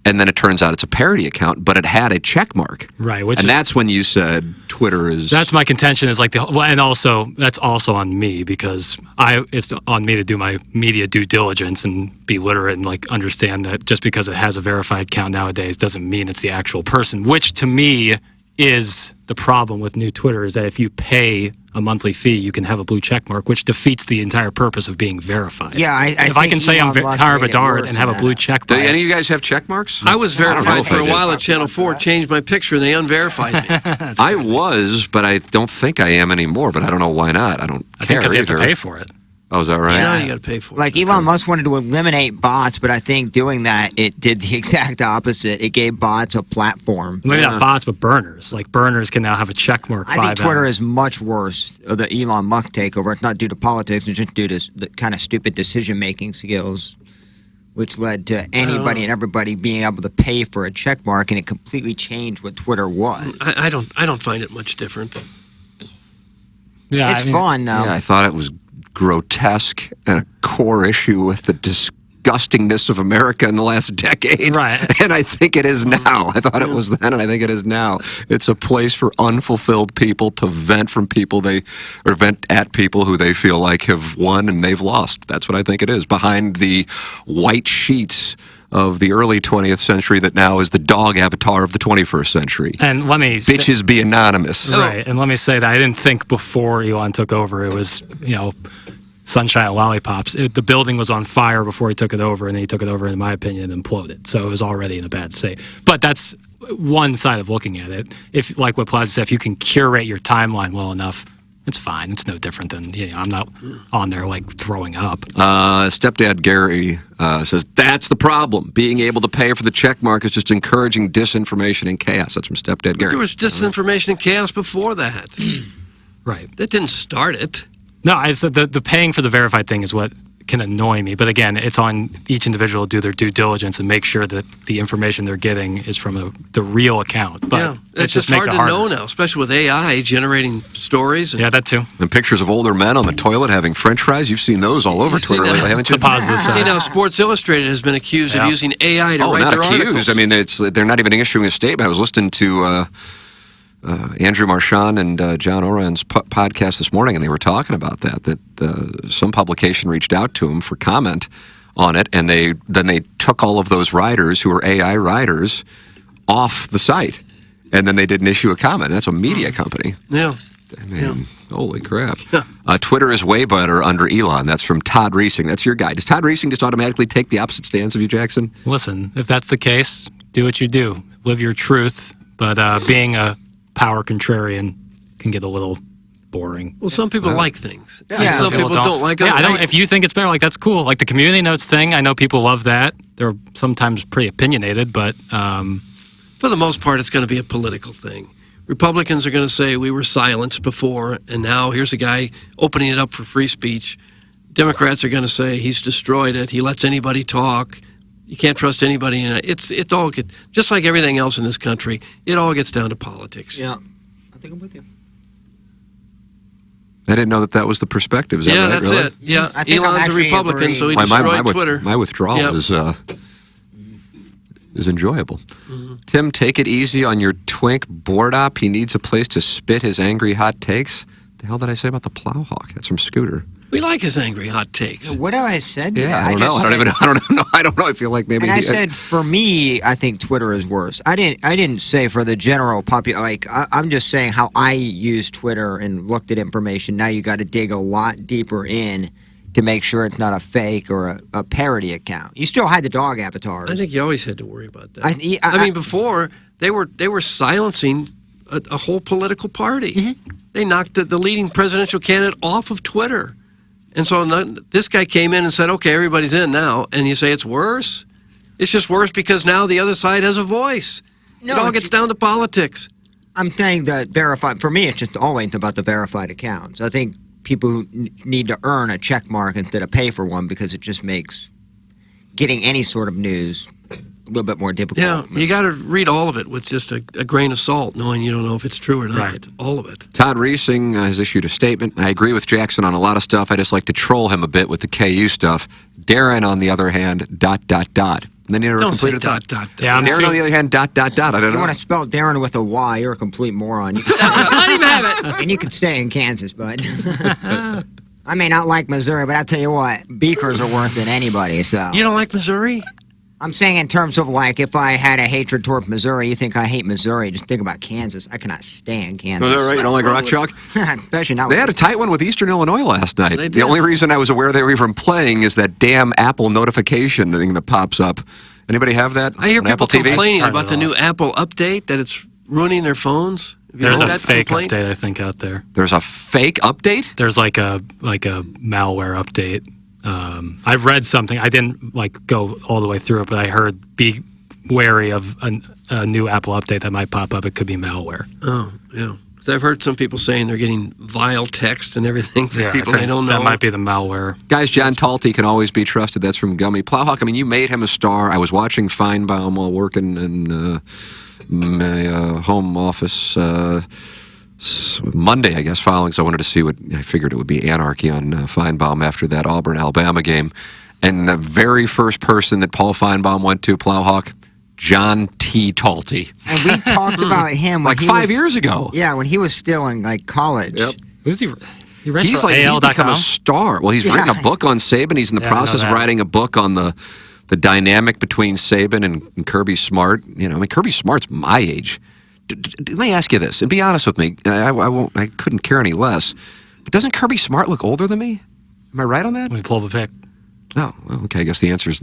And then it turns out it's a parody account, but it had a check mark. Right. And that's when you said Twitter is... That's my contention is and also, that's also on me because it's on me to do my media due diligence and be literate and understand that just because it has a verified account nowadays doesn't mean it's the actual person, which to me is the problem with new Twitter is that if you pay a monthly fee, you can have a blue check mark, which defeats the entire purpose of being verified. Yeah, if I can say I'm Tyler Bedard and have a blue check Do mark. any of you guys have check marks? I was verified for a while at Channel 4, changed my picture, and they unverified me. I was, but I don't think I am anymore, but I don't know why not. I don't care think because you have to either. pay for it. Oh, is that right? Yeah, you got to pay for it. Like Elon Musk wanted to eliminate bots, but I think doing that, it did the exact opposite. It gave bots a platform. Maybe not bots, but burners. Burners can now have a check mark. I think Twitter is much worse. The Elon Musk takeover. It's not due to politics. It's just due to the kind of stupid decision-making skills, which led to anybody and everybody being able to pay for a check mark, and it completely changed what Twitter was. I don't find it much different. Yeah, It's fun, though. Yeah, I thought it was grotesque and a core issue with the disgustingness of America in the last decade. Right. And I think it is now. I thought it was then, and I think it is now. It's a place for unfulfilled people to vent vent at people who they feel like have won and they've lost. That's what I think it is. Behind the white sheets of the early 20th century that now is the dog avatar of the 21st century. And let me... Bitches be anonymous. Right, and let me say that I didn't think before Elon took over it was, sunshine and lollipops. The building was on fire before he took it over, and then he took it over, in my opinion, and imploded. So it was already in a bad state. But that's one side of looking at it. If, like what Plaza said, if you can curate your timeline well enough, it's fine. It's no different than, I'm not on there throwing up. Stepdad Gary says, that's the problem. Being able to pay for the check mark is just encouraging disinformation and chaos. That's from Stepdad Gary. There was disinformation and chaos before that. Right. That didn't start it. No, the paying for the verified thing is what can annoy me. But again, it's on each individual to do their due diligence and make sure that the information they're getting is from the real account. But yeah, it it's just just makes hard it to harder. know now, especially with AI generating stories. Yeah, that too. And pictures of older men on the toilet having French fries. You've seen those all over Twitter lately, haven't you? The positive See, side. now Sports Illustrated has been accused of using AI to write not their accused. articles. I mean, they're not even issuing a statement. I was listening to Andrew Marchand and John Oran's podcast this morning, and they were talking about that some publication reached out to him for comment on it, and they took all of those writers who were AI writers off the site, and then they didn't issue a comment. That's a media company. Yeah. I mean, holy crap. Twitter is way better under Elon. That's from Todd Reesing. That's your guy. Does Todd Reesing just automatically take the opposite stance of you, Jackson? Listen, if that's the case, do what you do. Live your truth. But being a power contrarian can get a little boring. Well, some people like things. Yeah. Some people don't like it. Yeah, if you think it's better, that's cool. Like the community notes thing, I know people love that. They're sometimes pretty opinionated, but... for the most part, it's going to be a political thing. Republicans are going to say we were silenced before, and now here's a guy opening it up for free speech. Democrats are going to say he's destroyed it. He lets anybody talk. You can't trust anybody. It all gets, just like everything else in this country, it all gets down to politics. Yeah. I think I'm with you. I didn't know that was the perspective. Is that right, that's really? it. Yeah, I think I'm Elon's a actually Republican, agreeing. so he My destroyed Twitter. My withdrawal is enjoyable. Tim, take it easy on your twink board op. He needs a place to spit his angry hot takes. The hell did I say about the Plowhawk? That's from Scooter. We like his angry hot takes. What have I said? Yeah, I don't know. I don't know. I feel like maybe. And I said, for me, I think Twitter is worse. I didn't say for the general population. Like, I'm just saying how I use Twitter and looked at information. Now you got to dig a lot deeper in to make sure it's not a fake or a parody account. You still had the dog avatars. I think you always had to worry about that. I mean, before they were silencing a whole political party. They knocked the leading presidential candidate off of Twitter. And so this guy came in and said, okay, everybody's in now. And you say it's worse? It's just worse because now the other side has a voice. It all gets down to politics. I'm saying that verified, for me, it's just always about the verified accounts. I think people who need to earn a check mark instead of pay for one because it just makes getting any sort of news a little bit more difficult. Yeah, you got to read all of it with just a grain of salt, knowing you don't know if it's true or not. Right. All of it. Todd Reesing has issued a statement. I agree with Jackson on a lot of stuff. I just like to troll him a bit with the KU stuff. Darren, on the other hand, ... And then you never Don't say completed dot, that. dot, dot. Yeah, I'm Darren, on the other hand, ... I don't You know. want to spell Darren with a Y, you're a complete moron. You can Not even have it. and you could stay in Kansas, bud. I may not like Missouri, but I'll tell you what, Beakers are worse than anybody, so. You don't like Missouri? I'm saying in terms of, like, if I had a hatred toward Missouri, you think I hate Missouri, just think about Kansas. I cannot stand Kansas. Was that right? You don't like Rock Chalk? Especially not They with had a tight one with Eastern Illinois last night. They The did. only reason I was aware they were even playing is that damn Apple notification thing that pops up. Anybody have that? I hear on people Apple TV? complaining Turn about it the new off. Apple update, that it's ruining their phones. Have you There's heard a that fake complaint? update, I think, out there. There's a fake update? There's like a malware update. I've read something. I didn't go all the way through it, but I heard be wary of a new Apple update that might pop up. It could be malware. Oh, yeah. So I've heard some people saying they're getting vile text and everything from I people think they don't know. That might be the malware. Guys, John Talty can always be trusted. That's from Gummy. Plowhawk, I mean, you made him a star. I was watching Feinbaum while working in my home office Monday, I guess, following. So I wanted to see I figured it would be anarchy on Feinbaum after that Auburn-Alabama game. And the very first person that Paul Feinbaum went to, Plowhawk, John T. Talty. And we talked about him when Like he 5 was- years ago. Yeah, when he was still in like college. Yep. Who's he? He writes He's for become AL.com. a star. Well, he's written a book on Saban. He's in the Yeah, I know process of that. writing a book on the dynamic between Saban and Kirby Smart. You know, I mean, Kirby Smart's my age. Let me ask you this, and be honest with me. I couldn't care any less. But doesn't Kirby Smart look older than me? Am I right on that? Let me pull up a pic. Oh, well, okay. I guess the answer's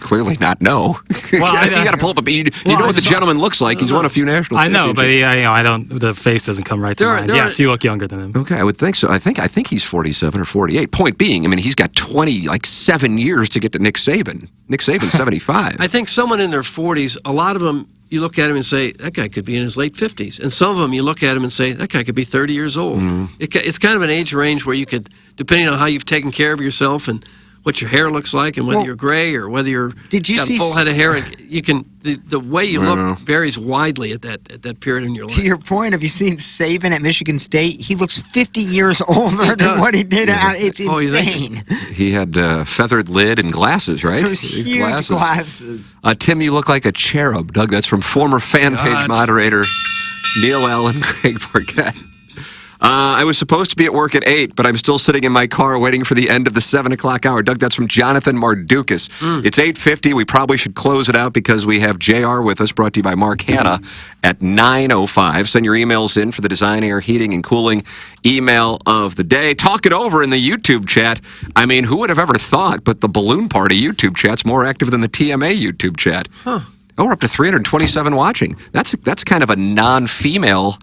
clearly not no. Well, you got to pull up a. You know what the gentleman looks like. He's won a few national. I know, but championships. I don't. The face doesn't come right to mind. Yes, you look younger than him. Okay, I would think so. I think he's 47 or 48. Point being, I mean, he's got 7 years to get to Nick Saban. Nick Saban's 75. I think someone in their 40s, a lot of them, you look at him and say, that guy could be in his late 50s. And some of them, you look at him and say, that guy could be 30 years old. It's kind of an age range where you could, depending on how you've taken care of yourself and what your hair looks like and whether you're gray or whether you're Did you got see a full head of hair, you can the way you look varies widely at that period in your life. To your point, have you seen Saban at Michigan State? He looks 50 years older than what he did. It's Oh, you insane. think? He had feathered lid and glasses, right? Those huge glasses. Tim, you look like a cherub. Doug, that's from former fan page God. moderator Neil Allen, Craig Burkett. I was supposed to be at work at 8, but I'm still sitting in my car waiting for the end of the 7 o'clock hour. Doug, that's from Jonathan Mardukas. It's 8:50. We probably should close it out because we have JR with us, brought to you by Mark Hanna at 9:05. Send your emails in for the Design, Air, Heating, and Cooling email of the day. Talk it over in the YouTube chat. I mean, who would have ever thought, but the Balloon Party YouTube chat's more active than the TMA YouTube chat. Oh, we're up to 327 watching. That's kind of a non-female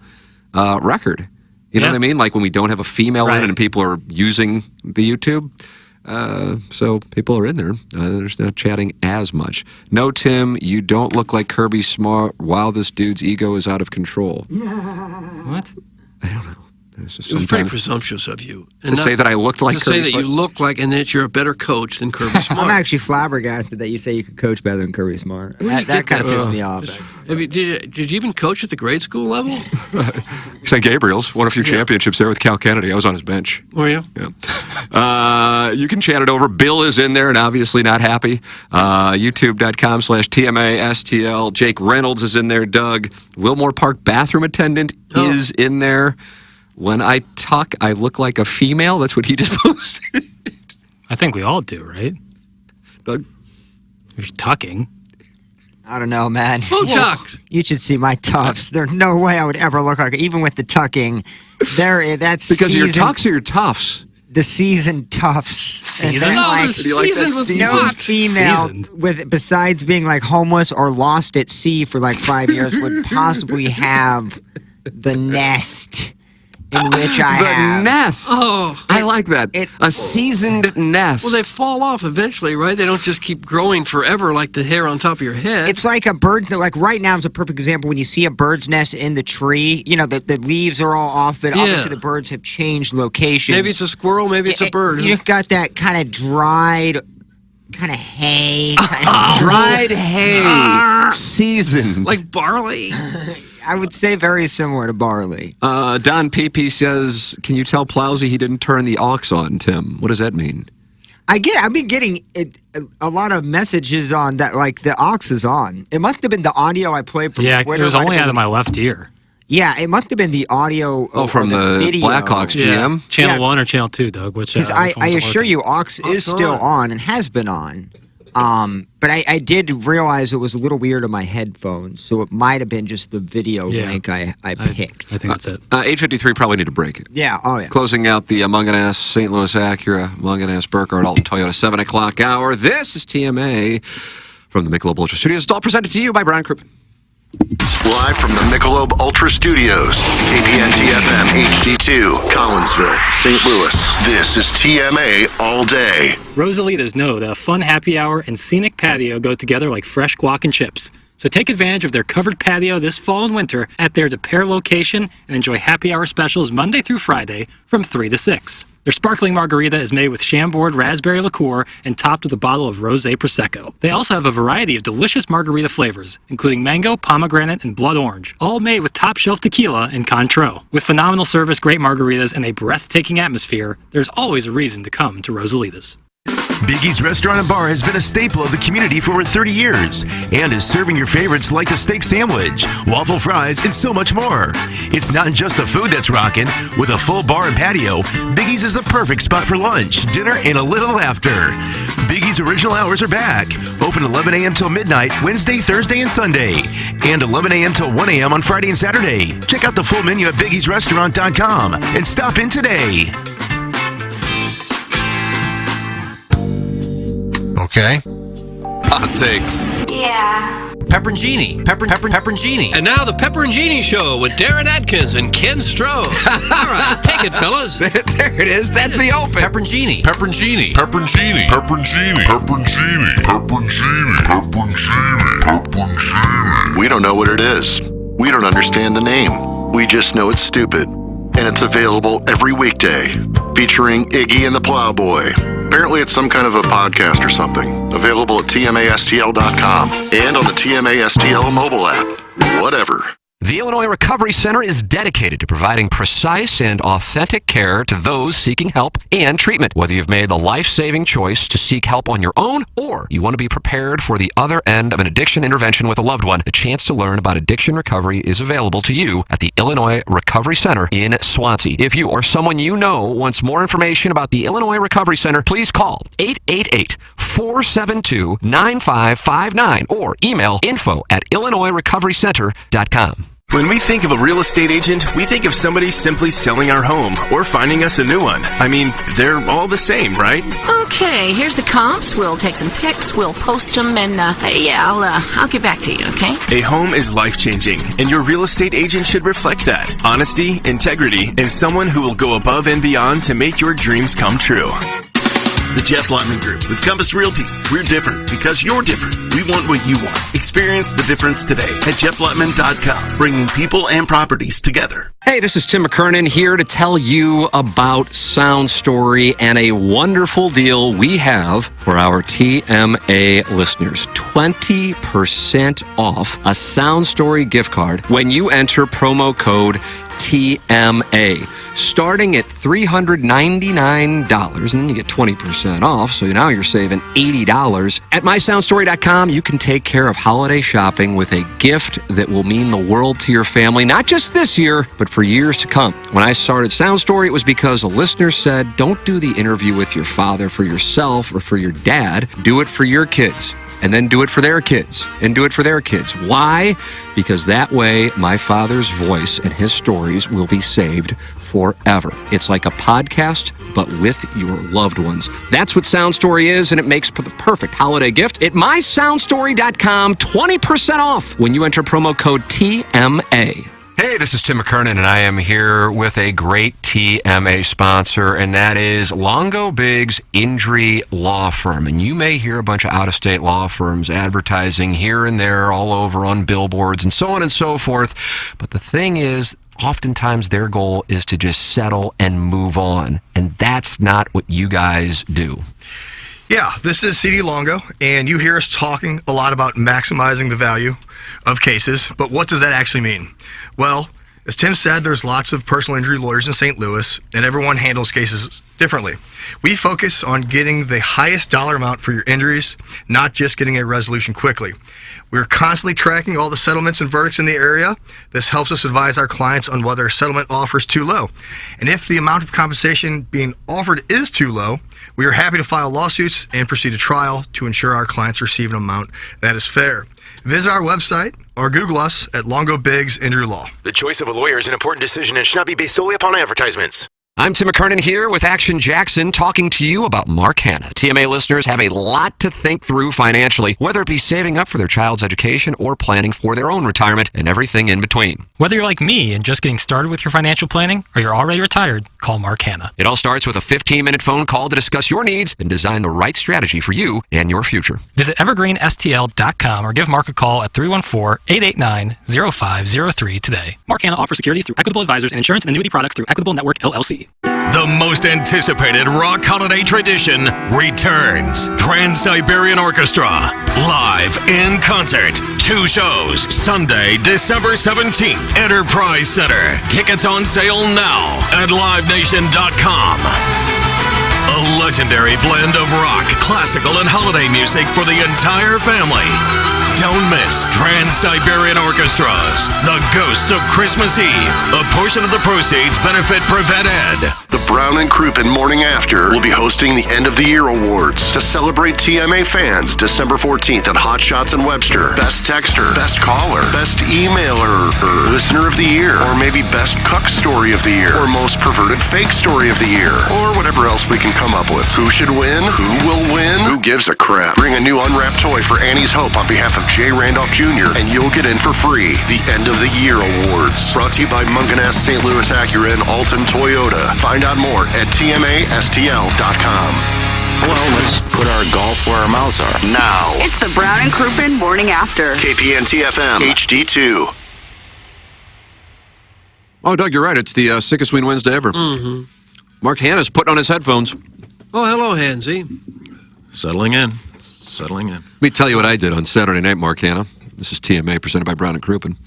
record. You know what I mean? Like when we don't have a female in it and people are using the YouTube. So people are in there. They're just not chatting as much. No, Tim, you don't look like Kirby Smart. Wow, this dude's ego is out of control. What? I don't know. It was pretty presumptuous of you. To say that I looked like Kirby Kirby Smart. To say that Smart? you look like, and that you're a better coach than Kirby Smart. I'm actually flabbergasted that you say you could coach better than Kirby Smart. That kind of pissed me off. Did you even coach at the grade school level? St. Gabriel's won a few championships there with Cal Kennedy. I was on his bench. Were you? Yeah. You can chat it over. Bill is in there and obviously not happy. YouTube.com/TMASTL. Jake Reynolds is in there. Doug. Wilmore Park bathroom attendant is in there. When I talk, I look like a female. That's what he just posted. I think we all do, right? Doug? You're tucking. I don't know, man. Who tucks? You should see my tufts. There's no way I would ever look like, even with the tucking. That's because your tucks or your tufts. The seasoned tufts. Seasoned? No, seasoned female with besides being like homeless or lost at sea for like 5 years would possibly have the nest in which I have. The nest. Oh, I like that. A seasoned nest. Well, they fall off eventually, right? They don't just keep growing forever like the hair on top of your head. It's like a bird. Like right now is a perfect example. When you see a bird's nest in the tree, you know, the leaves are all off it. Yeah. Obviously, the birds have changed locations. Maybe it's a squirrel, maybe it's a bird. You've got that kind of dried, kind of hay. Dried hay. Seasoned. Like barley. I would say very similar to barley. Don PP says, can you tell Plowsy he didn't turn the aux on, Tim? What does that mean? I've been getting a lot of messages on that, like the aux is on. It must have been the audio I played from Twitter. It was only out of my left ear. Yeah, it must have been the audio. From the video. Blackhawks GM? Channel 1 or Channel 2, Doug? Because I assure you, aux is still on and has been on. But I did realize it was a little weird on my headphones, so it might have been just the video link I picked. I think that's it. 8:53 probably need to break it. Yeah, oh yeah. Closing out the Munganess St. Louis Acura, Munganess Burkhardt Alton Toyota 7 o'clock hour. This is TMA from the Michelob Ultra Studios. It's all presented to you by Brian Krupp. Live from the Michelob Ultra Studios, KPNT-FM HD2, Collinsville, St. Louis. This is TMA All Day. Rosalitas know that a fun happy hour and scenic patio go together like fresh guac and chips. So take advantage of their covered patio this fall and winter at their De Pere location and enjoy happy hour specials Monday through Friday from 3 to 6. Their sparkling margarita is made with Chambord raspberry liqueur and topped with a bottle of rosé prosecco. They also have a variety of delicious margarita flavors, including mango, pomegranate, and blood orange, all made with top-shelf tequila and Cointreau. With phenomenal service, great margaritas, and a breathtaking atmosphere, there's always a reason to come to Rosalitas. Biggie's Restaurant and Bar has been a staple of the community for over 30 years and is serving your favorites like the steak sandwich, waffle fries, and so much more. It's not just the food that's rocking. With a full bar and patio, Biggie's is the perfect spot for lunch, dinner, and a little laughter. Biggie's original hours are back. Open 11 a.m. till midnight, Wednesday, Thursday, and Sunday. And 11 a.m. till 1 a.m. on Friday and Saturday. Check out the full menu at biggiesrestaurant.com and stop in today. Okay. Hot takes. Yeah. Pepperoncini. Pepperoncini. And now the Pepperoncini Show with Darren Atkins and Ken Stroh. All right, take it, fellas. There it is. That's the open. Pepperoncini. Pepperoncini. Pepperoncini. Pepperoncini. Pepperoncini. Pepperoncini. Pepperoncini. Pepperoncini. We don't know what it is. We don't understand the name. We just know it's stupid. And it's available every weekday, featuring Iggy and the Plowboy. Apparently it's some kind of a podcast or something. Available at TMASTL.com and on the TMASTL mobile app. Whatever. The Illinois Recovery Center is dedicated to providing precise and authentic care to those seeking help and treatment. Whether you've made the life-saving choice to seek help on your own or you want to be prepared for the other end of an addiction intervention with a loved one, the chance to learn about addiction recovery is available to you at the Illinois Recovery Center in Swansea. If you or someone you know wants more information about the Illinois Recovery Center, please call 888-472-9559 or email info@illinoisrecoverycenter.com. When we think of a real estate agent, we think of somebody simply selling our home or finding us a new one. I mean, they're all the same, right? Okay, here's the comps. We'll take some pics, we'll post them, and I'll get back to you, okay? A home is life-changing, and your real estate agent should reflect that. Honesty, integrity, and someone who will go above and beyond to make your dreams come true. The Jeff Lotman Group with Compass Realty. We're different because you're different. We want what you want. Experience the difference today at jefflotman.com, bringing people and properties together. Hey, this is Tim McKernan here to tell you about Sound Story and a wonderful deal we have for our TMA listeners. 20% off a Sound Story gift card when you enter promo code TMA. Starting at $399, and then you get 20% off, so now you're saving $80. At mysoundstory.com, you can take care of holiday shopping with a gift that will mean the world to your family, not just this year, but for years to come. When I started Sound Story, it was because a listener said, don't do the interview with your father for yourself or for your dad. Do it for your kids. And then do it for their kids, and do it for their kids. Why? Because that way, my father's voice and his stories will be saved forever. It's like a podcast, but with your loved ones. That's what Sound Story is, and it makes the perfect holiday gift. At mysoundstory.com, 20% off when you enter promo code TMA. Hey, this is Tim McKernan, and I am here with a great TMA sponsor, and that is Longo Biggs Injury Law Firm. And you may hear a bunch of out-of-state law firms advertising here and there all over on billboards and so on and so forth. But the thing is, oftentimes their goal is to just settle and move on, and that's not what you guys do. Yeah, this is CD Longo, and you hear us talking a lot about maximizing the value of cases, but what does that actually mean? Well, as Tim said, there's lots of personal injury lawyers in St. Louis, and everyone handles cases differently. We focus on getting the highest dollar amount for your injuries, not just getting a resolution quickly. We're constantly tracking all the settlements and verdicts in the area. This helps us advise our clients on whether a settlement offer is too low. And if the amount of compensation being offered is too low, we are happy to file lawsuits and proceed to trial to ensure our clients receive an amount that is fair. Visit our website or Google us at Longo Biggs Injury Law. The choice of a lawyer is an important decision and should not be based solely upon advertisements. I'm Tim McKernan here with Action Jackson talking to you about Mark Hanna. TMA listeners have a lot to think through financially, whether it be saving up for their child's education or planning for their own retirement and everything in between. Whether you're like me and just getting started with your financial planning or you're already retired, call Mark Hanna. It all starts with a 15-minute phone call to discuss your needs and design the right strategy for you and your future. Visit evergreenstl.com or give Mark a call at 314-889-0503 today. Mark Hanna offers securities through Equitable Advisors and insurance and annuity products through Equitable Network, LLC. The most anticipated rock holiday tradition returns. Trans-Siberian Orchestra, live in concert. 2 shows, Sunday, December 17th, Enterprise Center. Tickets on sale now at livenation.com. A legendary blend of rock, classical, and holiday music for the entire family. Don't miss Trans-Siberian Orchestra's The Ghosts of Christmas Eve. A portion of the proceeds benefit Prevent Ed. The Brown and Crouppen Morning After will be hosting the End of the Year Awards to celebrate TMA fans December 14th at Hot Shots in Webster. Best Texter, Best Caller, Best Emailer, Listener of the Year, or maybe Best Cuck Story of the Year, or Most Perverted Fake Story of the Year, or whatever else we can come up with. Who should win? Who will win? Who gives a crap? Bring a new unwrapped toy for Annie's Hope on behalf of Jay Randolph Jr., and you'll get in for free. The End of the Year Awards. Brought to you by Munganess St. Louis Acura and Alton Toyota. Find out more at tmastl.com. Well, let's put our golf where our mouths are. Now. It's the Brown and Crouppen Morning After. KPN-TFM HD2. Oh, Doug, you're right. It's the sickest win Wednesday ever. Mm-hmm. Mark Hanna's putting on his headphones. Oh, hello, Hansy. Settling in. Settling in. Let me tell you what I did on Saturday night, Mark Hanna. This is TMA presented by Brown and Crouppen.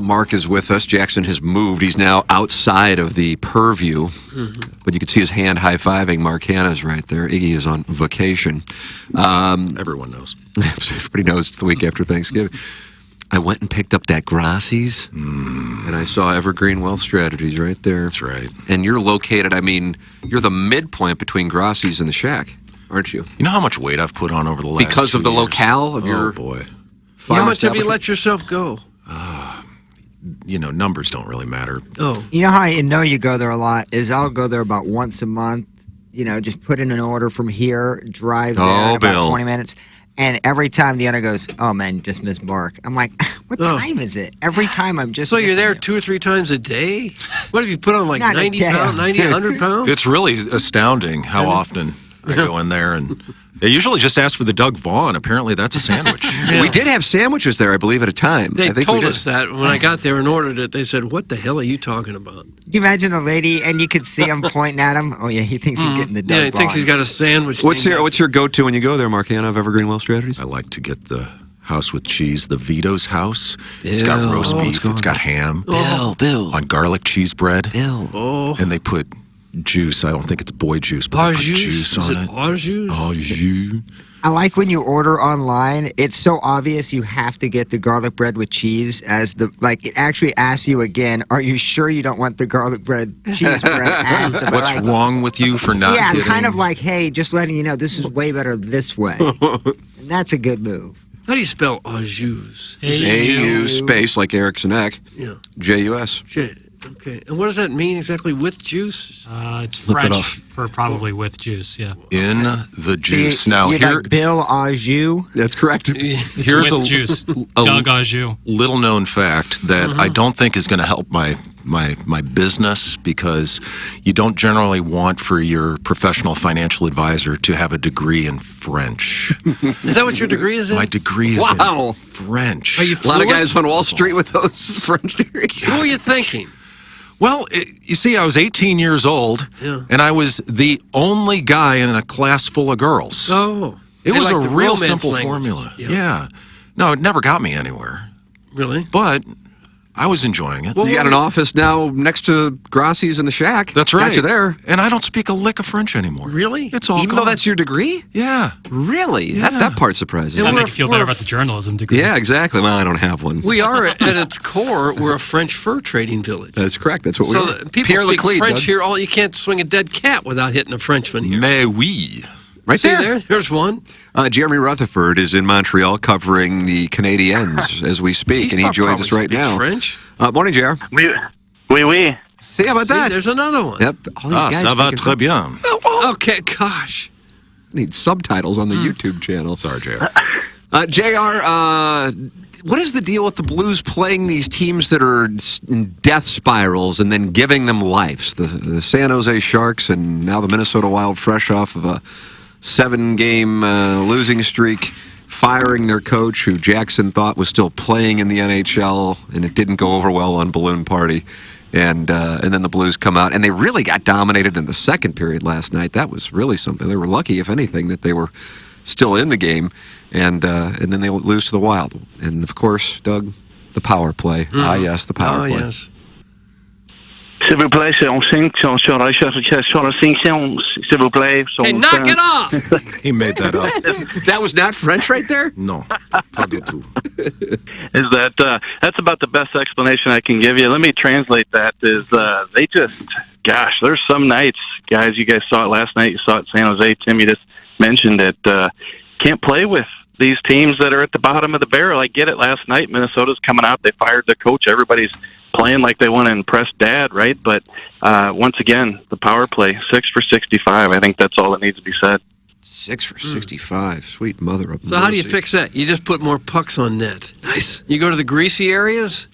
Mark is with us. Jackson has moved. He's now outside of the purview. Mm-hmm. But you can see his hand high-fiving. Mark Hanna's right there. Iggy is on vacation. Everyone knows. Everybody knows it's the week after Thanksgiving. I went and picked up that Grassi's, and I saw Evergreen Wealth Strategies right there. That's right. And you're located, you're the midpoint between Grassi's and the Shack, aren't you? You know how much weight I've put on over the last Because 2 of the years? locale of your... Oh, boy. How much have you let yourself go? Numbers don't really matter. Oh. You know how I know you go there a lot is I'll go there about once a month, just put in an order from here, drive there in about 20 minutes. And every time the owner goes, oh, man, you just missed Mark. I'm like, what time is it? Every time I'm just So you're there 2 or 3 times a day? What have you put on, like Not 90 a day. pounds, 90, 100 pounds? It's really astounding how often I go in there and they usually just ask for the Doug Vaughn. Apparently, that's a sandwich. We did have sandwiches there, I believe, at a time. They I think told we did. us that when I got there and ordered it. They said, "What the hell are you talking about?" Can you imagine the lady, and you could see him pointing at him? Oh, yeah, he thinks he's getting the Doug Yeah, he thinks Vaughn. he's got a sandwich. What's your go-to when you go there, Marcana, of Evergreen Wealth Strategies? I like to get the house with cheese, the Vito's house. It's got roast beef. It's got ham. Bill. On garlic cheese bread. Bill. Oh. And they put juice. I don't think it's boy juice, but they put juice Is on it it. au jus? Au jus. I like when you order online, it's so obvious you have to get the garlic bread with cheese it actually asks you again, are you sure you don't want the garlic bread cheese bread? What's wrong with you for not Yeah, getting... kind of like, hey, just letting you know this is way better this way. And that's a good move. How do you spell au jus? A-U space like Erickson Eck. Yeah. J-U-S. Okay. And what does that mean exactly with juice? It's Look it French up. for probably with juice, yeah. In the juice. Now, you here... like Bill au jus? That's correct. Here's with juice. a Doug au jus. little known fact that I don't think is going to help my business, because you don't generally want for your professional financial advisor to have a degree in French. Is that what your degree is in? My degree is in French. Are you A lot of fluent? guys on Wall Street with those French degrees. What were you thinking? Well, you see, I was 18 years old, and I was the only guy in a class full of girls. Oh. It They was like a the real romance simple language. formula. Yeah. Yeah. No, it never got me anywhere. Really? But I was enjoying it. You got an office now next to Grassi's in the Shack. That's right. Got you there. And I don't speak a lick of French anymore. Really? It's all Even gone. though that's your degree? Yeah. Really? Yeah. That part surprises That me. make you feel better about the journalism degree. Yeah, exactly. Well, I don't have one. We are, at its core, we're a French fur trading village. That's correct. That's what we So are. people Pierre speak Leclerc, French Doug. here. You can't swing a dead cat without hitting a Frenchman here. Mais oui. Right See there. There's one. Jeremy Rutherford is in Montreal covering the Canadiens as we speak, and he joins us right now. French. Morning, JR. Oui. See, how about that? There's another one. Yep. All these guys Ça va speaking très bien. Okay, gosh. Need subtitles on the YouTube channel. Sorry, JR. JR, what is the deal with the Blues playing these teams that are in death spirals and then giving them lives? The San Jose Sharks and now the Minnesota Wild, fresh off of a 7-game losing streak, firing their coach, who Jackson thought was still playing in the NHL, and it didn't go over well on Balloon Party. And then the Blues come out, and they really got dominated in the second period last night. That was really something. They were lucky, if anything, that they were still in the game, and then they lose to the Wild. And, of course, Doug, the power play. Ah, yes, the power play. Yes. S'il vous plaît, on signe sur la cinquième, s'il vous plaît. Hey, knock it off! He made that up. That was not French right there? No, pas du tout. Is that's about the best explanation I can give you. Let me translate that. They just, gosh, there's some nights, guys, you guys saw it last night, you saw it in San Jose, Tim, you just mentioned it, can't play with these teams that are at the bottom of the barrel. I get it. Last night, Minnesota's coming out, they fired the coach, everybody's playing like they want to impress Dad, right? But once again, the power play, 6 for 65. I think that's all that needs to be said. 6 for 65. Sweet mother of So how do you fix that? You just put more pucks on net. Nice. You go to the greasy areas?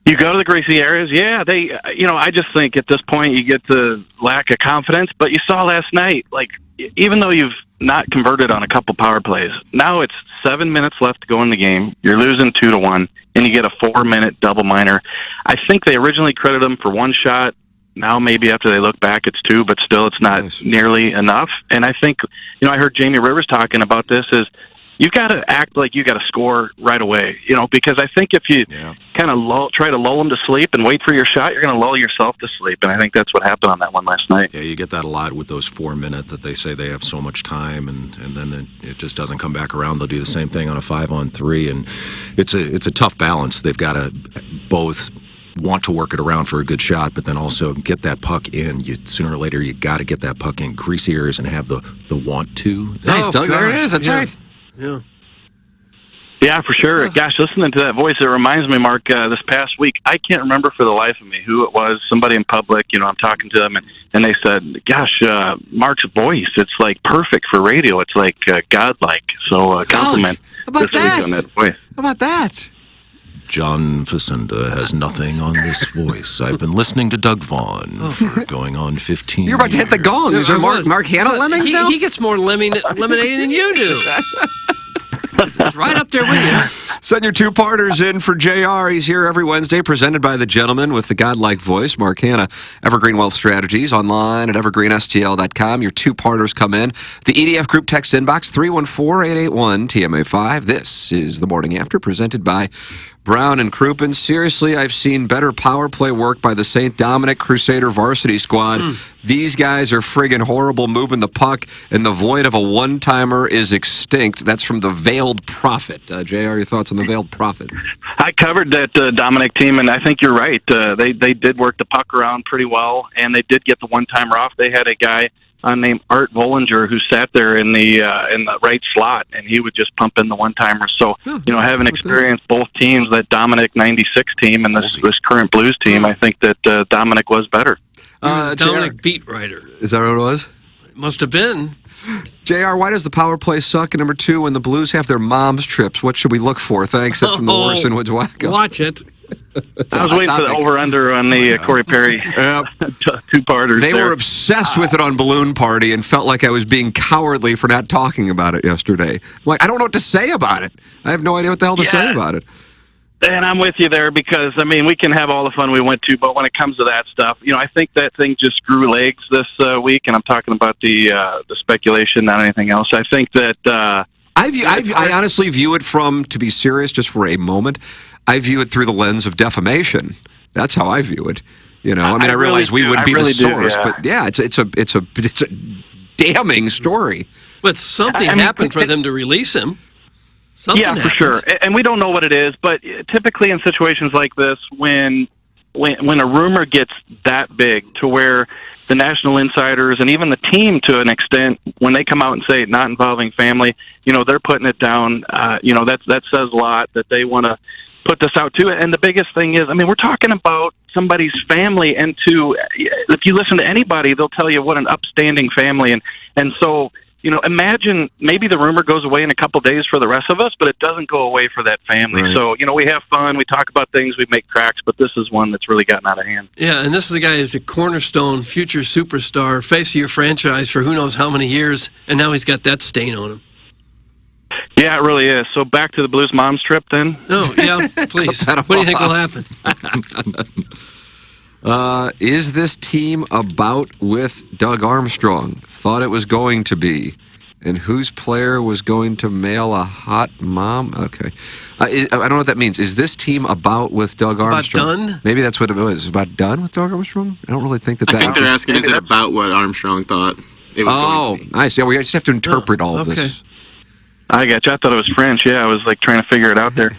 You go to the greasy areas, yeah. I just think at this point you get the lack of confidence. But you saw last night, like, even though you've not converted on a couple power plays, now it's 7 minutes left to go in the game. You're losing 2-1, and you get a 4-minute double minor. I think they originally credited them for one shot. Now maybe after they look back, it's 2, but still it's not nearly enough. And I think, I heard Jamie Rivers talking about this, is you got to act like you got to score right away, because I think if you kind of try to lull them to sleep and wait for your shot, you're going to lull yourself to sleep. And I think that's what happened on that one last night. Yeah, you get that a lot with those 4-minute that they say they have so much time, and then it just doesn't come back around. They'll do the same thing on a 5-on-3, and it's a tough balance. They've got to both want to work it around for a good shot, but then also get that puck in. Sooner or later, you got to get that puck in greasy areas and have the want to. Nice, Doug. There it is. That's right. Yeah. Yeah, for sure. Gosh, listening to that voice, it reminds me, Mark, this past week, I can't remember for the life of me who it was, somebody in public, I'm talking to them, and they said, gosh, Mark's voice, it's like perfect for radio. It's like godlike. So compliment how about this week on that voice. How about that? John Facenda has nothing on this voice. I've been listening to Doug Vaughn for going on 15 You're about to hit the gong. These are Mark Hanna lemmings now? He gets more lemonade than you do. It's right up there with you. Send your two-parters in for JR. He's here every Wednesday, presented by the gentleman with the godlike voice, Mark Hanna. Evergreen Wealth Strategies, online at evergreenstl.com. Your two-parters come in. The EDF Group text inbox, 314-881-TMA5. This is The Morning After, presented by Brown and Crouppen. Seriously, I've seen better power play work by the St. Dominic Crusader varsity squad. These guys are friggin' horrible moving the puck, and the void of a one-timer is extinct. That's from the Veiled Prophet. JR, your thoughts on the Veiled Prophet? I covered that Dominic team, and I think you're right. They did work the puck around pretty well, and they did get the one-timer off. They had a guy named Art Vollinger who sat there in the right slot, and he would just pump in the one-timer. So, having experienced both teams, that Dominic 96 team and this current Blues team, I think that Dominic was better. Dominic beat writer. Is that what it was? It must have been. JR, why does the power play suck? And number two, when the Blues have their mom's trips, what should we look for? Thanks. That's from the Warson Woods Wacko. Watch it. I was waiting for the over-under on the Corey Perry two-parters. They were obsessed with it on Balloon Party and felt like I was being cowardly for not talking about it yesterday. Like, I don't know what to say about it. I have no idea what the hell to say about it. And I'm with you there because, we can have all the fun we want to, but when it comes to that stuff, I think that thing just grew legs this week, and I'm talking about the speculation, not anything else. I think that... I honestly view it from, to be serious just for a moment, I view it through the lens of defamation. That's how I view it. I realize we would be the source, but yeah, it's a damning story. But something happened for them to release him. Something happened. For sure. And we don't know what it is, but typically in situations like this, when a rumor gets that big to where the national insiders and even the team, to an extent, when they come out and say not involving family, they're putting it down. That says a lot that they want to put this out too. And the biggest thing is, we're talking about somebody's family, and if you listen to anybody, they'll tell you what an upstanding family, and so imagine maybe the rumor goes away in a couple days for the rest of us, but it doesn't go away for that family. Right. So we have fun, we talk about things, we make cracks, but this is one that's really gotten out of hand. Yeah, and this is the guy who's a cornerstone, future superstar, face of your franchise for who knows how many years, and now he's got that stain on him. Yeah, it really is. So back to the Blues mom's trip then? Oh, yeah, please. What do you think will happen? Is this team about with Doug Armstrong? Thought it was going to be. And whose player was going to mail a hot mom? Okay. I don't know what that means. Is this team about with Doug Armstrong? About done? Maybe that's what it was. About done with Doug Armstrong? I don't really think that I think they're asking, is it about what Armstrong thought it was going to be? I see. We just have to interpret all of this. I got you. I thought it was French. Yeah, I was trying to figure it out there.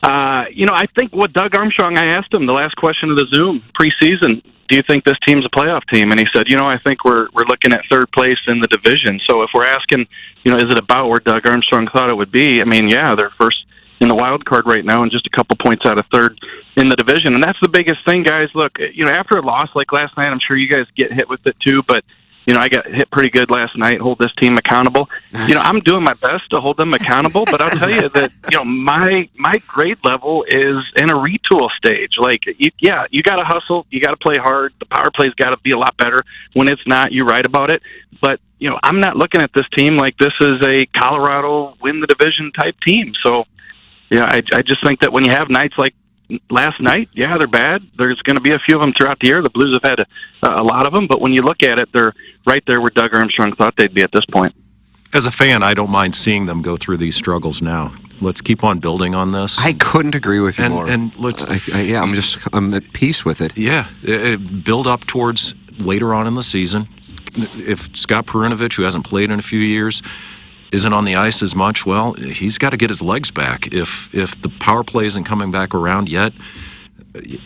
I think what Doug Armstrong, I asked him the last question of the Zoom preseason, do you think this team's a playoff team? And he said, I think we're looking at third place in the division. So if we're asking, is it about where Doug Armstrong thought it would be? They're first in the wild card right now and just a couple points out of third in the division. And that's the biggest thing, guys. Look, after a loss like last night, I'm sure you guys get hit with it too, but I got hit pretty good last night, hold this team accountable. I'm doing my best to hold them accountable, but I'll tell you that, my grade level is in a retool stage. You got to hustle, you got to play hard. The power play's got to be a lot better. When it's not, you write about it. But, I'm not looking at this team like this is a Colorado win the division type team. So, I just think that when you have nights like last night, they're bad. There's going to be a few of them throughout the year. The Blues have had a lot of them, but when you look at it, they're right there where Doug Armstrong thought they'd be at this point. As a fan, I don't mind seeing them go through these struggles now. Let's keep on building on this. I couldn't agree with you more. And let's, I'm at peace with it. Yeah, build up towards later on in the season. If Scott Perunovich, who hasn't played in a few years, isn't on the ice as much, well, he's got to get his legs back. If the power play isn't coming back around yet,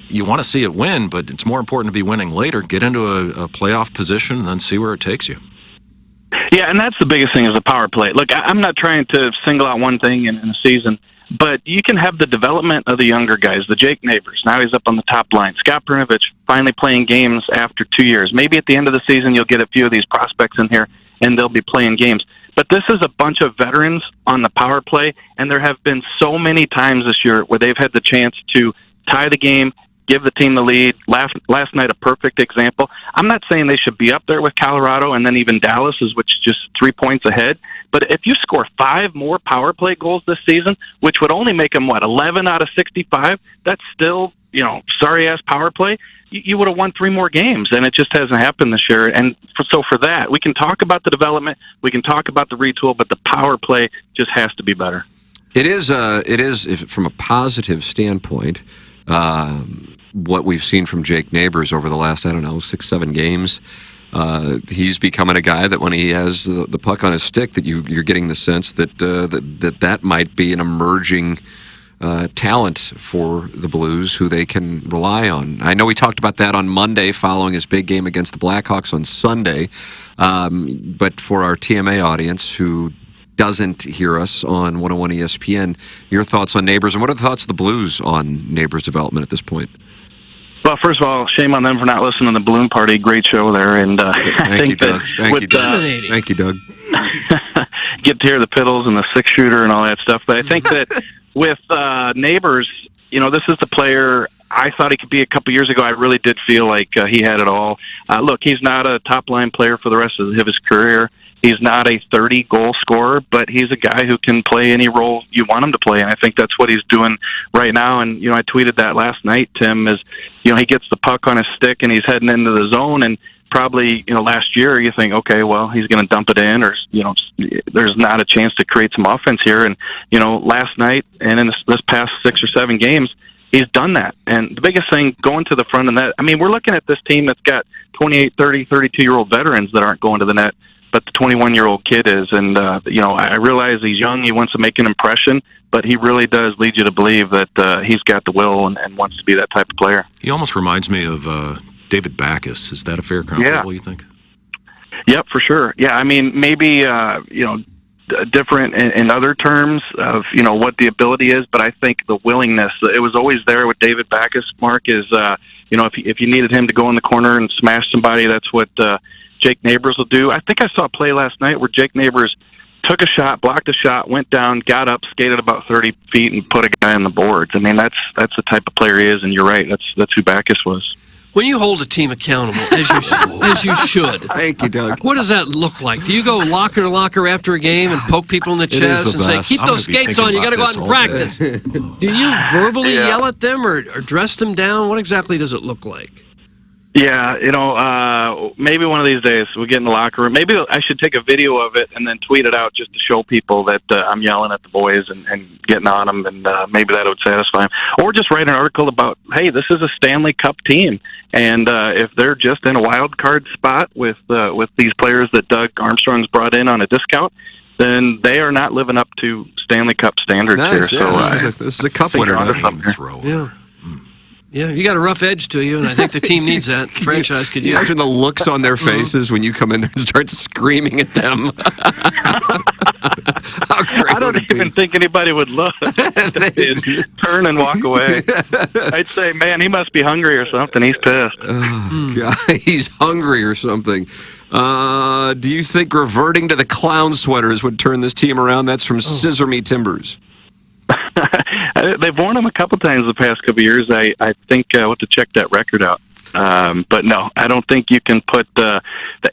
you want to see it win, but it's more important to be winning later. Get into a playoff position and then see where it takes you. Yeah, and that's the biggest thing is the power play. Look, I'm not trying to single out one thing in a season, but you can have the development of the younger guys, the Jake Neighbors. Now he's up on the top line. Scott Perunovich finally playing games after 2 years. Maybe at the end of the season you'll get a few of these prospects in here, and they'll be playing games. But this is a bunch of veterans on the power play, and there have been so many times this year where they've had the chance to tie the game, give the team the lead. Last night, a perfect example. I'm not saying they should be up there with Colorado and then even Dallas, which is just 3 points ahead. But if you score 5 more power play goals this season, which would only make them, 11 out of 65, that's still, sorry-ass power play. You would have won 3 more games, and it just hasn't happened this year. And so for that, we can talk about the development, we can talk about the retool, but the power play just has to be better. It is from a positive standpoint, what we've seen from Jake Neighbors over the last, 6-7 games. He's becoming a guy that when he has the puck on his stick, that you're getting the sense that might be an emerging talent for the Blues who they can rely on. I know we talked about that on Monday following his big game against the Blackhawks on Sunday, but for our TMA audience who doesn't hear us on 101 ESPN, your thoughts on Neighbors, and what are the thoughts of the Blues on Neighbors' development at this point? Well, first of all, shame on them for not listening to the Balloon Party. Great show there, and Thank you, Doug. Thank you, Doug. Get to hear the piddles and the 6-shooter and all that stuff. But I think that with Neighbors, this is the player I thought he could be a couple years ago. I really did feel like he had it all. Look, he's not a top-line player for the rest of his career. He's not a 30-goal scorer, but he's a guy who can play any role you want him to play, and I think that's what he's doing right now. And, I tweeted that last night, Tim, is, he gets the puck on his stick and he's heading into the zone, and probably, last year you think, okay, well, he's going to dump it in, or, there's not a chance to create some offense here. And, last night and in this past 6 or 7 games, he's done that. And the biggest thing, going to the front of the net, we're looking at this team that's got 28, 30, 32-year-old veterans that aren't going to the net, but the 21-year-old kid is. And, I realize he's young, he wants to make an impression, but he really does lead you to believe that he's got the will and wants to be that type of player. He almost reminds me of David Backus. Is that a fair comparable, you think? Yep, for sure. Yeah, maybe, different in other terms of, what the ability is, but I think the willingness, it was always there with David Backus, Mark, is, if you needed him to go in the corner and smash somebody, that's what Jake Neighbors will do. I think I saw a play last night where Jake Neighbors took a shot, blocked a shot, went down, got up, skated about 30 feet, and put a guy on the boards. That's the type of player he is, and you're right. That's who Backus was. When you hold a team accountable, as you should. Thank you, Doug. What does that look like? Do you go locker to locker after a game and poke people in the chest and say, keep those skates on, you got to go out and practice? Do you verbally yell at them or dress them down? What exactly does it look like? Yeah, maybe one of these days we'll get in the locker room. Maybe I should take a video of it and then tweet it out just to show people that I'm yelling at the boys and getting on them, and maybe that would satisfy them. Or just write an article about, hey, this is a Stanley Cup team, and if they're just in a wild card spot with these players that Doug Armstrong's brought in on a discount, then they are not living up to Stanley Cup standards here. Yeah, So this is a cup winner. Yeah. Yeah, you got a rough edge to you, and I think the team needs that. The franchise could use. Imagine the looks on their faces when you come in there and start screaming at them. I don't even think anybody would look. They'd turn and walk away. I'd say, man, he must be hungry or something. He's pissed. Oh, God, he's hungry or something. Do you think reverting to the clown sweaters would turn this team around? That's from Scissor Me Timbers. They've worn them a couple times the past couple of years. I think we'll have to check that record out. But no, I don't think you can put the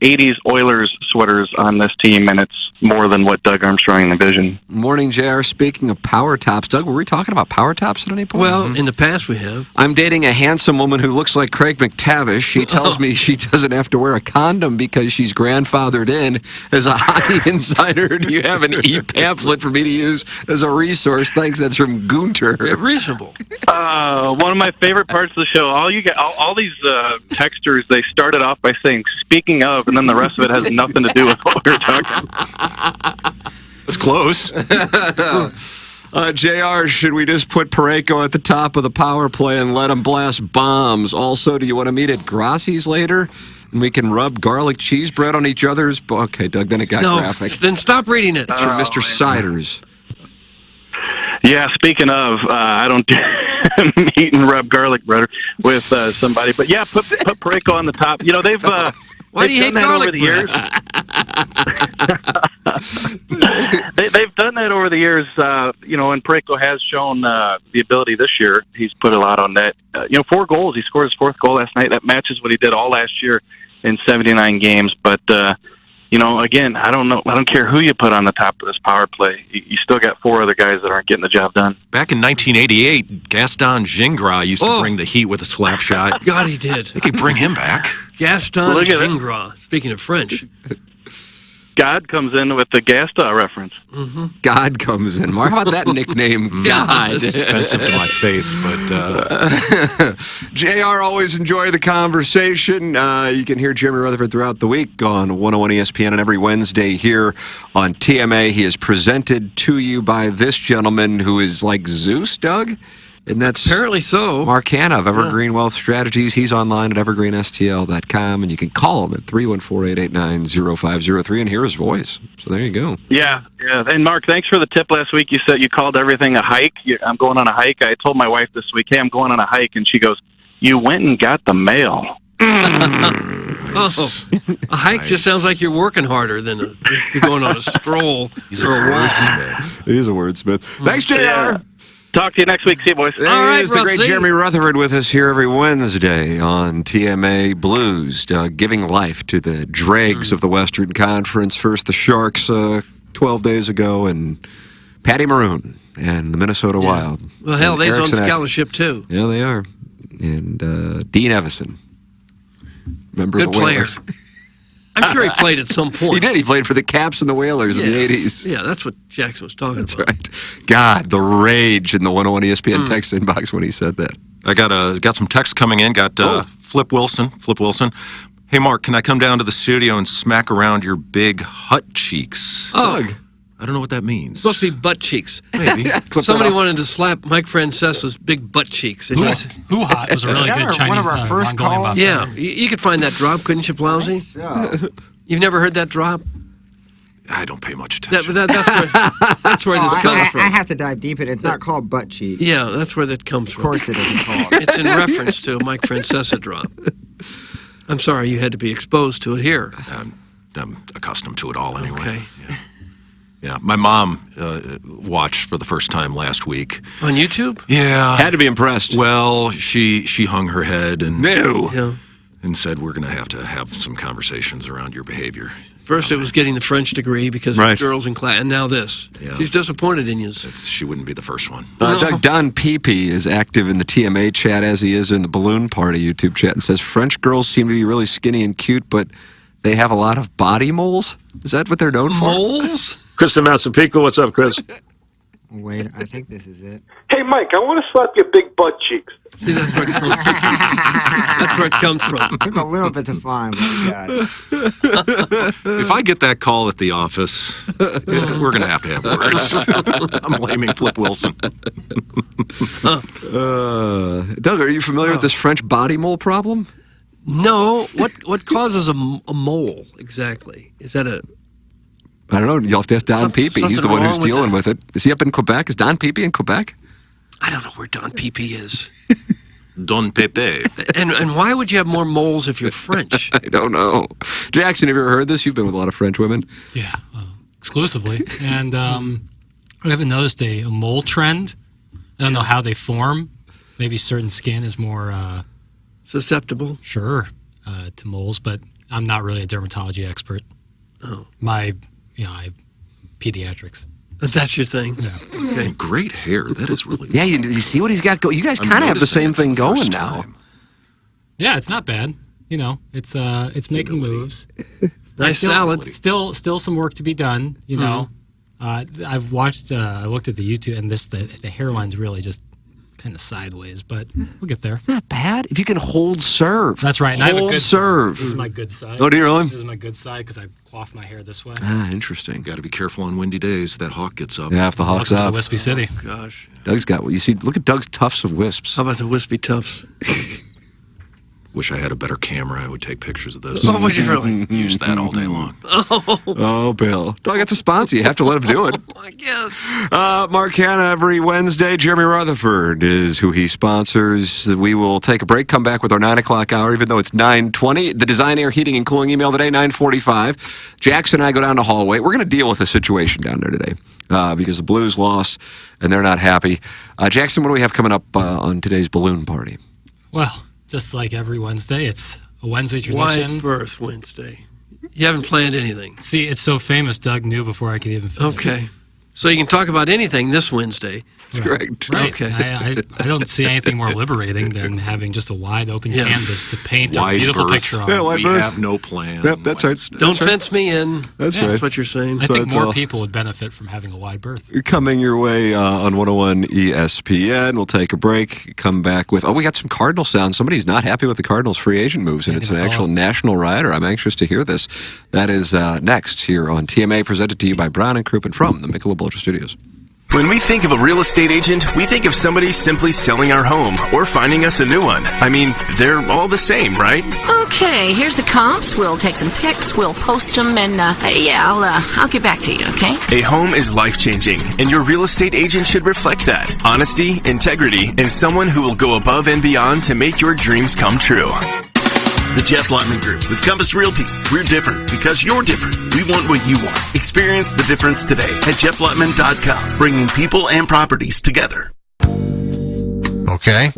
80s Oilers sweaters on this team, and it's more than what Doug Armstrong envisioned. Morning, JR. Speaking of power tops, Doug, were we talking about power tops at any point? Well, in the past we have. I'm dating a handsome woman who looks like Craig McTavish. She tells me she doesn't have to wear a condom because she's grandfathered in. As a hockey insider, do you have an e-pamphlet for me to use as a resource? Thanks, that's from Gunter. Reasonable. One of my favorite parts of the show, all these texters, they started off by saying, speaking of, and then the rest of it has nothing to do with what we were talking. It's close. JR, should we just put Parayko at the top of the power play and let him blast bombs? Also, do you want to meet at Grassi's later? And we can rub garlic cheese bread on each other's... Okay, Doug, then it got graphic. Then stop reading it. It's from Mr. Siders. Yeah, speaking of, I don't meet and rub garlic bread with somebody. But yeah, put Parayko on the top. They've... Why do you hate garlic bread? They've done that over the years, and Parayko has shown the ability this year. He's put a lot on net. 4 goals. He scored his 4th goal last night. That matches what he did all last year in 79 games. But, again, I don't know. I don't care who you put on the top of this power play. You still got 4 other guys that aren't getting the job done. Back in 1988, Gaston Gingras used to bring the heat with a slap shot. God, he did. They could bring him back. Gaston Gingras. Speaking of French. God comes in with the Gasta reference. Mm-hmm. God comes in. How about that nickname? God. Offensive to my faith, but... JR, always enjoy the conversation. You can hear Jeremy Rutherford throughout the week on 101 ESPN and every Wednesday here on TMA. He is presented to you by this gentleman who is like Zeus, Doug? And that's apparently so. Mark Hanna of Evergreen Wealth Strategies. He's online at evergreenstl.com, and you can call him at 314-889-0503 and hear his voice. So there you go. Yeah. And Mark, thanks for the tip last week. You said you called everything a hike. I'm going on a hike. I told my wife this week, hey, I'm going on a hike, and she goes, you went and got the mail. A hike just sounds like you're working harder than you're going on a stroll. He's a wordsmith. He's a wordsmith. Thanks, JR. Yeah. Talk to you next week. See you, boys. All right, the great Jeremy Rutherford with us here every Wednesday on TMA Blues, giving life to the dregs of the Western Conference. First the Sharks 12 days ago, and Patty Maroon and the Minnesota Wild. Well, hell, they're on scholarship, too. Yeah, they are. And Dean Evison. Remember Good the players. I'm sure he played at some point. He did. He played for the Caps and the Whalers in the 80s. Yeah, that's what Jackson was talking about. That's right. God, the rage in the 101 ESPN text inbox when he said that. I got some text coming in. Got Flip Wilson. Hey, Mark, can I come down to the studio and smack around your big hut cheeks? Oh. Doug, I don't know what that means. It's supposed to be butt cheeks. Maybe. Somebody wanted to slap Mike Francesa's big butt cheeks. Who Hot was a really good Chinese one of our first Mongolian calls. boxer. Yeah, you could find that drop, couldn't you, Blousy? You've never heard that drop? I don't pay much attention. That's where this comes from. I have to dive deep in it. It's not called butt cheek. Yeah, that's where that comes from. Of course it isn't called. It's in reference to a Mike Francesa drop. I'm sorry you had to be exposed to it here. I'm accustomed to it all anyway. Okay. Yeah, my mom watched for the first time last week. On YouTube? Yeah. Had to be impressed. Well, she hung her head and and said, we're going to have some conversations around your behavior. First it was getting the French degree because of girls in class, and now this. Yeah. She's disappointed in you. She wouldn't be the first one. Doug, Don Peepee is active in the TMA chat as he is in the Balloon Party YouTube chat and says, French girls seem to be really skinny and cute, but they have a lot of body moles? Is that what they're known for? Moles? Kristen Massapico, what's up, Chris? Wait, I think this is it. Hey, Mike, I want to slap your big butt cheeks. See, that's where it comes from. That's where it comes from. Took a little bit to find, but we got it. If I get that call at the office, we're going to have words. I'm blaming Flip Wilson. Doug, are you familiar with this French body mole problem? No. What causes a mole exactly? Is that a... I don't know. You'll have to ask Don Peepee. He's the one who's dealing with it. Is he up in Quebec? Is Don Peepee in Quebec? I don't know where Don Peepee is. Don Pepe. And why would you have more moles if you're French? I don't know. Jackson, have you ever heard this? You've been with a lot of French women. Yeah, exclusively. And I haven't noticed a mole trend. I don't know how they form. Maybe certain skin is more... susceptible? Sure, to moles, but I'm not really a dermatology expert. Oh. I pediatrics. That's your thing? Yeah. Okay. Great hair. That is really... Yeah, you see what he's got going? You guys kind of have the same thing going now. Yeah, it's not bad. It's making moves. Nice salad. Still some work to be done, you know. I've watched, I looked at the YouTube, and the hairline's really just kind of sideways, but we'll get there. It's not bad if you can hold serve. That's right. And I have a good serve. This is my good side. Oh, do you really? This is my good side because I coif my hair this way. Ah, interesting. Got to be careful on windy days. That hawk gets up. Yeah, if the hawk's Welcome up. to Wispy City. Oh, gosh. Doug's got what you see. Look at Doug's tufts of wisps. How about the wispy tufts? wish I had a better camera. I would take pictures of this. Oh, would you really? Use that all day long. Oh, Bill. Dog, it's a sponsor. You have to let him do it. I guess. Mark Hanna every Wednesday. Jeremy Rutherford is who he sponsors. We will take a break, come back with our 9 o'clock hour, even though it's 9:20. The Design, Air, Heating, and Cooling email today, 9:45. Jackson and I go down to Hallway. We're going to deal with the situation down there today because the Blues lost, and they're not happy. Jackson, what do we have coming up on today's balloon party? Well, just like every Wednesday, it's a Wednesday tradition. White Birth Wednesday. You haven't planned anything. See, it's so famous, Doug knew before I could even finish. Okay. So you can talk about anything this Wednesday. That's correct. Right. Okay. I don't see anything more liberating than having just a wide open canvas to paint a Wide beautiful berth. picture on. Yeah, White We Birth. have no plan. Yep, that's right. Don't fence me in. That's Yeah, right. That's what you're saying. I think that's more all. people would benefit from having a wide berth. Coming your way on 101 ESPN. We'll take a break, come back with, we got some Cardinal sound. Somebody's not happy with the Cardinals free agent moves, and it's an actual national rioter. I'm anxious to hear this. That is next here on TMA, presented to you by Brown and Crouppen from the Michelob Ultra Studios. When we think of a real estate agent, we think of somebody simply selling our home or finding us a new one. I mean, they're all the same, right? Okay, here's the comps. We'll take some pics, we'll post them, and I'll get back to you, okay? A home is life-changing, and your real estate agent should reflect that. Honesty, integrity, and someone who will go above and beyond to make your dreams come true. The Jeff Lutman Group with Compass Realty. We're different because you're different. We want what you want. Experience the difference today at jefflutman.com, bringing people and properties together. Okay.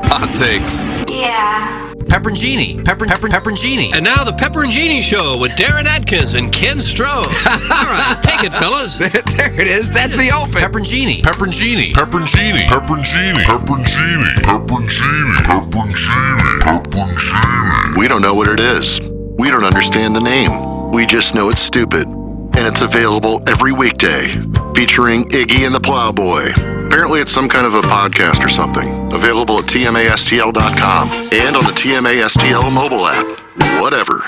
Hot takes. Yeah. Pepperoncini. Pepperoncini. And now the Pepperoncini Show with Darren Atkins and Ken Stroh. All right, take it, fellas. There it is. That's the open. Pepperoncini. Pepperoncini. Pepperoncini. Pepperoncini. Pepperoncini. Pepperoncini. Pepperoncini. Pepperoncini. We don't know what it is. We don't understand the name. We just know it's stupid. And it's available every weekday, featuring Iggy and the Plowboy. Apparently it's some kind of a podcast or something. Available at tmastl.com and on the TMASTL mobile app. Whatever.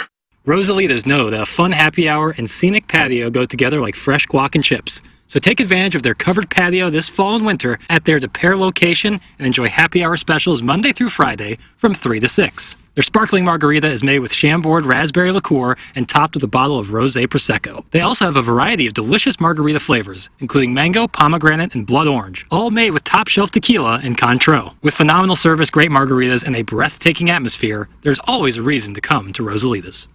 Rosalitas know that a fun happy hour and scenic patio go together like fresh guac and chips. So take advantage of their covered patio this fall and winter at their De Pere location and enjoy happy hour specials Monday through Friday from 3 to 6. Their sparkling margarita is made with Chambord raspberry liqueur and topped with a bottle of rosé prosecco. They also have a variety of delicious margarita flavors, including mango, pomegranate, and blood orange, all made with top-shelf tequila and Cointreau. With phenomenal service, great margaritas, and a breathtaking atmosphere, there's always a reason to come to Rosalitas.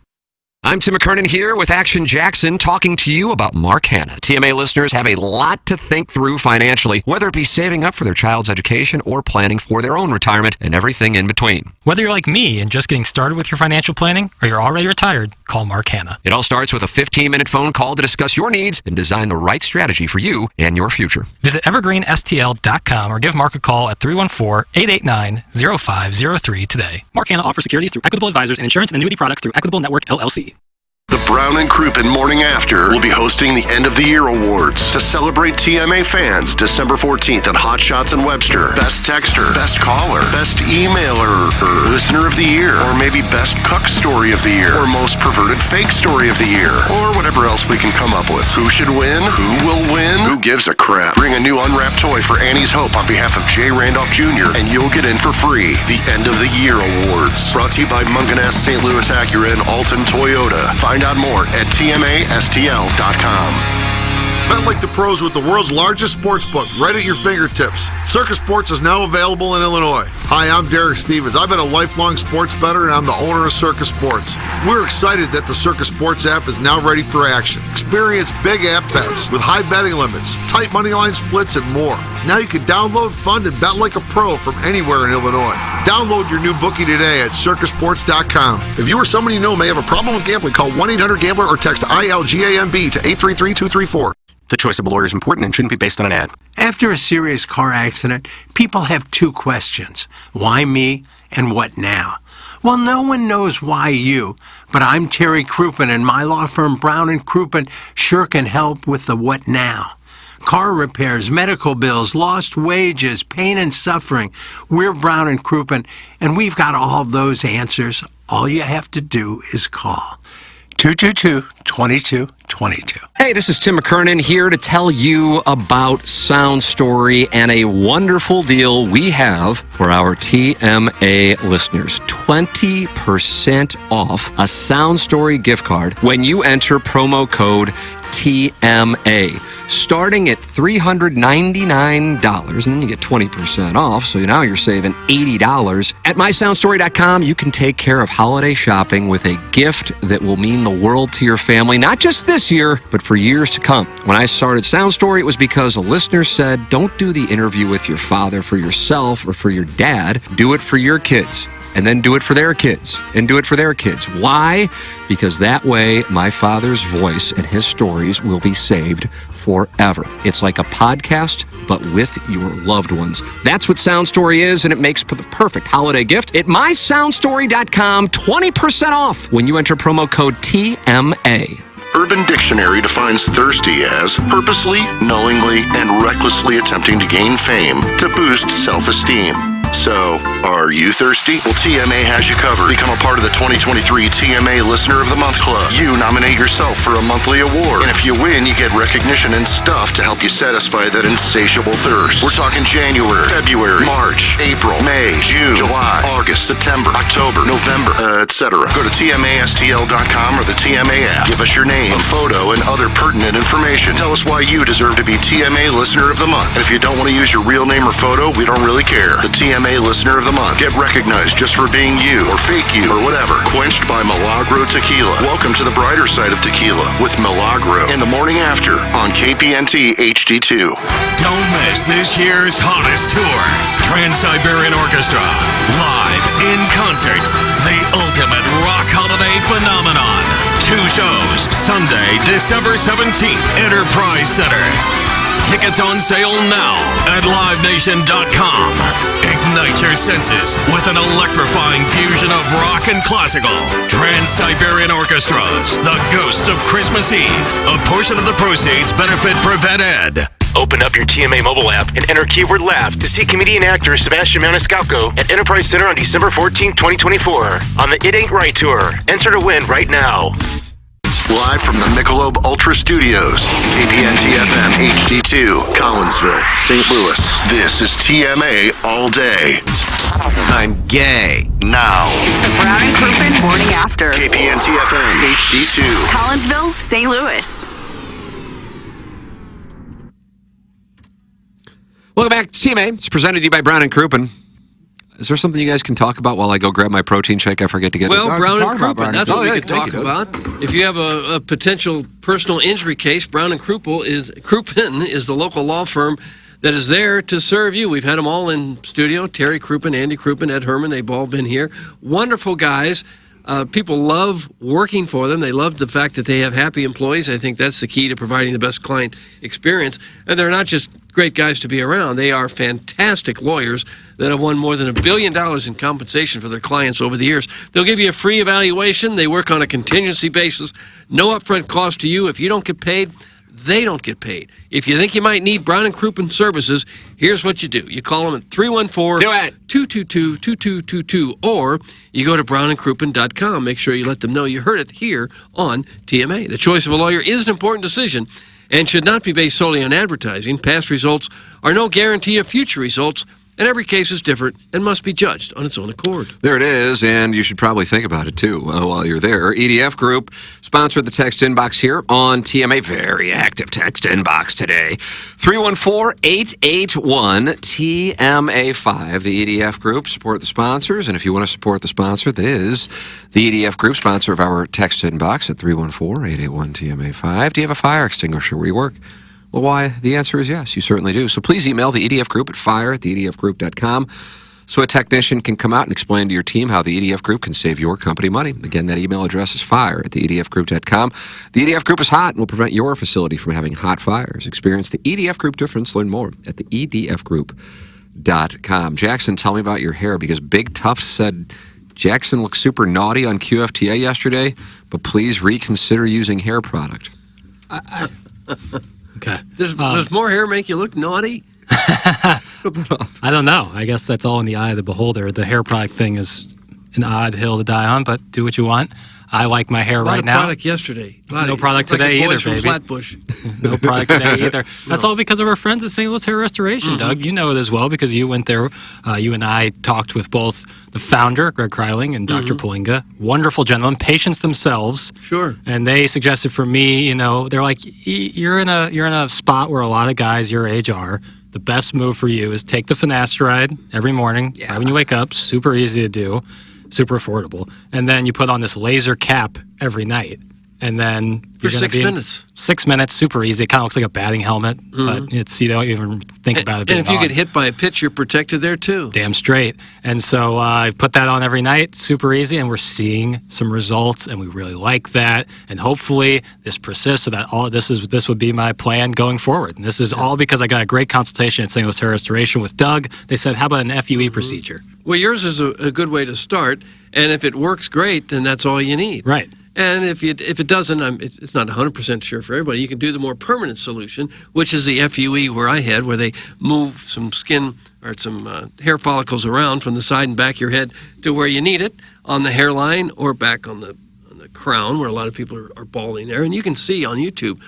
I'm Tim McKernan here with Action Jackson talking to you about Mark Hanna. TMA listeners have a lot to think through financially, whether it be saving up for their child's education or planning for their own retirement and everything in between. Whether you're like me and just getting started with your financial planning, or you're already retired, call Mark Hanna. It all starts with a 15-minute phone call to discuss your needs and design the right strategy for you and your future. Visit evergreenstl.com or give Mark a call at 314-889-0503 today. Mark Hanna offers securities through Equitable Advisors and insurance and annuity products through Equitable Network, LLC. The Brown and Crouppen Morning After will be hosting the End of the Year Awards to celebrate TMA fans December 14th at Hot Shots in Webster. Best Texter, Best Caller, Best Emailer, or Listener of the Year, or maybe Best Cuck Story of the Year, or Most Perverted Fake Story of the Year, or whatever else we can come up with. Who should win? Who will win? Who gives a crap? Bring a new unwrapped toy for Annie's Hope on behalf of Jay Randolph Jr., and you'll get in for free. The End of the Year Awards. Brought to you by Munganess St. Louis Acura and Alton Toyota. Find out more at tmastl.com. Bet like the pros with the world's largest sports book right at your fingertips. Circus Sports is now available in Illinois. Hi, I'm Derek Stevens. I've been a lifelong sports bettor, and I'm the owner of Circus Sports. We're excited that the Circus Sports app is now ready for action. Experience big app bets with high betting limits, tight money line splits, and more. Now you can download, fund, and bet like a pro from anywhere in Illinois. Download your new bookie today at circusports.com. If you or someone you know may have a problem with gambling, call 1-800-GAMBLER or text ILGAMB to 833-234. The choice of a lawyer is important and shouldn't be based on an ad. After a serious car accident, people have two questions. Why me and what now? Well, no one knows why you, but I'm Terry Crouppen, and my law firm Brown & Crouppen sure can help with the what now. Car repairs, medical bills, lost wages, pain and suffering. We're Brown & Crouppen, and we've got all those answers. All you have to do is call. 222-2222. Hey, this is Tim McKernan here to tell you about Sound Story and a wonderful deal we have for our TMA listeners. 20% off a Sound Story gift card when you enter promo code TMA. Starting at $399, and then you get 20% off, so now you're saving $80. At mysoundstory.com, you can take care of holiday shopping with a gift that will mean the world to your family, not just this year, but for years to come. When I started Sound Story, it was because a listener said, don't do the interview with your father for yourself or for your dad. Do it for your kids. And then do it for their kids, and do it for their kids. Why? Because that way, my father's voice and his stories will be saved forever. It's like a podcast, but with your loved ones. That's what Sound Story is, and it makes the perfect holiday gift. At mysoundstory.com, 20% off when you enter promo code TMA. Urban Dictionary defines thirsty as purposely, knowingly, and recklessly attempting to gain fame to boost self-esteem. So, are you thirsty? Well, TMA has you covered. Become a part of the 2023 TMA Listener of the Month Club. You nominate yourself for a monthly award. And if you win, you get recognition and stuff to help you satisfy that insatiable thirst. We're talking January, February, March, April, May, June, July, August, September, October, November, etc. Go to TMASTL.com or the TMA app. Give us your name, a photo, and other pertinent information. Tell us why you deserve to be TMA Listener of the Month. And if you don't want to use your real name or photo, we don't really care. The TMA Listener of the Month. Get recognized just for being you, or fake you, or whatever. Quenched by Milagro Tequila. Welcome to the brighter side of tequila with Milagro in the morning after on KPNT HD2. Don't miss this year's hottest tour. Trans-Siberian Orchestra. Live in concert. The ultimate rock holiday phenomenon. 2 shows. Sunday, December 17th. Enterprise Center. Tickets on sale now at livenation.com. Ignite your senses with an electrifying fusion of rock and classical. Trans-Siberian Orchestras, The Ghosts of Christmas Eve. A portion of the proceeds benefit Prevent Ed. Open up your TMA mobile app and enter keyword laugh to see comedian actor Sebastian Maniscalco at Enterprise Center on December 14th, 2024 on the It Ain't Right Tour. Enter to win right now. Live from the Michelob Ultra Studios, KPNT-FM HD2, Collinsville, St. Louis. This is TMA All Day. I'm gay. Now. It's the Brown and Crouppen Morning After. KPNT-FM HD2. Collinsville, St. Louis. Welcome back to TMA. It's presented to you by Brown and Crouppen. Is there something you guys can talk about while I go grab my protein shake? I forget to get it. Well, Brown and Crouppen, that's what we could talk you, about. If you have a potential personal injury case, Brown and Crouppen is the local law firm that is there to serve you. We've had them all in studio. Terry Crouppen, Andy Crouppen, Ed Herman, they've all been here. Wonderful guys. People love working for them. They love the fact that they have happy employees. I think that's the key to providing the best client experience. And they're not just great guys to be around. They are fantastic lawyers that have won more than $1 billion in compensation for their clients over the years. They'll give you a free evaluation. They work on a contingency basis. No upfront cost to you. If you don't get paid, they don't get paid. If you think you might need Brown and Crouppen services, here's what you do. You call them at 314-222-2222, or you go to brownandcrouppen.com. Make sure you let them know you heard it here on TMA. The choice of a lawyer is an important decision and should not be based solely on advertising. Past results are no guarantee of future results, and every case is different and must be judged on its own accord. There it is, and you should probably think about it, too, while you're there. EDF Group sponsored the text inbox here on TMA. Very active text inbox today. 314-881-TMA5. The EDF Group support the sponsors, and if you want to support the sponsor, that is the EDF Group, sponsor of our text inbox at 314-881-TMA5. Do you have a fire extinguisher where you work? Well, why? The answer is yes, you certainly do. So please email the EDF Group at fire@theedfgroup.com so a technician can come out and explain to your team how the EDF Group can save your company money. Again, that email address is fire@theedfgroup.com. The EDF Group is hot and will prevent your facility from having hot fires. Experience the EDF Group difference. Learn more at the edfgroup.com. Jackson, tell me about your hair, because Big Tough said Jackson looked super naughty on QFTA yesterday, but please reconsider using hair product. Okay. Does more hair make you look naughty? I don't know. I guess that's all in the eye of the beholder. The hair product thing is an odd hill to die on, but do what you want. I like my hair A lot right of now. product yesterday. No product today like either, boys from baby. Flatbush. No product today either. That's all because of our friends at St. Louis Hair Restoration, Doug. You know it as well because you went there. You and I talked with both the founder, Greg Kryling, and Dr. Polinga. Wonderful gentlemen, patients themselves. Sure. And they suggested for me, they're like, you're in a spot where a lot of guys your age are. The best move for you is take the finasteride every morning, right when you wake up. Super easy to do, super affordable. And then you put on this laser cap every night. And then For 6 minutes. 6 minutes, super easy. It kind of looks like a batting helmet, but you don't even think about it being And if you on. get hit by a pitch, you're protected there too. Damn straight. And so I put that on every night, super easy, and we're seeing some results, and we really like that. And hopefully this persists so that this would be my plan going forward. And this is all because I got a great consultation at St. Louis Hair Restoration with Doug. They said, how about an FUE procedure? Well, yours is a good way to start, and if it works great, then that's all you need. Right. And if it doesn't, it's not 100% sure for everybody. You can do the more permanent solution, which is the FUE where they move some skin or some hair follicles around from the side and back of your head to where you need it, on the hairline or back on the crown where a lot of people are balding there. And you can see on YouTube,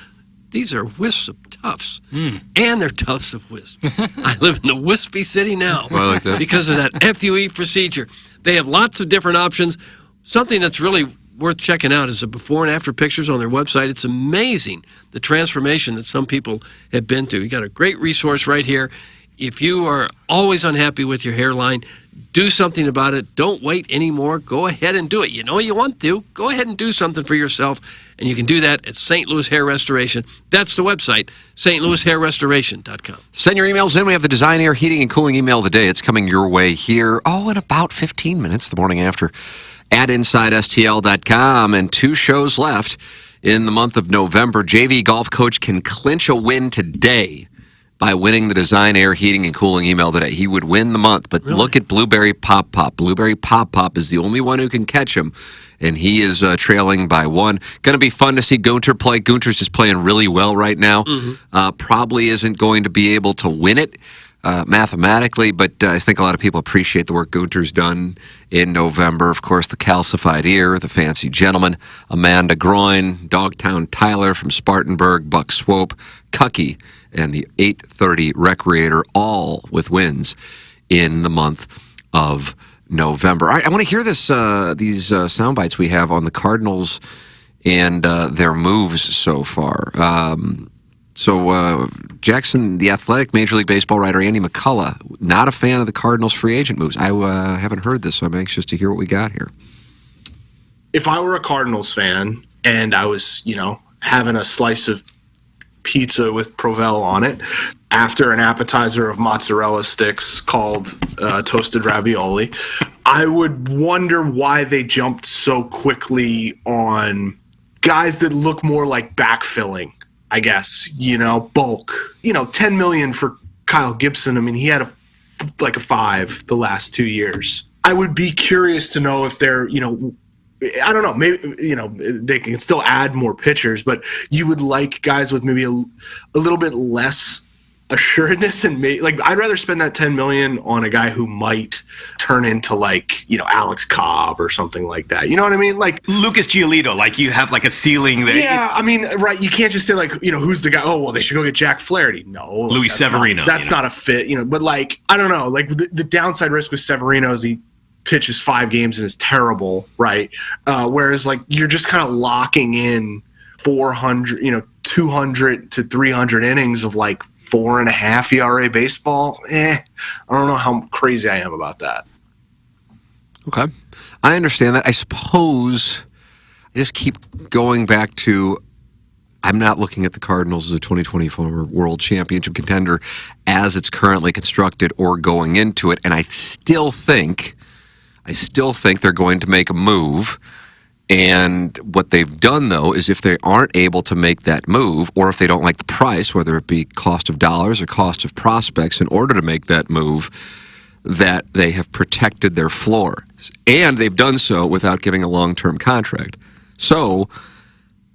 these are wisps of tufts, and they're tufts of wisps. I live in a wispy city now I like that. because of that FUE procedure. They have lots of different options. Something that's really worth checking out is the before and after pictures on their website. It's amazing the transformation that some people have been through. You got a great resource right here. If you are always unhappy with your hairline, do something about it. Don't wait anymore. Go ahead and do it. You know you want to. Go ahead and do something for yourself, and you can do that at St. Louis Hair Restoration. That's the website, stlouishairrestoration.com. Send your emails in. We have the Design, Air, Heating, and Cooling email of the day. It's coming your way here, in about 15 minutes, the morning after, at InsideSTL.com. And 2 shows left in the month of November. JV golf coach can clinch a win today by winning the Design, Air, Heating, and Cooling email today. He would win the month, but look at Blueberry Pop Pop. Blueberry Pop Pop is the only one who can catch him, and he is trailing by 1. Going to be fun to see Gunter play. Gunter's just playing really well right now. Probably isn't going to be able to win it mathematically, but I think a lot of people appreciate the work Gunter's done in November. Of course, the Calcified Ear, the Fancy Gentleman, Amanda Groin, Dogtown Tyler from Spartanburg, Buck Swope, Cucky, and the 8:30 Recreator, all with wins in the month of November. All right, I want to hear these sound bites we have on the Cardinals and their moves so far. So Jackson, the Athletic, Major League Baseball writer Andy McCullough, not a fan of the Cardinals' free agent moves. I haven't heard this, so I'm anxious to hear what we got here. If I were a Cardinals fan and I was, having a slice of pizza with Provel on it after an appetizer of mozzarella sticks called toasted ravioli, I would wonder why they jumped so quickly on guys that look more like backfilling, I guess, bulk. $10 million for Kyle Gibson. I mean, he had a 5 the last 2 years. I would be curious to know if they're, I don't know, maybe, they can still add more pitchers, but you would like guys with maybe a little bit less assuredness, and I'd rather spend that $10 million on a guy who might turn into Alex Cobb or something like that. You know what I mean? Like Lucas Giolito, you have a ceiling there. Yeah, I mean, right. You can't just say who's the guy? Oh, well, they should go get Jack Flaherty. No, Luis Severino. That's not a fit. But I don't know. The downside risk with Severino is he pitches 5 games and is terrible, right? Whereas you're just kind of locking in 400, 200 to 300 innings of 4.5 ERA baseball. I don't know how crazy I am about that. Okay. I understand that. I suppose I just keep going back to I'm not looking at the Cardinals as a 2024 World Championship contender as it's currently constructed or going into it, and I still think they're going to make a move. And what they've done, though, is if they aren't able to make that move, or if they don't like the price, whether it be cost of dollars or cost of prospects, in order to make that move, that they have protected their floor. And they've done so without giving a long-term contract. So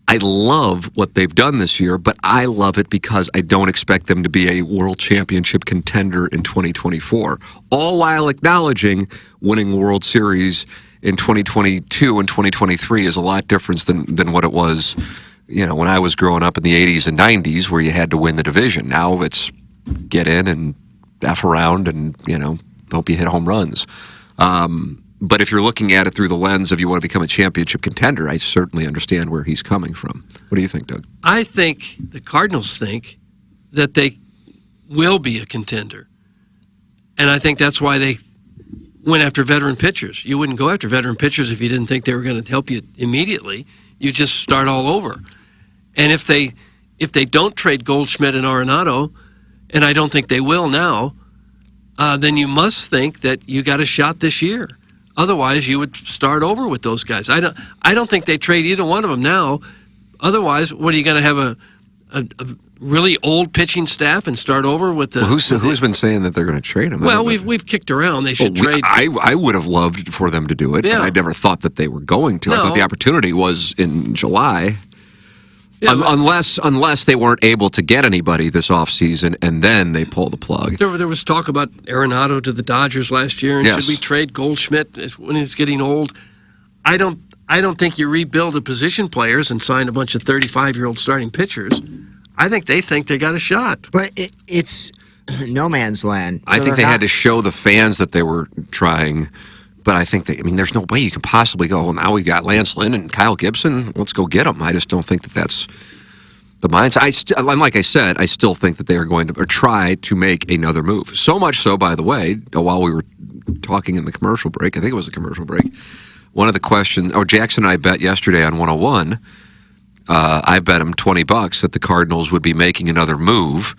I love what they've done this year, but I love it because I don't expect them to be a World Championship contender in 2024, all while acknowledging winning World Series in 2022 and 2023 is a lot different than what it was, when I was growing up in the 80s and 90s, where you had to win the division. Now it's get in and F around and, hope you hit home runs. But if you're looking at it through the lens of you want to become a championship contender, I certainly understand where he's coming from. What do you think, Doug? I think the Cardinals think that they will be a contender. And I think that's why they went after veteran pitchers. You wouldn't go after veteran pitchers if you didn't think they were going to help you immediately. You just start all over. And if they don't trade Goldschmidt and Arenado, and I don't think they will now, then you must think that you got a shot this year. Otherwise, you would start over with those guys. I don't think they trade either one of them now. Otherwise, what are you going to have a really old pitching staff and start over with the? Well, who's been saying that they're going to trade him? Well, we've kicked around. They should trade. I would have loved for them to do it, but I never thought that they were going to. I thought the opportunity was in July. Yeah, unless they weren't able to get anybody this offseason, and then they pull the plug. There was talk about Arenado to the Dodgers last year, and yes. Should we trade Goldschmidt when he's getting old? I don't think you rebuild the position players and sign a bunch of 35-year-old starting pitchers. I think they got a shot. But it's no man's land. I think they had to show the fans that they were trying. But I think there's no way you can possibly go, well, now we got Lance Lynn and Kyle Gibson. Let's go get them. I just don't think that that's the mindset. And like I said, I still think that they are going to try to make another move. So much so, by the way, while we were talking in the commercial break, I think it was a commercial break, one of the questions, Jackson and I bet yesterday on 101, I bet him $20 that the Cardinals would be making another move.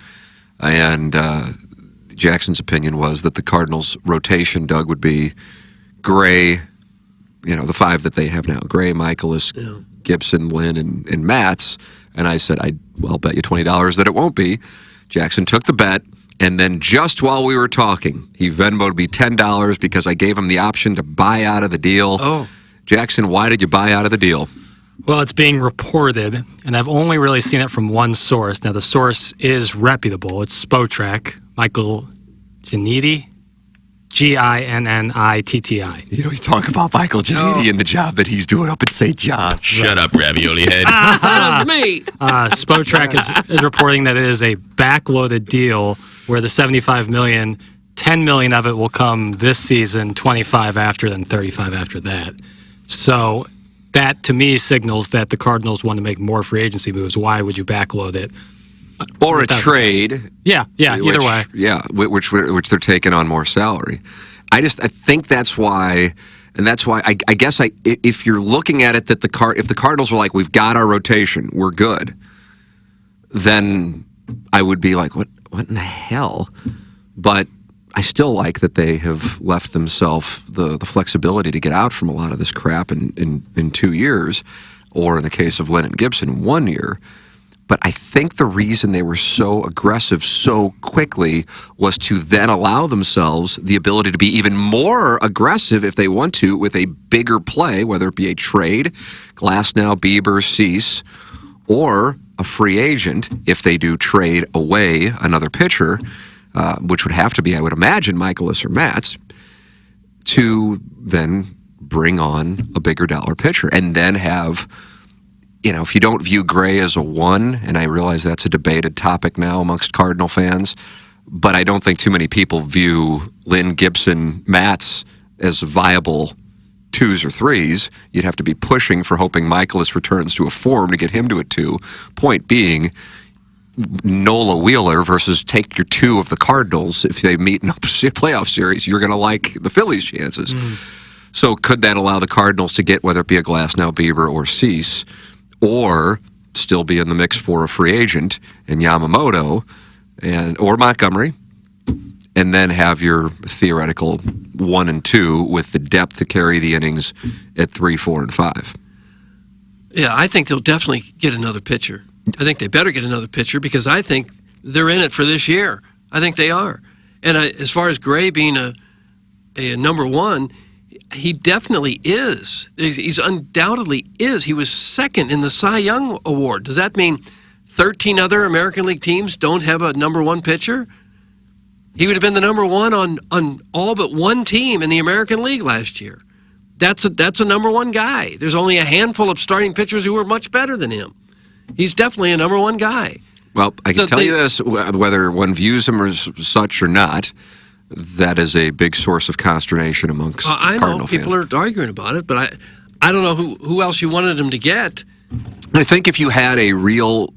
And Jackson's opinion was that the Cardinals' rotation, Doug, would be Gray, the five that they have now, Gray, Michaelis, Gibson, Lynn, and Matz. And I said, I'll bet you $20 that it won't be. Jackson took the bet, and then just while we were talking, he Venmo'd me $10 because I gave him the option to buy out of the deal. Oh. Jackson, why did you buy out of the deal? Well, it's being reported, and I've only really seen it from one source. Now, the source is reputable. It's Spotrac, Michael Giannitti. Ginnitti. You talk about Michael Giannitti and the job that he's doing up at St. John. Shut up, ravioli head. Me. Spotrac is reporting that it is a backloaded deal where the $75 million, $10 million of it will come this season, 25 after, then 35 after that. So that, to me, signals that the Cardinals want to make more free agency moves. Why would you backload it? Or a trade. Yeah, either way. Yeah, which they're taking on more salary. I think that's why, and that's why I guess if you're looking at it that if the Cardinals were like, we've got our rotation, we're good, then I would be like, what in the hell? But I still like that they have left themselves the flexibility to get out from a lot of this crap in 2 years, or in the case of Lynn and Gibson, 1 year. But I think the reason they were so aggressive so quickly was to then allow themselves the ability to be even more aggressive if they want to with a bigger play, whether it be a trade, Glasnow, Bieber, Cease, or a free agent if they do trade away another pitcher, which would have to be, I would imagine, Michaelis or Matz, to then bring on a bigger dollar pitcher and then have... if you don't view Gray as a one, and I realize that's a debated topic now amongst Cardinal fans, but I don't think too many people view Lynn, Gibson, Matz as viable twos or threes. You'd have to be pushing for hoping Michaelis returns to a form to get him to a two. Point being, Nola Wheeler versus take your two of the Cardinals. If they meet in a playoff series, you're going to like the Phillies' chances. So could that allow the Cardinals to get, whether it be a Glasnow, Bieber, or Cease, or still be in the mix for a free agent in Yamamoto or Montgomery, and then have your theoretical 1 and 2 with the depth to carry the innings at 3, 4, and 5? Yeah, I think they'll definitely get another pitcher. I think they better get another pitcher because I think they're in it for this year. I think they are. And as far as Gray being a number one, he definitely is. He's undoubtedly is. He was second in the Cy Young Award. Does that mean 13 other American League teams don't have a number one pitcher? He would have been the number one on all but one team in the American League last year. that's a number one guy. There's only a handful of starting pitchers who are much better than him. He's definitely a number one guy. Well, I can tell you this, whether one views him as such or not, that is a big source of consternation amongst I Cardinal know fans. people are arguing about it, but I don't know who else you wanted him to get. I think if you had a real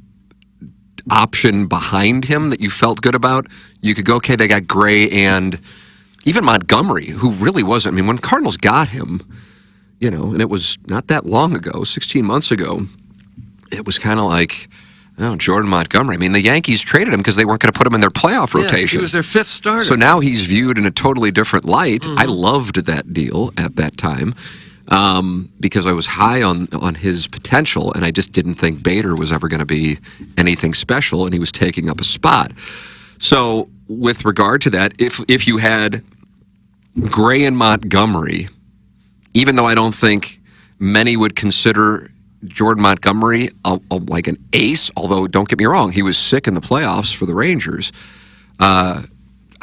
option behind him that you felt good about, you could go, okay, they got Gray and even Montgomery, who really wasn't. I mean, when the Cardinals got him, and it was not that long ago, 16 months ago, it was kind of like, Jordan Montgomery. I mean, the Yankees traded him because they weren't going to put him in their playoff rotation. He was their fifth starter. So now he's viewed in a totally different light. I loved that deal at that time because I was high on his potential, and I just didn't think Bader was ever going to be anything special, and he was taking up a spot. So with regard to that, if you had Gray and Montgomery, even though I don't think many would consider Jordan Montgomery like an ace, although don't get me wrong, he was sick in the playoffs for the Rangers. I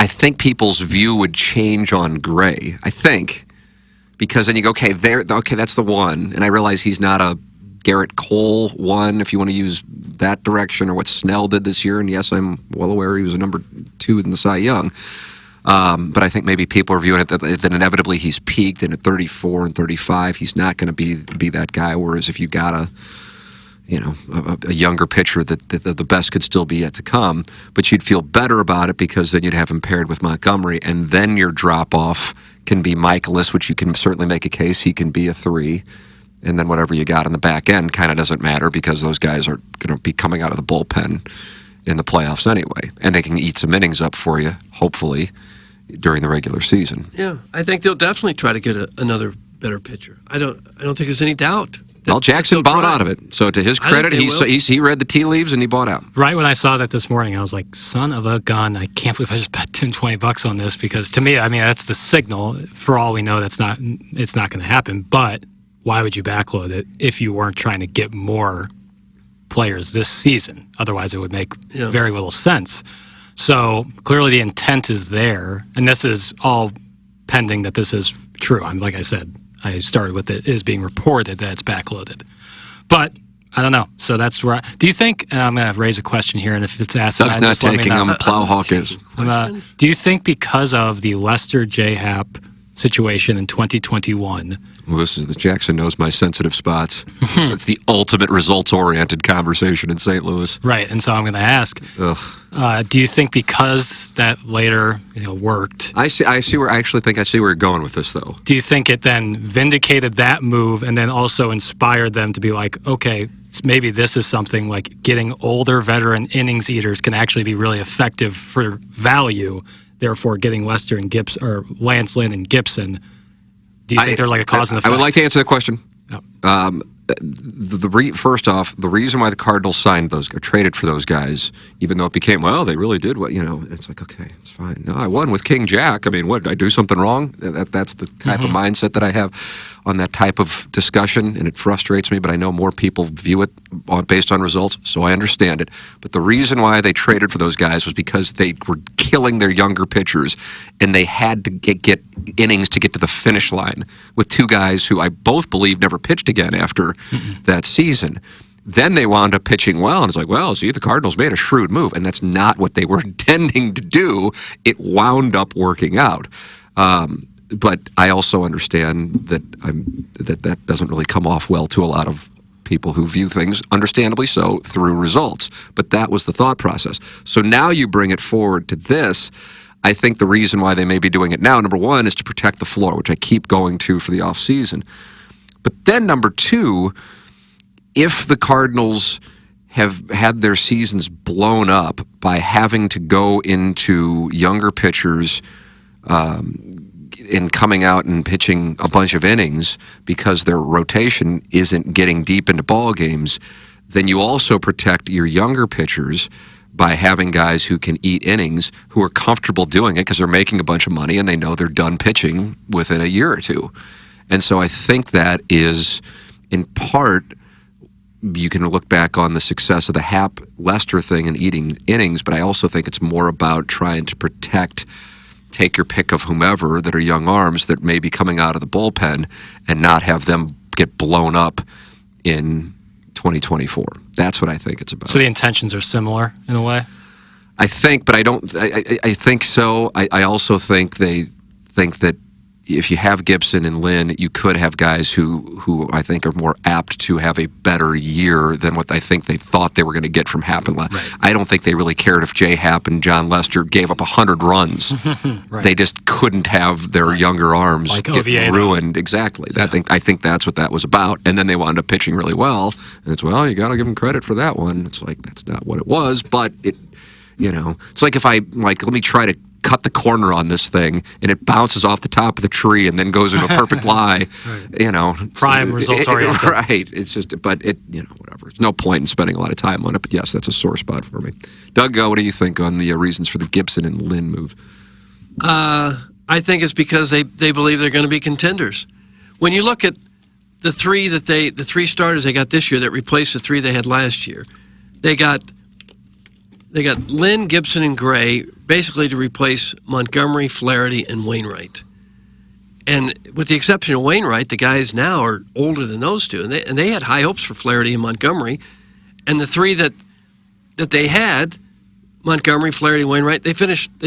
think people's view would change on Gray. I think, because then you go, okay, that's the one, and I realize he's not a Garrett Cole one, if you want to use that direction, or what Snell did this year. And yes, I'm well aware he was a number 2 in the Cy Young. But I think maybe people are viewing it that inevitably he's peaked, and at 34 and 35, he's not going to be that guy. Whereas if you got a younger pitcher that the best could still be yet to come, but you'd feel better about it because then you'd have him paired with Montgomery, and then your drop off can be Michaelis, which you can certainly make a case he can be a 3. And then whatever you got in the back end kind of doesn't matter because those guys are going to be coming out of the bullpen in the playoffs anyway. And they can eat some innings up for you, hopefully, during the regular season. Yeah, I think they'll definitely try to get another better pitcher. I don't think there's any doubt. Well, Jackson bought out of it. So to his credit, he read the tea leaves and he bought out. Right when I saw that this morning, I was like, son of a gun, I can't believe I just bet Tim $20 on this, because to me, I mean, that's the signal. For all we know, it's not going to happen. But why would you backload it if you weren't trying to get more players this season? Otherwise, it would make very little sense. So clearly the intent is there, and this is all pending that this is true. Like I said, I started with it is being reported that it's backloaded. But I don't know. So that's where do you think, I'm going to raise a question here, and if it's asked, Doug's not taking them, Plowhawk is. Do you think because of the Lester J. Happ situation in 2021. Well, this is the Jackson knows my sensitive spots. It's the ultimate results-oriented conversation in St. Louis. Right, and so I'm going to ask, do you think because that later worked? I actually think I see where you're going with this, though. Do you think it then vindicated that move and then also inspired them to be like, okay, maybe this is something like getting older veteran innings eaters can actually be really effective for value. Therefore, getting Lester and Gibson or Lance Lynn and Gibson. Do you think they're like a cause and effect? I would like to answer that question. Oh. First off, the reason why the Cardinals signed those or traded for those guys, even though it became, well, they really did what, it's like, okay, it's fine. No, I won with King Jack. I mean, what, did I do something wrong? That's the type of mindset that I have on that type of discussion, and it frustrates me, but I know more people view it based on results, so I understand it. But the reason why they traded for those guys was because they were killing their younger pitchers, and they had to get innings to get to the finish line with two guys who I both believe never pitched again after that season. Then they wound up pitching well, and it's like, well, see, the Cardinals made a shrewd move, and that's not what they were intending to do. It wound up working out. But I also understand that that doesn't really come off well to a lot of people who view things, understandably so, through results. But that was the thought process. So now you bring it forward to this. I think the reason why they may be doing it now, number one, is to protect the floor, which I keep going to for the offseason. But then number two, if the Cardinals have had their seasons blown up by having to go into younger pitchers and coming out and pitching a bunch of innings because their rotation isn't getting deep into ball games, then you also protect your younger pitchers by having guys who can eat innings, who are comfortable doing it because they're making a bunch of money and they know they're done pitching within a year or two. And so I think that is, in part, you can look back on the success of the Happ-Lester thing and eating innings, but I also think it's more about trying to protect take your pick of whomever that are young arms that may be coming out of the bullpen and not have them get blown up in 2024. That's what I think it's about. So the intentions are similar in a way? I think, but I don't. I think so. I also think they think that if you have Gibson and Lynn, you could have guys who I think are more apt to have a better year than what I think they thought they were going to get from Happ and Lester. Right. I don't think they really cared if Jay Happ and John Lester gave up 100 runs. Right. They just couldn't have their younger arms get ruined. Exactly. Yeah. I think that's what that was about. And then they wound up pitching really well. And it's, well, you got to give them credit for that one. It's like, that's not what it was, but it. It's like if let me try to cut the corner on this thing and it bounces off the top of the tree and then goes into a perfect lie, Prime results oriented. Right. It's just, but whatever. There's no point in spending a lot of time on it, but yes, that's a sore spot for me. Doug, what do you think on the reasons for the Gibson and Lynn move? I think it's because they believe they're going to be contenders. When you look at the three starters they got this year that replaced the three they had last year, they got Lynn, Gibson, and Gray basically to replace Montgomery, Flaherty, and Wainwright. And with the exception of Wainwright, the guys now are older than those two, and they had high hopes for Flaherty and Montgomery. And the three that they had, Montgomery, Flaherty, Wainwright, they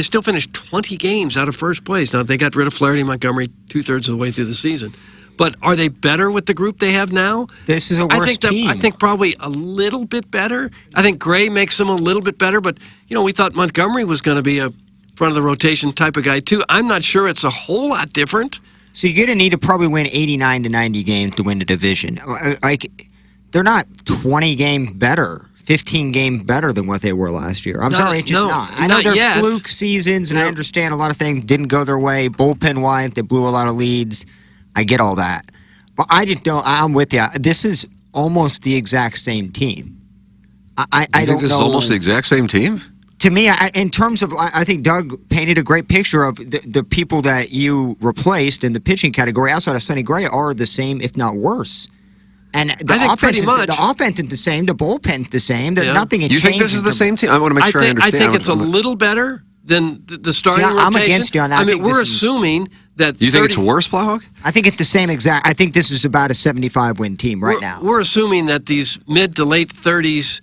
still finished 20 games out of first place. Now they got rid of Flaherty and Montgomery 2/3 of the way through the season. But are they better with the group they have now? This is a worse team. I think probably a little bit better. I think Gray makes them a little bit better, but we thought Montgomery was going to be a front of the rotation type of guy too. I'm not sure it's a whole lot different. So you're going to need to probably win 89 to 90 games to win the division. They're not 20 games better, 15 games better than what they were last year. I'm sorry, it's just not. I know they're fluke seasons, and I understand a lot of things didn't go their way. Bullpen-wise, they blew a lot of leads. I get all that. But I just don't. I'm with you. This is almost the exact same team. I don't know. This is almost the exact same team? To me, in terms of, I think Doug painted a great picture of the people that you replaced in the pitching category outside of Sonny Gray are the same, if not worse. And the offense is the same. The bullpen's the same. Nothing has changed. You think this is the same team? I want to make sure I understand. I think it's a little better than the starting rotation. I'm against you on that. I mean, we're assuming that. You think it's worse, Blackhawk? I think it's the same exact. I think this is about a 75-win team right now. We're assuming that these mid to late 30s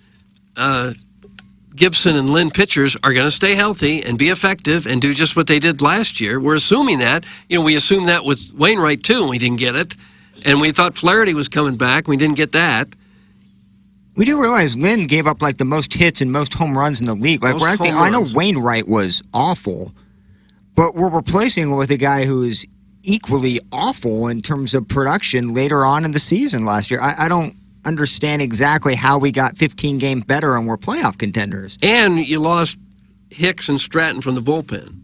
Gibson and Lynn pitchers are going to stay healthy and be effective and do just what they did last year. We're assuming that. We assumed that with Wainwright too, and we didn't get it. And we thought Flaherty was coming back. We didn't get that. We do realize Lynn gave up the most hits and most home runs in the league. I know Wainwright was awful, but we're replacing him with a guy who is equally awful in terms of production later on in the season last year. I don't understand exactly how we got 15 games better and we're playoff contenders. And you lost Hicks and Stratton from the bullpen.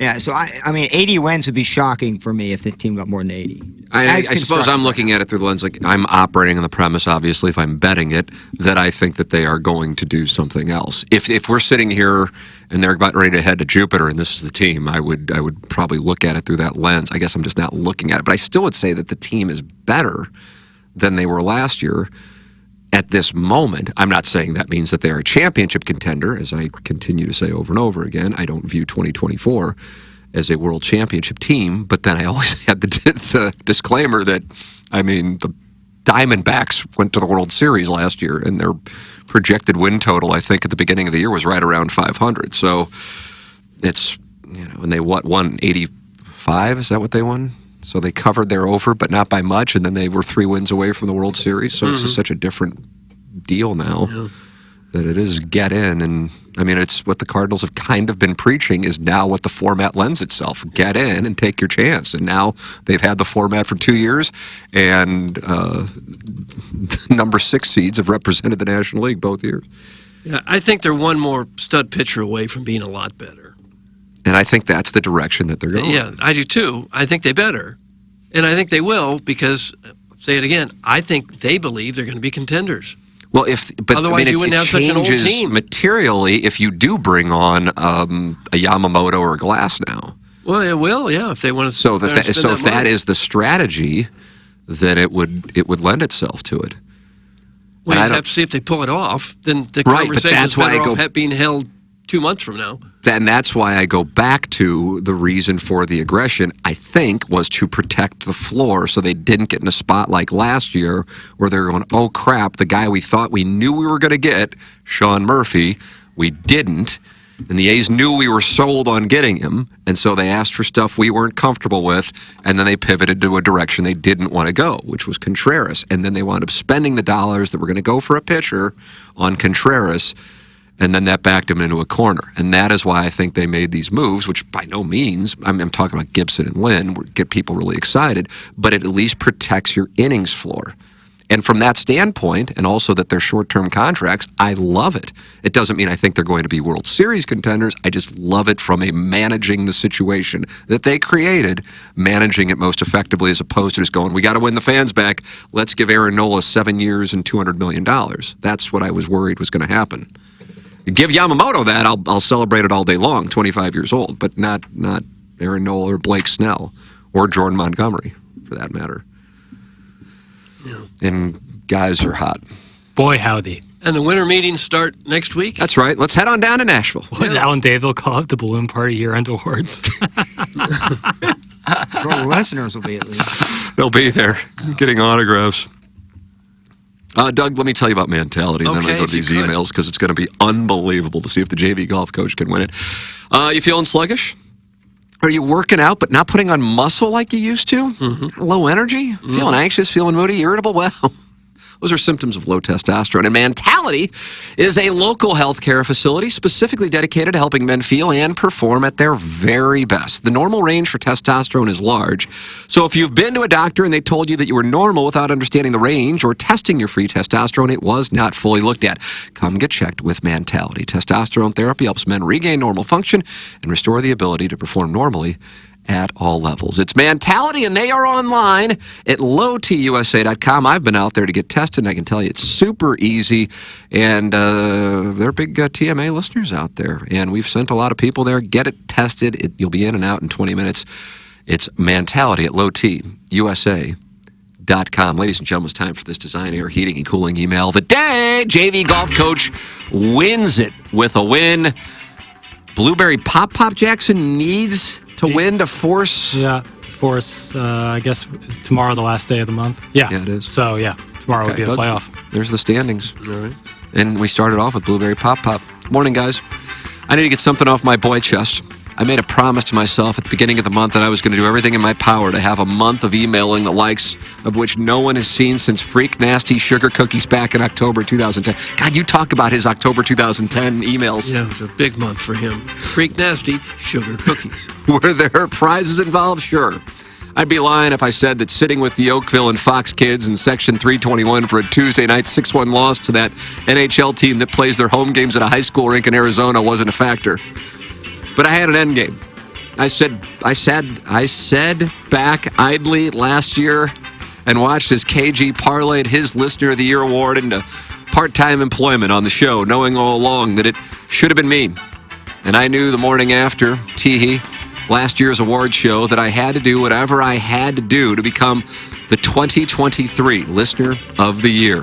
Yeah, so I mean, 80 wins would be shocking for me if the team got more than 80. I suppose I'm looking at it through the lens, I'm operating on the premise, obviously, if I'm betting it, that I think that they are going to do something else. If we're sitting here and they're about ready to head to Jupiter and this is the team, I would probably look at it through that lens. I guess I'm just not looking at it. But I still would say that the team is better than they were last year at this moment. I'm not saying that means that they're a championship contender, as I continue to say over and over again. I don't view 2024 as a world championship team, but then I always had the disclaimer that, the Diamondbacks went to the World Series last year, and their projected win total, I think, at the beginning of the year was right around 500. So it's, and they won 85? Is that what they won? So they covered their over, but not by much, and then they were 3 wins away from the World Series. So it's just such a different deal now that it is get in. And, it's what the Cardinals have kind of been preaching is now what the format lends itself. Get in and take your chance. And now they've had the format for 2 years, and number 6 seeds have represented the National League both years. Yeah, I think they're one more stud pitcher away from being a lot better. And I think that's the direction that they're going. Yeah, I do too. I think they better. And I think they will because, say it again, I think they believe they're going to be contenders. Well, otherwise you wouldn't have such an old team. Materially if you do bring on a Yamamoto or a Glass now. Well, it will, yeah, if they want to. So if that is the strategy, then it would lend itself to it. Well, you have to see if they pull it off. Then the conversation is better off being held 2 months from now. that's why I go back to the reason for the aggression, I think, was to protect the floor so they didn't get in a spot like last year where they're going, oh, crap, the guy we thought we knew we were going to get, Sean Murphy, we didn't. And the A's knew we were sold on getting him, and so they asked for stuff we weren't comfortable with, and then they pivoted to a direction they didn't want to go, which was Contreras. And then they wound up spending the dollars that were going to go for a pitcher on Contreras, and then that backed him into a corner. And that is why I think they made these moves, which by no means, I'm talking about Gibson and Lynn, get people really excited, but it at least protects your innings floor. And from that standpoint, and also that they're short-term contracts, I love it. It doesn't mean I think they're going to be World Series contenders. I just love it from a managing the situation that they created, managing it most effectively as opposed to just going, we got to win the fans back. Let's give Aaron Nola 7 years and $200 million. That's what I was worried was going to happen. Give Yamamoto that, I'll celebrate it all day long, 25 years old, but not Aaron Nola or Blake Snell or Jordan Montgomery, for that matter. Yeah. And guys are hot. Boy, howdy. And the winter meetings start next week? That's right. Let's head on down to Nashville. Would Alan Dave will call it the balloon party year-end awards? Well, the listeners will be at least. They'll be there getting autographs. Doug, let me tell you about mentality, and then we'll go to these emails because it's going to be unbelievable to see if the JV golf coach can win it. You feeling sluggish? Are you working out but not putting on muscle like you used to? Mm-hmm. Low energy? Mm-hmm. Feeling anxious, feeling moody, irritable? Well, those are symptoms of low testosterone. And Mentality is a local healthcare facility specifically dedicated to helping men feel and perform at their very best. The normal range for testosterone is large. So if you've been to a doctor and they told you that you were normal without understanding the range or testing your free testosterone, it was not fully looked at. Come get checked with Mentality. Testosterone therapy helps men regain normal function and restore the ability to perform normally at all levels. It's Mentality, and they are online at lowtusa.com. I've been out there to get tested, and I can tell you it's super easy, and they're big TMA listeners out there, and we've sent a lot of people there. Get it tested. You'll be in and out in 20 minutes. It's Mentality at lowtusa.com. Ladies and gentlemen, it's time for this Design Air Heating and Cooling email. The day JV golf coach wins it with a win. Blueberry Pop Jackson needs to win to force? Yeah, force, I guess, is tomorrow the last day of the month? Yeah, it is. So, yeah, tomorrow would be a playoff. There's the standings. All right. And we started off with Blueberry Pop. Morning, guys. I need to get something off my boy chest. I made a promise to myself at the beginning of the month that I was going to do everything in my power to have a month of emailing the likes of which no one has seen since Freak Nasty Sugar Cookies back in October 2010. God, you talk about his October 2010 emails. Yeah, it was a big month for him. Freak Nasty Sugar Cookies. Were there prizes involved? Sure. I'd be lying if I said that sitting with the Oakville and Fox kids in Section 321 for a Tuesday night 6-1 loss to that NHL team that plays their home games at a high school rink in Arizona wasn't a factor. But I had an end game. I said back idly last year and watched as KG parlayed his Listener of the Year award into part-time employment on the show, knowing all along that it should have been me. And I knew the morning after Teehee, last year's award show, that I had to do whatever I had to do to become the 2023 Listener of the Year,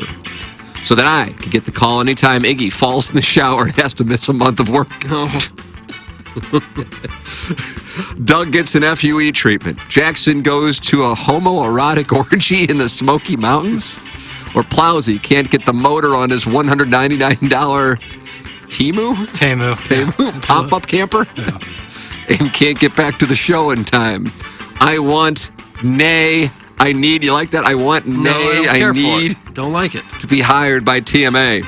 so that I could get the call anytime Iggy falls in the shower and has to miss a month of work. Doug gets an FUE treatment. Jackson goes to a homoerotic orgy in the Smoky Mountains. Or Plowsy can't get the motor on his $199 Temu pop-up camper. Yeah. And can't get back to the show in time. I want I need, you like that? I want I need don't like it. To be hired by TMA.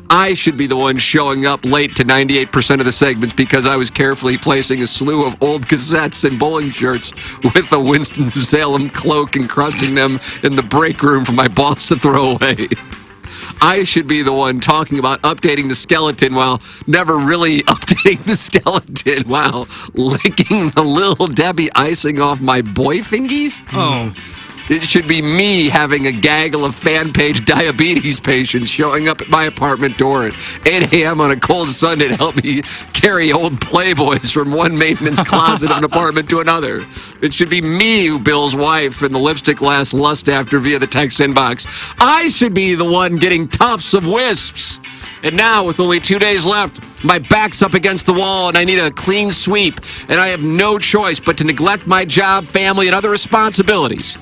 I should be the one showing up late to 98% of the segments because I was carefully placing a slew of old cassettes and bowling shirts with a Winston-Salem cloak and crusting them in the break room for my boss to throw away. I should be the one talking about updating the skeleton while never really updating the skeleton while licking the Little Debbie icing off my boy fingies. Oh. It should be me having a gaggle of fan page diabetes patients showing up at my apartment door at 8 a.m. on a cold Sunday to help me carry old Playboys from one maintenance closet of an apartment to another. It should be me who Bill's wife and the lipstick lasts lust after via the text inbox. I should be the one getting tufts of wisps And now, with only 2 days left, my back's up against the wall and I need a clean sweep. And I have no choice but to neglect my job, family, and other responsibilities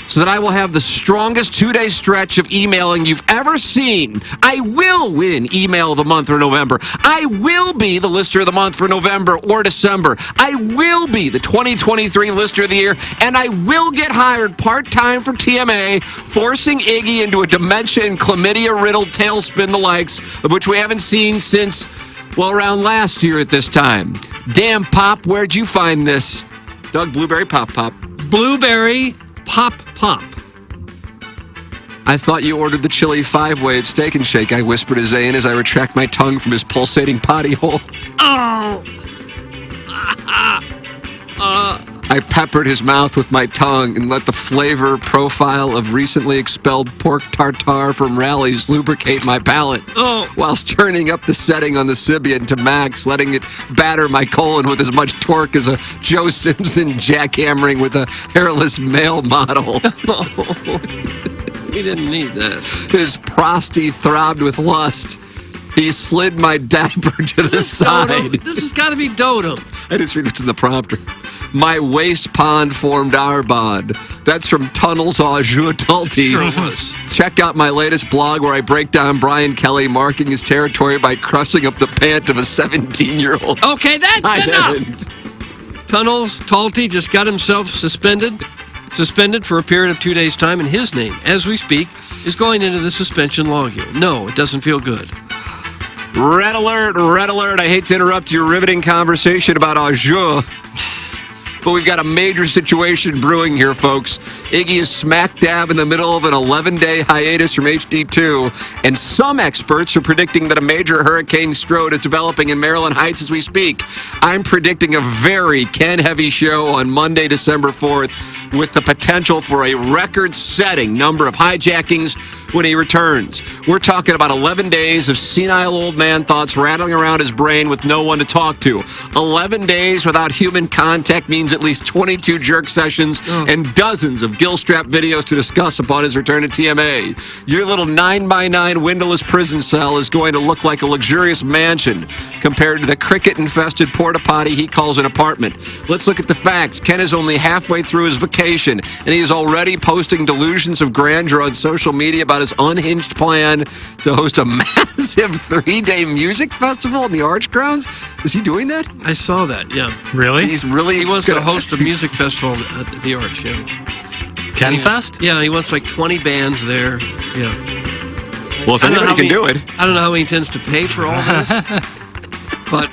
so that I will have the strongest 2-day stretch of emailing you've ever seen. I will win Email of the Month for November. I will be the Lister of the Month for November or December. I will be the 2023 Lister of the Year, and I will get hired part-time for TMA, forcing Iggy into a dementia and chlamydia-riddled tailspin the likes of which we haven't seen since, well, around last year at this time. Damn, Pop, where'd you find this? Doug, Blueberry Pop Pop. Blueberry Pop Pop. I thought you ordered the chili 5-way at Steak and Shake, I whispered to Zane as I retract my tongue from his pulsating potty hole. Oh! I peppered his mouth with my tongue and let the flavor profile of recently expelled pork tartare from Rally's lubricate my palate, whilst turning up the setting on the Sibian to max, letting it batter my colon with as much torque as a Joe Simpson jackhammering with a hairless male model. We didn't need that. His prosty throbbed with lust. He slid my diaper to the side. Dotem. This has got to be Dotem. I just read what's in the prompter. My waist pond formed our bond. That's from Tunnels au Jus Talty. Sure was. Check out my latest blog where I break down Brian Kelly marking his territory by crushing up the pant of a 17-year-old. Okay, that's tight enough. end. Tunnels Talty just got himself suspended for a period of 2 days' time, and his name, as we speak, is going into the suspension login. No, it doesn't feel good. Red alert, red alert. I hate to interrupt your riveting conversation about au jus, but we've got a major situation brewing here, folks. Iggy is smack dab in the middle of an 11-day hiatus from HD2, and some experts are predicting that a major Hurricane Strode is developing in Maryland Heights as we speak. I'm predicting a very Ken-heavy show on Monday, December 4th, with the potential for a record-setting number of hijackings when he returns. We're talking about 11 days of senile old man thoughts rattling around his brain with no one to talk to. 11 days without human contact means at least 22 jerk sessions and dozens of gill strap videos to discuss upon his return to TMA. Your little 9x9 windowless prison cell is going to look like a luxurious mansion compared to the cricket-infested porta potty he calls an apartment. Let's look at the facts. Ken is only halfway through his vacation, and he is already posting delusions of grandeur on social media about his unhinged plan to host a massive 3-day music festival in the Arch grounds. Is he doing that? I saw that, yeah. Really? He wants to host a music festival at the Arch, yeah. Ken Fest? Yeah, he wants like 20 bands there. Yeah. Well, if anybody can do it. I don't know how he intends to pay for all this, but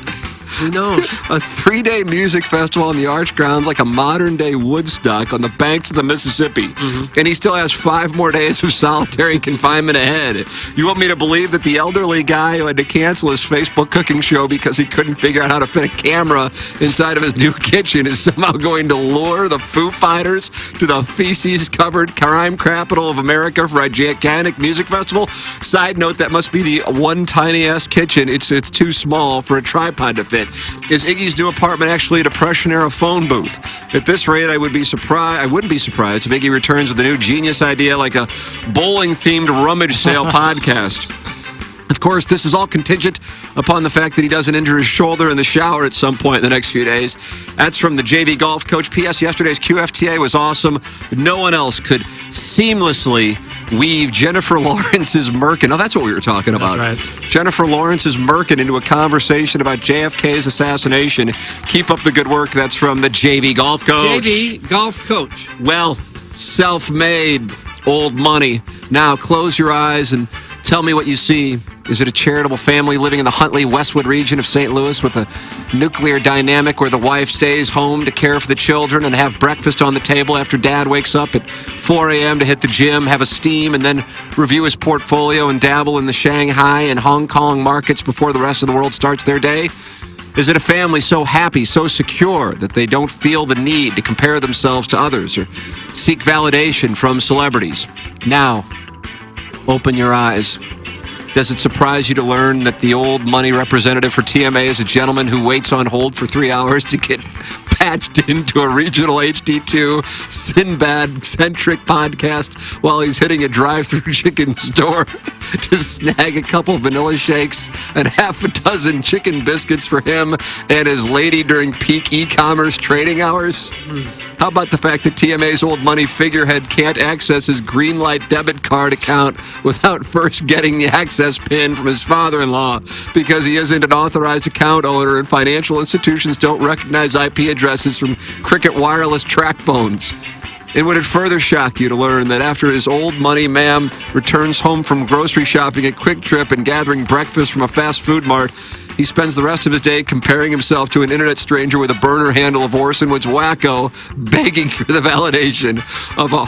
who knows? A 3-day music festival on the Arch grounds, like a modern-day Woodstock on the banks of the Mississippi. Mm-hmm. And he still has 5 more days of solitary confinement ahead. You want me to believe that the elderly guy who had to cancel his Facebook cooking show because he couldn't figure out how to fit a camera inside of his new kitchen is somehow going to lure the Foo Fighters to the feces-covered crime capital of America for a gigantic music festival? Side note, that must be the one tiny-ass kitchen. It's too small for a tripod to fit. Is Iggy's new apartment actually a Depression-era phone booth? At this rate, I wouldn't be surprised if Iggy returns with a new genius idea like a bowling-themed rummage sale podcast. Of course, this is all contingent upon the fact that he doesn't injure his shoulder in the shower at some point in the next few days. That's from the JV golf coach. P.S. Yesterday's QFTA was awesome. No one else could seamlessly weave Jennifer Lawrence's Merkin. Oh, that's what we were talking about. That's right. Jennifer Lawrence's Merkin into a conversation about JFK's assassination. Keep up the good work. That's from the JV golf coach. JV golf coach. Wealth, self-made, old money. Now close your eyes and tell me what you see. Is it a charitable family living in the Huntley-Westwood region of St. Louis with a nuclear dynamic where the wife stays home to care for the children and have breakfast on the table after dad wakes up at 4 a.m. to hit the gym, have a steam, and then review his portfolio and dabble in the Shanghai and Hong Kong markets before the rest of the world starts their day? Is it a family so happy, so secure that they don't feel the need to compare themselves to others or seek validation from celebrities? Now, open your eyes. Does it surprise you to learn that the old money representative for TMA is a gentleman who waits on hold for 3 hours to get patched into a regional HD2 Sinbad-centric podcast while he's hitting a drive-through chicken store to snag a couple vanilla shakes and half a dozen chicken biscuits for him and his lady during peak e-commerce trading hours? How about the fact that TMA's old money figurehead can't access his Greenlight debit card account without first getting the access pin from his father-in-law because he isn't an authorized account owner and financial institutions don't recognize IP addresses from Cricket Wireless track phones? And would it further shock you to learn that after his old money ma'am returns home from grocery shopping at Quick Trip and gathering breakfast from a fast food mart, he spends the rest of his day comparing himself to an internet stranger with a burner handle of Orson Woods Wacko, begging for the validation of a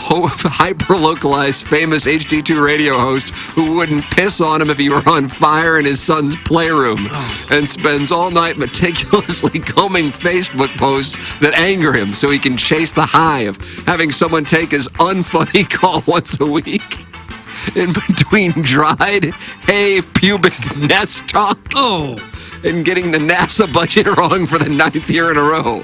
hyper-localized famous HD2 radio host who wouldn't piss on him if he were on fire in his son's playroom, and spends all night meticulously combing Facebook posts that anger him so he can chase the high of having someone take his unfunny call once a week. In between dried hay pubic nest talk and getting the NASA budget wrong for the 9th year in a row.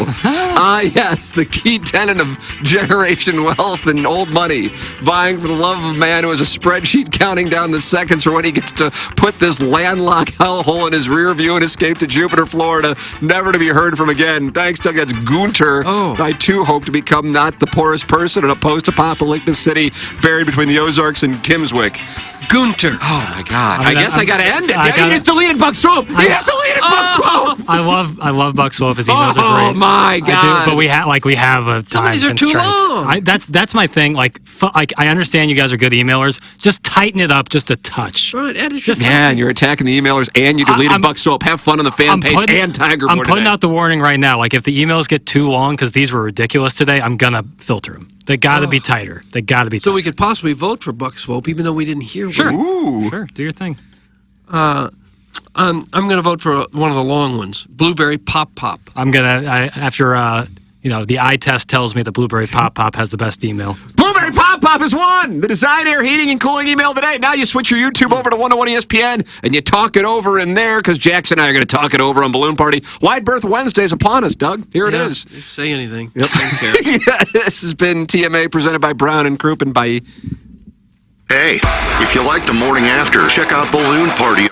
Yes, the key tenet of generation wealth and old money, vying for the love of a man who has a spreadsheet counting down the seconds for when he gets to put this landlocked hellhole in his rear view and escape to Jupiter, Florida, never to be heard from again. Thanks to against Gunter, I too hope to become not the poorest person in a post-apocalyptic city buried between the Ozarks and Kimswick. Gunter. Oh my God! I guess I gotta end it. He just deleted Buck Swope. He just deleted Buck Swope. I love Buck Swope. His emails are great. Oh my God! But we have a time Some of these are too constraint. long. That's my thing. Like I understand you guys are good emailers. Just tighten it up just a touch. Right, Man, you're attacking the emailers and you deleted Buck Swope. Have fun on the fan page and Tiger I'm Board putting today. out the warning right now. Like if the emails get too long because these were ridiculous today, I'm gonna filter them. They got to be tighter. They got to be tighter. So we could possibly vote for Buck Swope, even though we didn't hear Sure. one. Sure, do your thing. I'm going to vote for one of the long ones, Blueberry Pop Pop. I'm gonna after the eye test tells me that Blueberry Pop Pop has the best email. Blueberry Pop Pop is one. The Design, Air, Heating, and Cooling email today. Now you switch your YouTube over to 101 ESPN and you talk it over in there because Jackson and I are going to talk it over on Balloon Party. Wide Berth Wednesday's upon us, Doug. Here it is. Just say anything. Yep. This has been TMA presented by Brown and Crouppen. Bye. Hey, if you like the morning after, check out Balloon Party